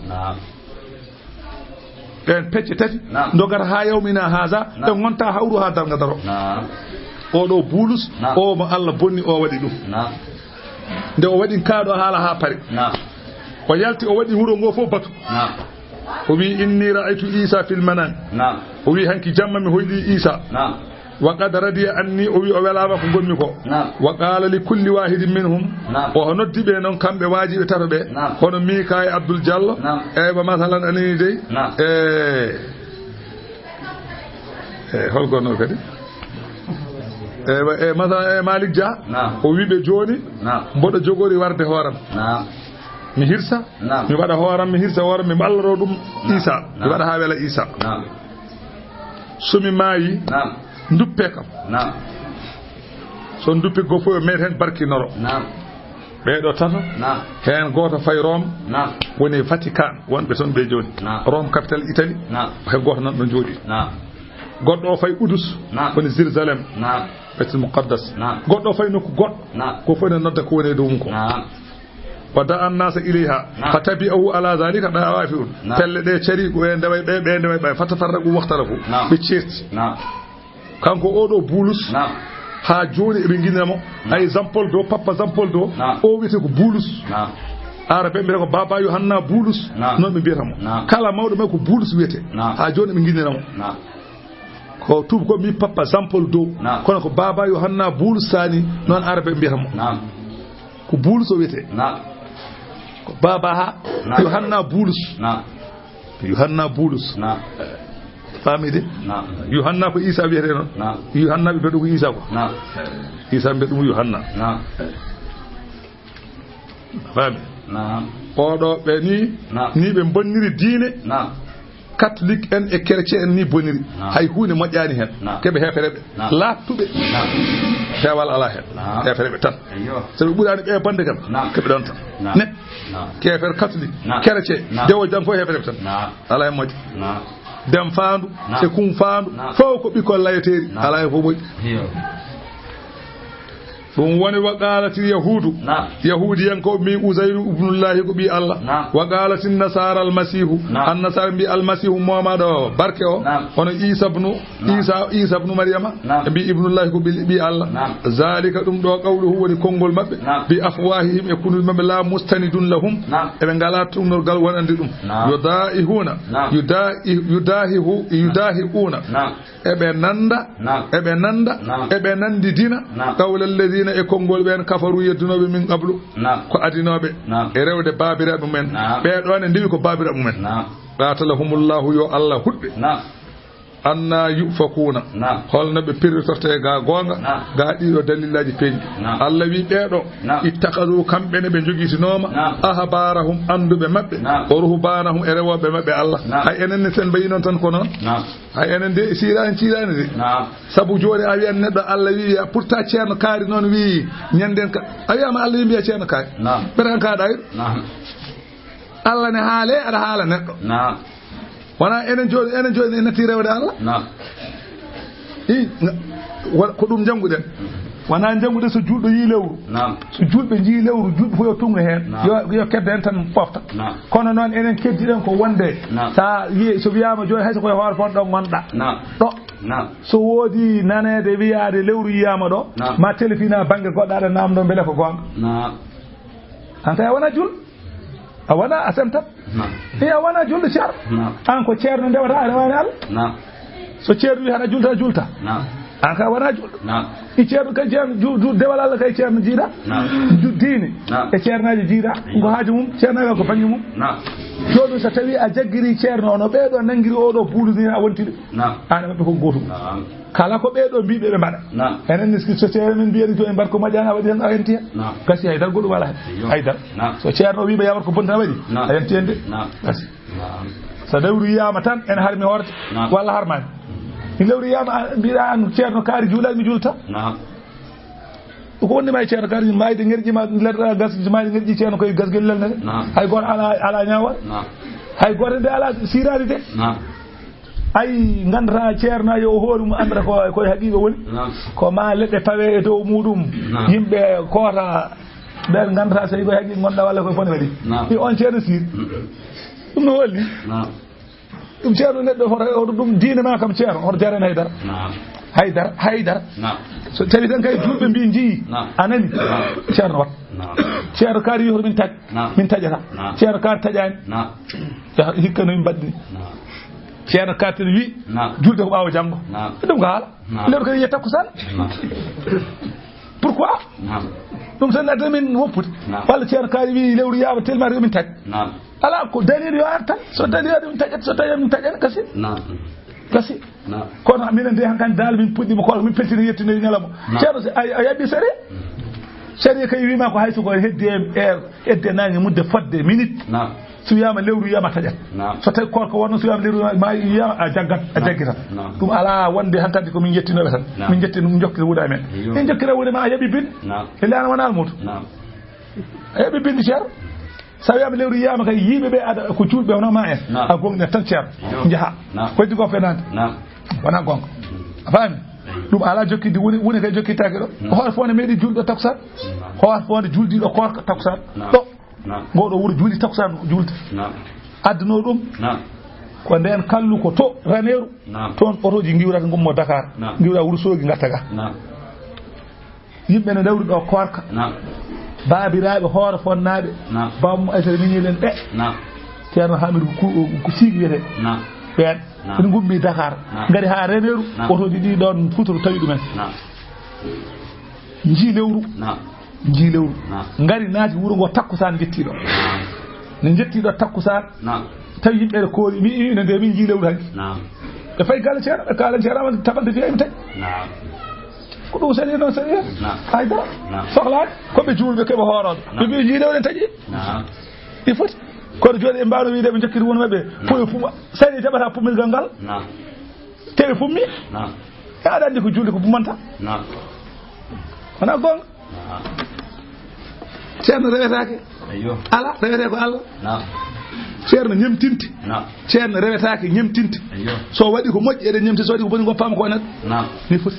en pecce tati dogata ha yawmina haza ɓe gonta hawru ha darga daro oɗo Bulus o mo Allah bonni o waɗi ɗum nde o waɗi kaɗo haala ha paari o yalti o waɗi wuro ngo fof batu o wi inni ra'aytu Isa fil manan o wi hanki jamma mi hoyɗi Isa wa qad radiya anni o wi o welama ko gonmi ko wa qala li kulli wahidin minhum o noddi ɓe noon kamɓe wajiɓe tato ɓe hono Mika e Abdoul Diallo ba masalan anini dey holgono kadi e masalan Malik Dia o wi ɓe joni mboɗo jogori warde hooram mi hirsa mi waɗa hooram mi hirsa hooram mi balloro ɗum Isa mi waɗa ha wela Isa somi maayi duppe kam so duppi go fof yo meet hen barkinoro ɓeɗo tato hen goto fay Rome woni Vatican wonɓe toon ɓe joni Rome capitale Italie hay goto nan ɗon jooɗi goɗɗo o fay Udus woni Jérusalem Baitul Muqaddas goɗɗo o fay nokku goɗɗo ko fof ne nodda ko woni dow mum ko ودعا الناس إليها فتبعوا على ذلك دوافعون pelle de cari ko en daway be ndeway bay fatafarragu waxtarafu be certi kanko odo Bulus ha joni e be ginamo ay Jean Paul do papa Jean Paul do o wite ko Bulus arabe mbiyata ko baba Yohanna Bulus non ɓe mbiyata mo kala mawɗo may ko Bulus wiyete ha joni ɓe guinniramo ko tuuba ko mi papa Jean Paul Dow kono ko baba Yohanna Bulus sani noon arabe mbiyata mo ko Bulus o wiyete ko baba ha Yohanna Bulus Yohanna Bulus famide Yohanna ko Isa wiyete noon Yohanna ɓe mbiɗa ko Isa ko Isa mbiɗa ɗum Yohanna fami oɗo ɓe ni ɓe bonniri diine catholique en e chrétien en ni boniri hay hunde moƴƴani hen keɓe hefereɓe lattuɓe fewal ala hen hefereɓe tan soɓe ɓuurani ɓe bande kam keɓe ɗon tan ne kefere catholique chrétien dewo jam fof hefereɓe tan ala hen moƴƴi dem fandu e kum fandu fof ko ɓikkol layeteri ala hen fof moƴƴi ɗum woni wa qalatil yahudu yahudiyanko mi Uzayru ibnullahi ko ɓi Allah wa qalatin nasara almasihu annasara mbi almasihu Muhammad o barke o hono Isa ibnu Maryama mbi ibnullahi ko ɓi Allah zalika ɗum ɗo qawluhu woni konngol maɓɓe bi afwahihim e kunul maɓɓe la mustanidun lahum eɓe ngala tumnorgal wonande ɗum yudahiuna eɓe nanda eɓe nandidina qawla alladhina e konngol ɓen kafaru yeddunoɓe min qablu ko adinoɓe e rewde babiraɓe mumen ɓeɗon e ndewi ko babiraɓe mumen qatalahumullahu yo Allah huɗɓe anna yufakuna holno ɓe pirritorte ga gonga ga ɗiɗo dalillaji peñɗi Allah wi ɓeɗo ittaqadu kamɓene ɓe joguitinoma ahbarahum anduɓe mabɓe o ruhbanahum e rewoɓe mabɓe Allah hay enenne sen mbayi noon tan ko noon hay enen de sirani cirani de saabu joni a wiyan neɗɗo Allah wi pourtant ceerno kaari noon wi ñanden ka a wiyama Allah wi mbiya ceerno kaari ɓetan kaɗa Allah ne haale aɗa haala neɗɗo wana enen joni natti rewde Allah ko ɗum jannguɗen wana jannguɗen so julɗo yi lewru so julɓe jii lewru julɓe fof yo tunga hen yo kedda hen tan pofta kono noon enen keddiɗen ko wonde sa wi so wiyama joni hayso koye hoore fon ɗo gonɗa ɗo so woodi nanede wiyade lewru yiyama ɗo ma téléphone a banggue goɗɗo aɗa namdo beele ko gonga an kay a wona julɗo a wona a semtat a wona julɗo ceerno an ko ceerno ndewata a rewani Allah so ceerno wi haɗa julta an ka wona julɗo i ceerno kay ceerno dewal Allah kay ceerno jiiɗa diine e ceernaji jiiɗa ko haaji mum ceernagal ko banggue mum joni so tawi a jaggiri ceerno ono ɓeɗo nanguiri oɗo buuludini a wontiɗo an maɓɓe ko gotum kala ko ɓeɗo mbiɓe ɓe mbaɗa enen ni so ceerno men mbiyeɗo joni mbar ko moƴƴani a waɗi hen a henti hen gasi haydara goɗɗum wala hen haydara so ceerno wiɓe yawat ko bonta waɗi a henti hen de gasi so lewru yiyama tan en harmi horde walla harmani ni lewru yiyama mbiɗa an ceerno kaari juulal mi julta ko wondema e ceerno kaari mayde ŋerƴima leɗɗa gasji mayde ŋerƴi ceerno koye gasguel lelnede hay goto ala ñawal hay goto nde ala sirade de ay gandata ceerno yo hoore mum andata koye haqiqa woni ko ma leɗɗe tawe e dow muɗum yimɓe koota ɓen gandata so tawi koye haqiqa gonɗa walla koye fone waɗi i on ceerno sir ɗum no holli ɗum ceerno neɗɗo hoto ɗum diine ma kam ceerno hoto jarani haydara so tawi tan kay julɓe mbi jii anani ceerno wat ceerno kaari wi hoto min taƴata ceerno kaari taƴani hikka no min mbaɗni ceerno kaari tan wi julde ko ɓaawo janggo ɗum ko haala lewru kadi yiya takkusan pourquoi ɗum tan adda min woppude walla ceerno kaari wi lewru yiyama telmare yomin taƴ ala ko dalil yo ar tan so dalil min taƴat so tawi min taƴat kasi kono minen de hankandi dal min puɗɗima ko min peltini yettinoyi ñalamo ceerno a yaɓɓi sari kay wima ko hayso ko heddi edde nange mudde fodde minute so wiyama lewru wiyama taƴat so tawi korko wonno so wiyama lewru ma wiyama a jaggitan ɗum ala wonde hankandi komin yettinoɓe tan min jettino min jokkira wuuɗa men min jokkira wuuɗe ma a yaɓi binde e lana wona almudo a yaɓi binde ceerno so wiyama lewru yiyama kay yiɓeɓe aɗa ko julɓe hono ma en a gonɗen tan ceerno jaaha koddi ko fenade wona gonga a faami ɗum ala jokkide woni kay jokkittake ɗo hoore fonde meeɗi julɗo takusan hoore fonde juldiɗo korka takusan ɗo ngoɗo wuuro juuli takusan julde addano ɗum ko nden kallu ko to raneru toon otoji giwrata gummo Dakar giwra Wourossogui gatta ga yimɓe ne dawri ɗo korka baabiraaɓe hoore fonnaɓe bammo aytere miñilen ɓe ceerno Hamidou ko siigi wiyete ɓen ene gummi Dakar ngari ha Reneru otoji ɗi ɗon Futuro tawi ɗumen jiilewru ngari naati wuro ngo takkusan jettiɗo ne jettiɗo takkusan tawi yimɓe koori mi ine nde min jiilewru hanki ɓe fayi galle ceerno ɓe kaalen ceerno taɓante fiyaymi tawi ko ɗum sani noon sani haydara sohlaade koɓe juulɓe keɓe hooroɓe ɓe mbi jiilewren taƴi ɗi foti kono joni ɓe mbawno wiide ɓe jokkiri woni maɓɓe pume fuma sani jaɓata pumilgal ngal tewe fummi e aɗa anndi ko julde ko bumanta wona gonga ceerno rewetake ala rewete ko Allah ceerno ñemtinte ceerno rewetake ñemtinte so waɗi ko moƴƴi eɗen ñemti so waɗi ko boni goppama ko neɗɗo ni foti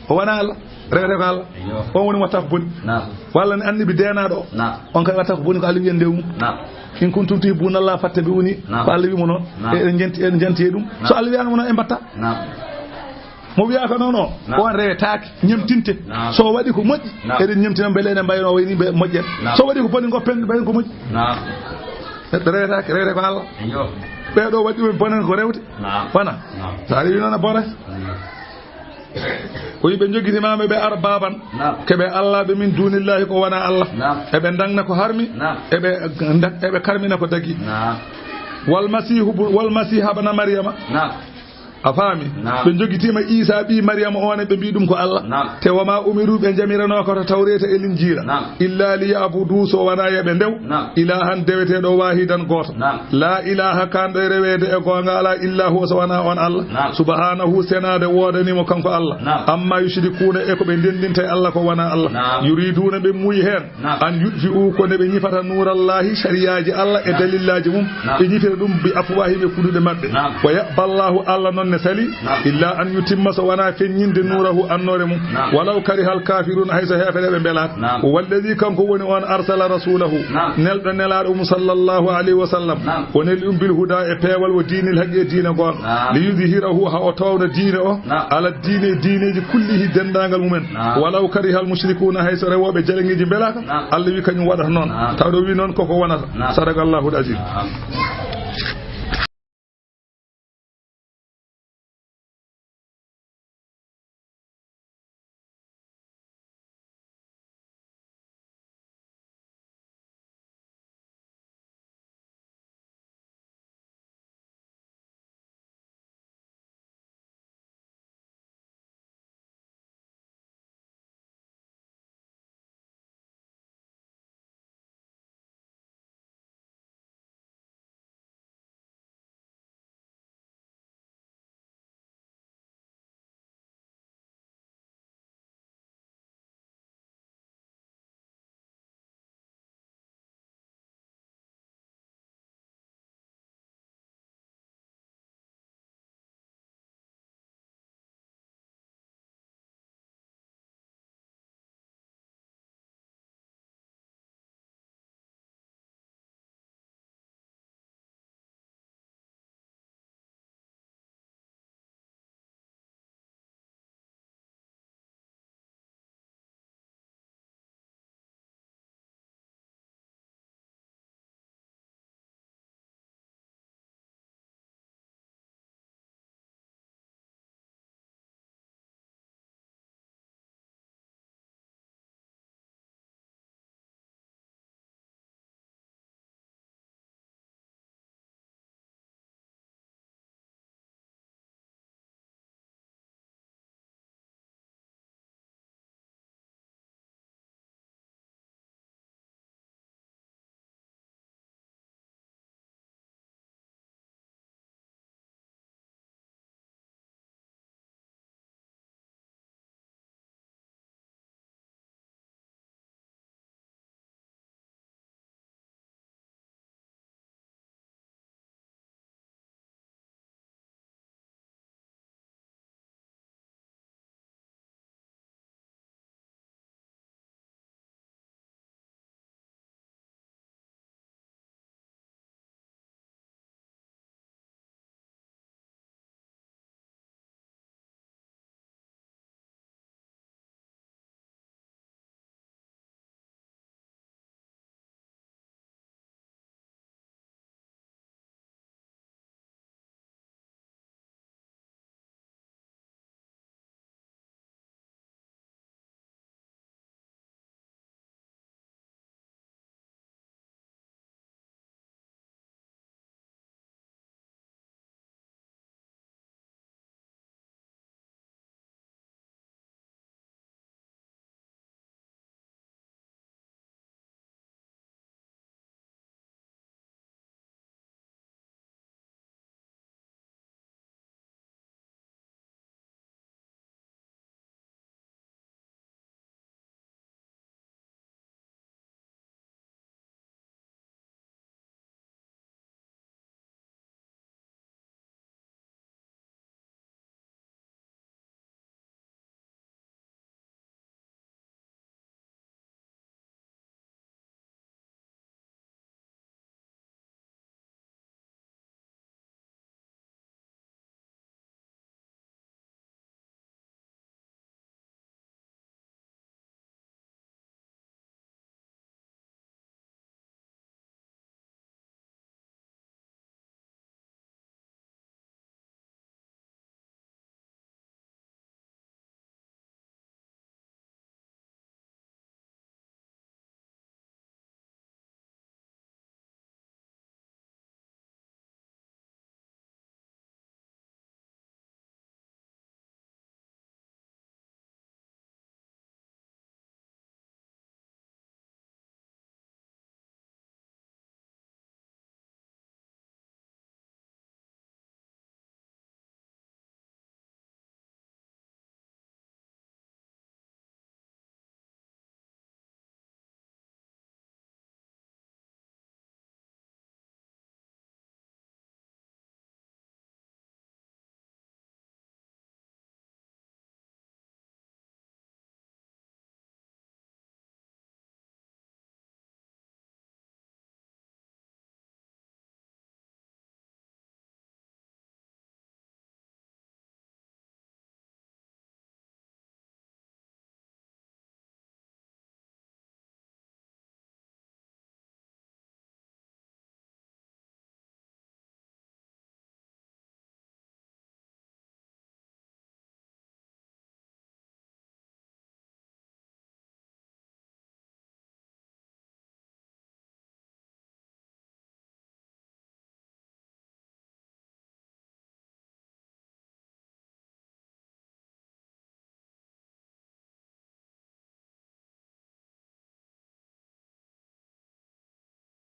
o wona Allah rewete ko Allah on woni watta ko boni walla ne annabi denaɗo o on kay watta ko boni ko Allah wiyen ndew mum in kuntum tuhibbuna Allah fattabi'uni ko Allah wimo noon eɗen janti e ɗum so Allah wiyanoma noon e mbatta mo wiya ko noon o on rewetake ñemtinte so waɗi ko moƴƴi eɗen ñemtina beele ene mbayno wayni moƴƴen so waɗi ko boni goppen mbayen ko moƴƴi neɗɗo rewetake rewete ko Allah ɓeɗo waɗi ɗumen bonen ko rewte wona so ari wi noon a borat o yiɓe joguitimaɓe ɓe ara baban keɓe Allah ɓe min dunillahi ko wona Allah eɓe dangna ko harmi eɓe karmina ko dagui walmasiha bana Maryama a faami ɓe jogitima Isa ɓi Maryama one ɓe mbi ɗum ko Allah te wama umiru ɓe jamirano ko to tawreta e linjira illa liyabudu so wona yeɓe ndew ilahan deweteɗo wahidan goto la ilaha kanɗo e rewede e gonga ala illa huwa so wona on Allah subhanahu senade wodanimo kanko Allah amma yushrikuna e ko ɓe ndendinta e Allah ko wona Allah yuriduna ɓe muuyi hen an yudfi'u ko ne ɓe ñifata nurallahi shariyaji Allah e dalillaji mum ɓe ñifira ɗum bi afwahi ɓe fuɗuɗe mabɓe wa yaballahu Allah non ne sali illa an yutimma so wana feññinde nurahu annore mum walaw karihal kafirun hayso hefere ɓe belata walladhi kanko woni on arsala rasulahu nelɗo nelaɗo mum sallallahu alayhi wa sallam o neli ɗum bil huda e peewal o dinil haqqi e diine gon li yudhirahu ha o tawna diine o ala diine diineji kullihi dendagal mumen walaw karihal mushrikuna hayso rewoɓe jaleŋiji belata Allah wi kañum waɗata noon tawɗo wi noon koko wonata sadakallahu al azim